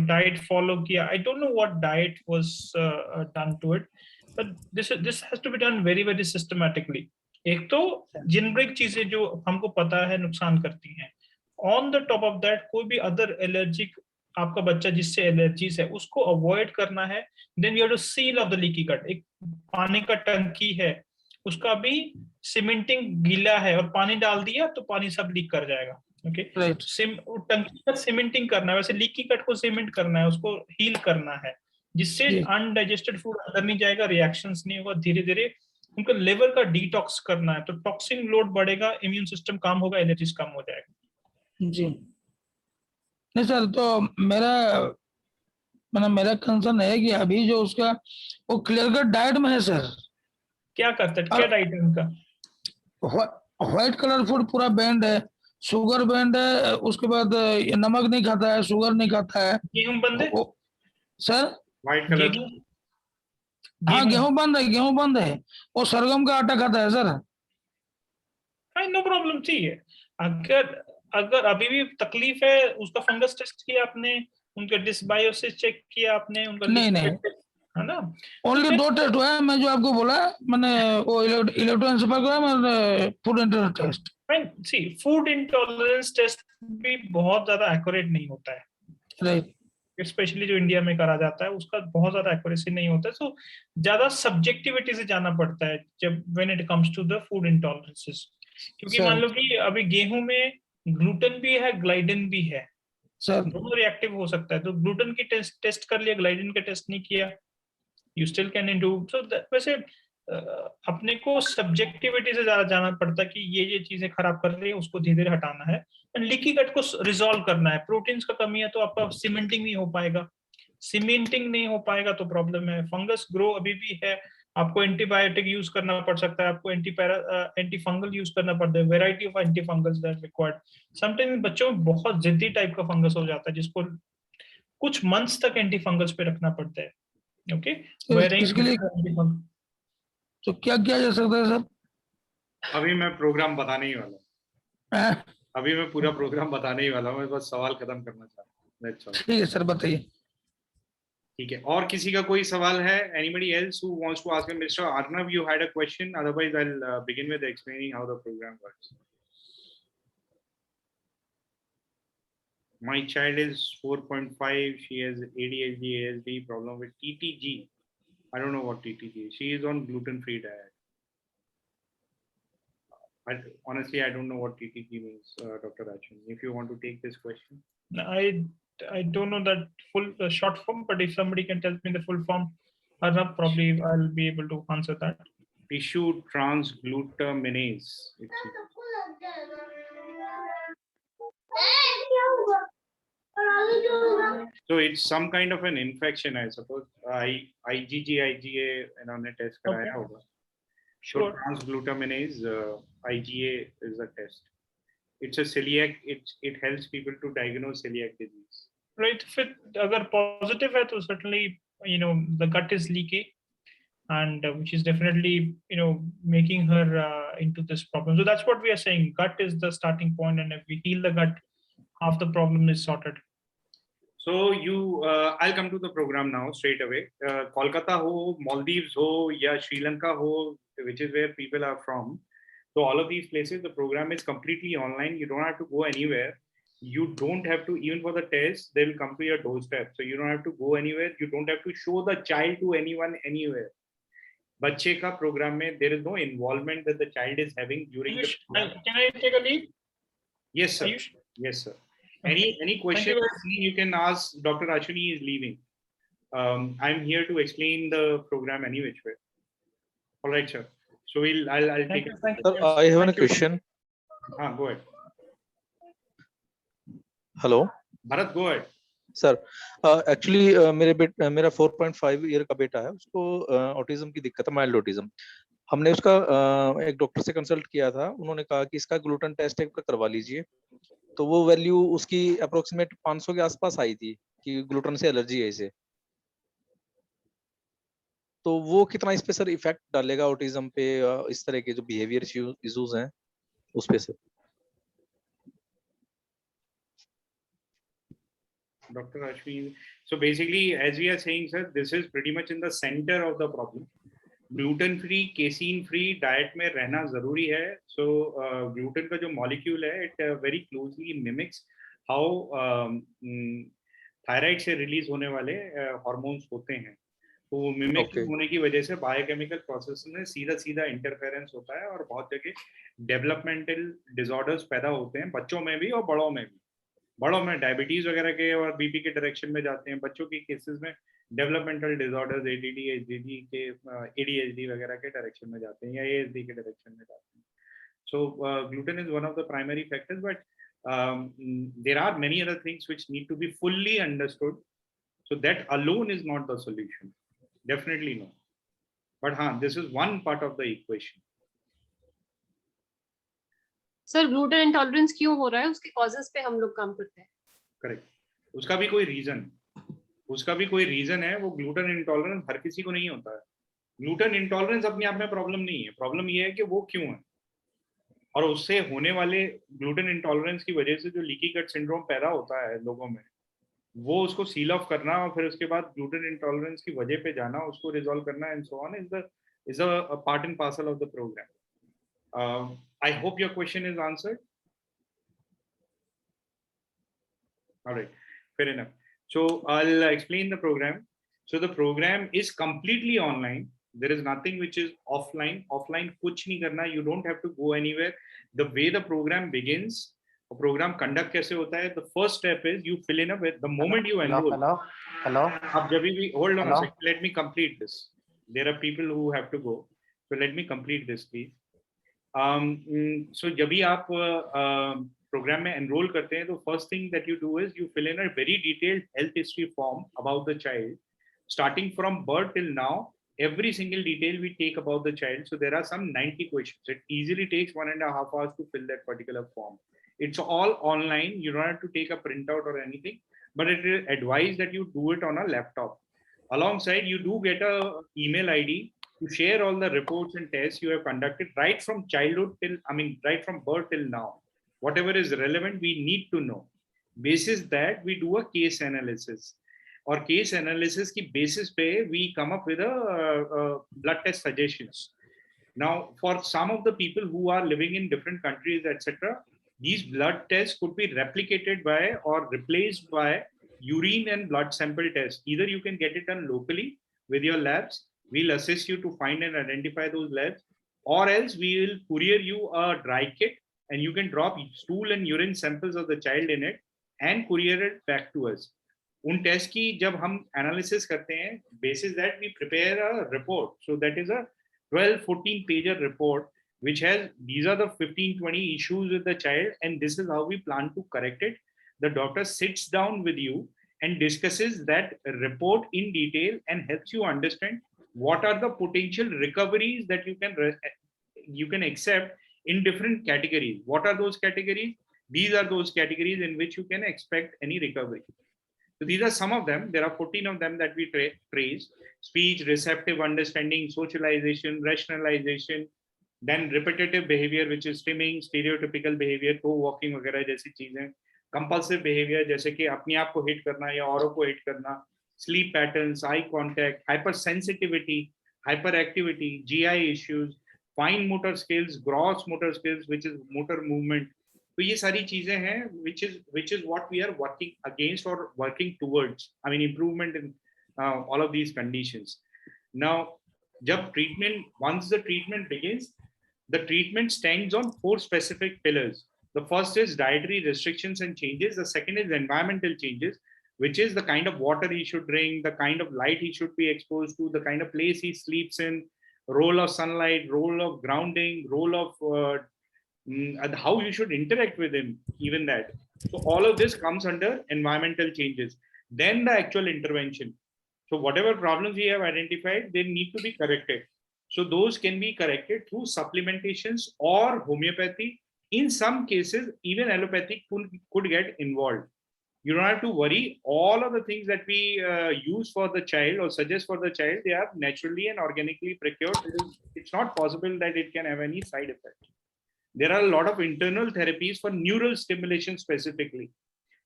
डाइट फॉलो किया, I don't know what diet was done to it, but this has to be done very very systematically. एक तो जेनरिक चीजें जो हमको पता है नुकसान करती हैं, on the top of that कोई भी अदर एलर्जिक, आपका बच्चा जिससे एलर्जीज है उसको अवॉइड करना है। Then you have to seal off the leaky gut. एक पानी का टंकी है, उसका भी सीमेंटिंग गीला है और पानी डाल दिया तो पानी सब लीक कर जाएगा। ओके, टंकी का सीमेंटिंग करना है, वैसे लीकी गट को सीमेंट करना है, उसको हील करना है, जिससे अनडाइजेस्टेड फूड अंदर नहीं जाएगा, रिएक्शंस नहीं होगा, धीरे धीरे उनका लिवर का डिटॉक्स करना है। तो टॉक्सिन लोड बढ़ेगा, इम्यून सिस्टम कम होगा, एलर्जीज कम हो जाएगा। जी नहीं सर, तो मेरा कंसर्न है कि अभी जो उसका वो क्लियर कट डाइट में है सर। क्या करता है, क्या डाइट है उनका? व्हाइट कलर फूड पूरा बैंड है, शुगर बैंड है, उसके बाद नमक नहीं खाता है, शुगर नहीं खाता है। गेहूं बंद है सर? व्हाइट कलर, हाँ गेहूं बंद है, और सरगम का आटा खाता है सर। नो प्रॉब्लम, ठीक है। अगर अभी भी तकलीफ है, उसका फंगस टेस्ट किया आपने, उनका डिसबायोसिस चेक किया आपने, उनका नहीं है ना? ओनली 2 टेस्ट हुआ है, मैं जो आपको बोला, मैंने वो इलेक्ट्रोएन्सेफालोग्राम और फूड इंटॉलरेंस टेस्ट। सी, फूड इंटॉलरेंस टेस्ट भी बहुत ज्यादा एक्यूरेट नहीं होता है, राइट, स्पेशली जो इंडिया में करा जाता है उसका बहुत ज्यादा एक्यूरेसी नहीं होता है। सो ज्यादा सब्जेक्टिविटी से जाना पड़ता है जब when it comes to the food intolerances. क्योंकि मान लो कि अभी गेहूं में ग्लूटेन भी है, ग्लाइडेन भी है, दोनों रिएक्टिव हो सकता है। तो ग्लूटेन की टेस्ट कर लिया, ग्लाइडेन का टेस्ट नहीं किया, यू स्टिल कैन डू। सो वैसे अपने को सब्जेक्टिविटी से ज्यादा जाना पड़ता है कि ये चीजें खराब कर रही है, उसको धीरे धीरे हटाना है, एंड लीकी गट को रिजॉल्व करना है। प्रोटीन्स का कमी है तो आपका सीमेंटिंग नहीं हो पाएगा, सीमेंटिंग नहीं हो पाएगा तो प्रॉब्लम है। फंगस ग्रो अभी भी है, आपको एंटीबायोटिक यूज करना पड़ सकता है, आपको एंटी फंगल यूज करना पड़ता है, variety of anti fungals that required. Sometimes बच्चों में बहुत जिद्दी टाइप का फंगस हो जाता है जिसको कुछ मंथ्स तक एंटी फंगल्स पे रखना पड़ता है। ओके, इसके लिए तो क्या किया जा सकता है सर? अभी मैं प्रोग्राम बताने ही वाला हूं, अभी मैं पूरा प्रोग्राम बताने ही वाला हूँ, मैं बस सवाल खत्म करना चाहता हूँ। ठीक है सर, बताइए। ठीक है, और किसी का कोई सवाल है? Anybody else who wants to ask him? Mr. Arnav, you had a question. Otherwise, I'll begin with explaining how the program works. My child is 4.5. She has ADHD, ASD, problem with TTG. I don't know what TTG is. She is on gluten-free diet. Honestly, I don't know what TTG means, Dr. Rachan. If you want to take this question. I don't know that full short form, but if somebody can tell me the full form, probably I'll be able to answer that. Tissue transglutaminase. So it's some kind of an infection, I suppose. IgG, IgA, इन्होंने test कराया होगा. So transglutaminase, IgA is a test. It's a celiac. It helps people to diagnose celiac disease. Right. If it agar positive hai, to certainly the gut is leaky, and which is definitely making her into this problem. So that's what we are saying. Gut is the starting point, and if we heal the gut, half the problem is sorted. So I'll come to the program now straight away. Kolkata ho, Maldives ho, ya Sri Lanka ho, which is where people are from. So all of these places, the program is completely online. You don't have to go anywhere. You don't have to, even for the test, they'll come to your doorstep. So you don't have to go anywhere. You don't have to show the child to anyone anywhere. Bachche ka program mein, there is no involvement that the child is having during the program. Can I take a leave? Yes, sir. Yes, sir. Any question you can ask. Dr. Ashwini is leaving. I'm here to explain the program any which way. All right, sir. So I'll take it. Sir, I have a question. Go ahead. Hello. Bharat, go ahead. Sir, actually मेरा 4.5 year का बेटा है, उसको autism की दिक्कत है, mild autism. हमने उसका एक डॉक्टर से कंसल्ट किया था, उन्होंने कहा कि इसका ग्लूटेन टेस्ट एक बार करवा लीजिए, तो वो वैल्यू उसकी अप्रोक्सीमेट 500 के आसपास आई थी कि ग्लूटेन से एलर्जी है इसे। तो वो कितना इस पे सर इफेक्ट डालेगा ऑटिज्म पे, इस तरह के जो बिहेवियर इश्यूज हैं उस पे sir? Dr. Ashwin, so basically, as we are saying, sir, this is pretty much in the center of the problem. Gluten free, casein free diet में रहना जरूरी है. So gluten का जो molecule है, it very closely mimics how thyroid से release होने वाले hormones होते हैं. तो वो मिमिक होने की वजह से बायोकेमिकल प्रोसेस में सीधा सीधा इंटरफेरेंस होता है और बहुत जगह डेवलपमेंटल डिसऑर्डर्स पैदा होते हैं, बच्चों में भी और बड़ों में भी. बड़ों में डायबिटीज वगैरह के और बीपी के डायरेक्शन में जाते हैं, बच्चों की केसेस में डेवलपमेंटल डिसऑर्डर्स एडीडी एचडीडी के एडीएचडी वगैरह के डायरेक्शन में जाते हैं या एएसडी के डायरेक्शन में जाते हैं. So gluten is one of the primary factors, but there are many other things which need to be fully understood. So that alone is not the solution, definitely no, but हाँ, this is one part of the equation. Sir gluten intolerance क्यों हो रहा है, उसके causes पे हम लोग काम करते हैं. करेक्ट, उसका भी कोई रीजन है. वो ग्लूटेन इंटॉलरेंस हर किसी को नहीं होता है. ग्लूटेन इंटॉलरेंस अपने आप में प्रॉब्लम नहीं है, प्रॉब्लम ये है कि वो क्यों है, और उससे होने वाले ग्लूटेन इंटॉलरेंस की वजह से जो लीकी गट सिंड्रोम पैदा होता है लोगों में, वो उसको सील ऑफ करना और फिर उसके बाद ग्लूटेन इंटॉलरेंस की वजह पे जाना, उसको रिजॉल्व करना and so on is a part and parcel of the program. I hope your question is answered. All right, fair enough. So I'll explain the program. So the program is completely online. There is nothing which is offline. Offline kuch nahi karna. You don't have to go anywhere. The way the program begins, the program conduct kaise hota hai? The first step is you fill in the moment you enroll. Hello. Ab jab bhi hold on a second. Let me complete this. There are people who have to go. So let me complete this, please. So जब भी आप programme में enrol करते हैं, तो first thing that you do is you fill in a very detailed health history form about the child, starting from birth till now. Every single detail we take about the child. So there are some 90 questions. It easily takes 1.5 hours to fill that particular form. It's all online. You don't have to take a printout or anything, but it is advised that you do it on a laptop. Alongside, you do get a email ID to share all the reports and tests you have conducted right from childhood till, right from birth till now. Whatever is relevant, we need to know. Basis that, we do a case analysis. और case analysis की basis पे we come up with blood test suggestions. Now, for some of the people who are living in different countries, etc., these blood tests could be replicated by or replaced by urine and blood sample tests. Either you can get it done locally with your labs. We'll assist you to find and identify those labs, or else we will courier you a dry kit, and you can drop stool and urine samples of the child in it and courier it back to us. उन test की जब हम analysis करते हैं, basis that we prepare a report. So that is a 12-14 pager report which has these are the 15-20 issues with the child, and this is how we plan to correct it. The doctor sits down with you and discusses that report in detail and helps you understand what are the potential recoveries that you can accept in different categories. What are those categories? These are those categories in which you can expect any recovery. So these are some of them. There are 14 of them that we praise: speech, receptive understanding, socialization, rationalization, then repetitive behavior, which is stimming, stereotypical behavior, co-walking वगैरह जैसी चीजें, compulsive behavior जैसे कि अपने आप को hit करना या औरों को हिट करना, sleep patterns, eye contact, hypersensitivity, hyperactivity, GI issues, fine motor skills, gross motor skills, which is motor movement. तो ये सारी चीजें हैं which is what we are working against or working towards. Improvement in all of these conditions. Now, once the treatment begins, the treatment stands on 4 specific pillars. The first is dietary restrictions and changes. The second is environmental changes, which is the kind of water he should drink, the kind of light he should be exposed to, the kind of place he sleeps in, role of sunlight, role of grounding, role of and how you should interact with him, even that. So all of this comes under environmental changes. Then the actual intervention. So whatever problems we have identified, they need to be corrected. So those can be corrected through supplementations or homeopathy. In some cases, even allopathic could get involved. You don't have to worry. All of the things that we use for the child or suggest for the child, they are naturally and organically procured. It's not possible that it can have any side effect. There are a lot of internal therapies for neural stimulation specifically.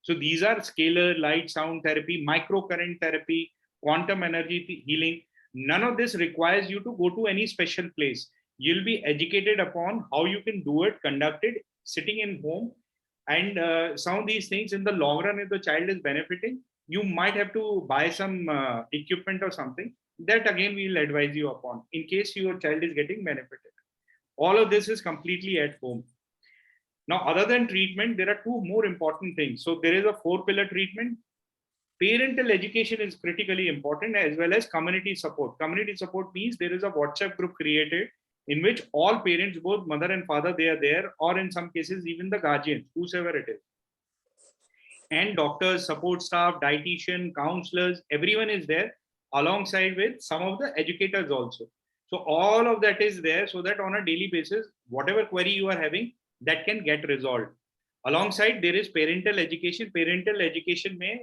So these are scalar, light, sound therapy, microcurrent therapy, quantum energy healing. None of this requires you to go to any special place. You'll be educated upon how you can do it, conduct it, sitting in home. And some of these things in the long run, if the child is benefiting, you might have to buy some equipment or something. That again, we'll advise you upon in case your child is getting benefited. All of this is completely at home. Now, other than treatment, there are two more important things. So there is a 4-pillar treatment. Parental education is critically important, as well as community support. Community support means there is a WhatsApp group created in which all parents, both mother and father, they are there, or in some cases, even the guardians, whosoever it is. And doctors, support staff, dietitian, counselors, everyone is there alongside with some of the educators also. So all of that is there so that on a daily basis, whatever query you are having, that can get resolved. Alongside, there is parental education. Parental education may,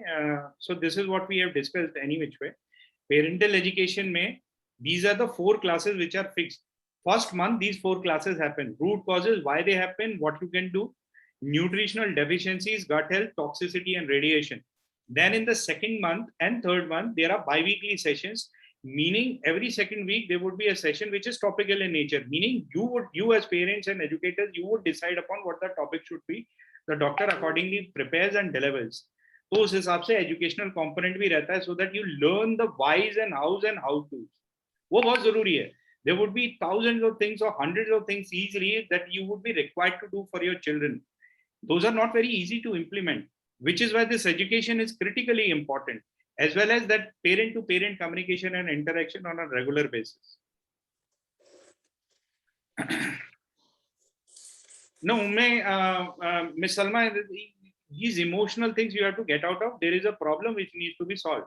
so this is what we have discussed any which way. Parental education may, these are the 4 classes which are fixed. First month, these 4 classes happen. Root causes, why they happen, what you can do, nutritional deficiencies, gut health, toxicity, and radiation. Then in the second month and third month, there are bi-weekly sessions, meaning every second week, there would be a session which is topical in nature, meaning you as parents and educators, you would decide upon what the topic should be. The doctor accordingly prepares and delivers. तो उस हिसाब से educational component भी रहता है so that you learn the whys and hows and how to. वो बहुत जरूरी है. There would be thousands of things or hundreds of things easily that you would be required to do for your children. Those are not very easy to implement, which is why this education is critically important, as well as that parent-to-parent communication and interaction on a regular basis. No, Ms. Salma, these emotional things you have to get out of. There is a problem which needs to be solved.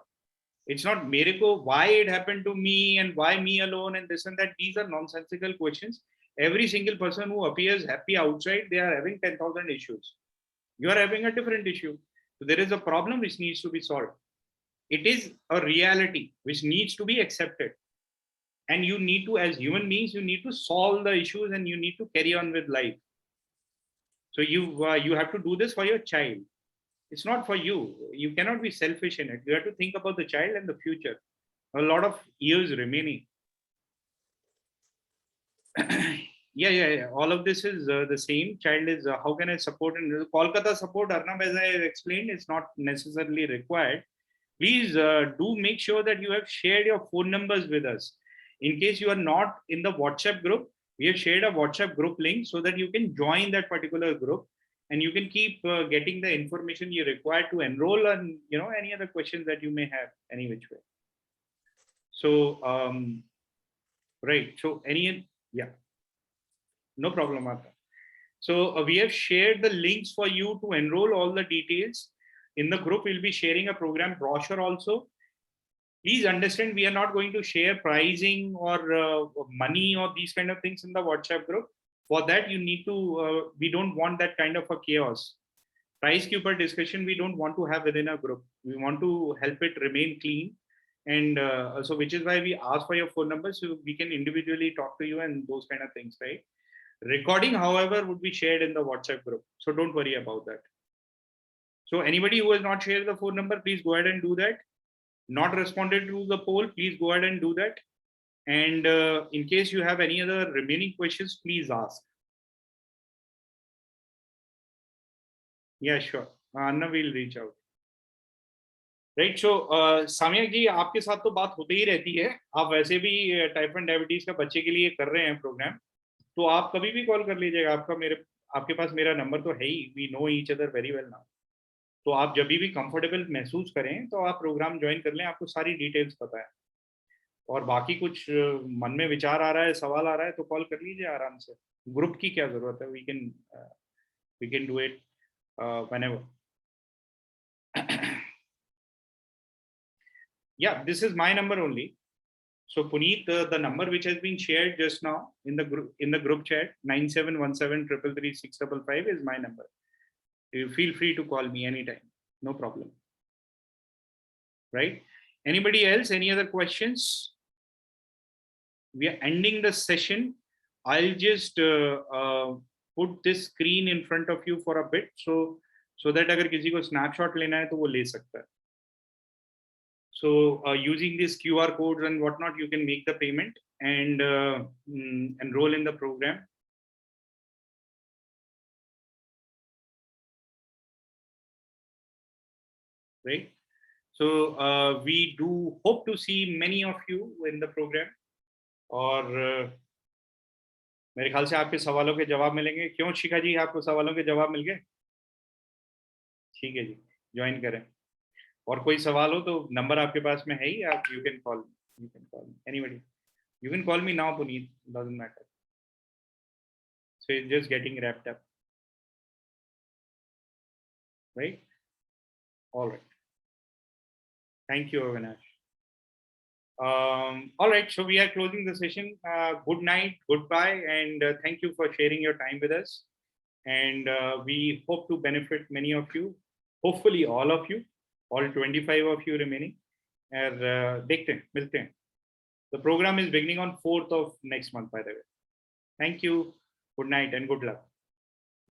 It's not miracle, why it happened to me and why me alone and this and that. These are nonsensical questions. Every single person who appears happy outside, they are having 10,000 issues. You are having a different issue. So there is a problem which needs to be solved. It is a reality which needs to be accepted. And you need to, as human beings, you need to solve the issues and you need to carry on with life. So you have to do this for your child. It's not for you. You cannot be selfish in it. You have to think about the child and the future. A lot of years remaining. Yeah. All of this is the same. Child is, how can I support? And Kolkata support, Arnab, as I explained, is not necessarily required. Please do make sure that you have shared your phone numbers with us. In case you are not in the WhatsApp group, we have shared a WhatsApp group link so that you can join that particular group and you can keep getting the information you require to enroll and any other questions that you may have any which way. So, right. So no problem, Martha. So we have shared the links for you to enroll all the details. In the group, we'll be sharing a program brochure also. Please understand, we are not going to share pricing or money or these kind of things in the WhatsApp group. For that, you need to, we don't want that kind of a chaos. Price keeper discussion, we don't want to have within a group. We want to help it remain clean. And so which is why we ask for your phone number so we can individually talk to you and those kind of things, right? Recording, however, would be shared in the WhatsApp group. So don't worry about that. So anybody who has not shared the phone number, please go ahead and do that. Not responded to the poll, please go ahead and do that. And in case you have any other remaining questions, please ask. Yeah, sure. Anna will reach out. Right, so Samya जी आपके साथ तो बात होती ही रहती है. आप वैसे भी टाइप 1 डायबिटीज का बच्चे के लिए कर रहे हैं प्रोग्राम, तो आप कभी भी कॉल कर लीजिएगा. आपके पास मेरा नंबर तो है ही. We know each other very well now. तो आप जब भी कंफर्टेबल महसूस करें तो आप प्रोग्राम ज्वाइन कर लें. आपको सारी डिटेल्स पता है. और बाकी कुछ मन में विचार आ रहा है, सवाल आ रहा है, तो कॉल कर लीजिए आराम से. ग्रुप की क्या जरूरत है? We can do it whenever. Yeah, this is my number only. So Puneet, the number which has been shared just now in the group chat 9717333655 is my number. You feel free to call me anytime, no problem. Right? Anybody else? Any other questions? We are ending the session. I'll just put this screen in front of you for a bit, so that अगर किसी को snapshot लेना है तो वो ले सकता है. So using these QR codes and whatnot, you can make the payment and enroll in the program. Right? So we do hope to see many of you in the program. और मेरे ख्याल से आपके सवालों के जवाब मिलेंगे. क्यों शिखा जी, आपको सवालों के जवाब मिल गए? ठीक है जी, ज्वाइन करें. और कोई सवाल हो तो नंबर आपके पास में है ही, आप you can call anybody. You can call me now, Puneet, doesn't matter. So it's just getting wrapped up. Right? All right. Thank you, Avinash. All right, so we are closing the session. Good night, goodbye, and thank you for sharing your time with us. And we hope to benefit many of you, hopefully all of you, all 25 of you remaining. देखते हैं, मिलते हैं. The program is beginning on 4th of next month, by the way. Thank you. Good night and good luck.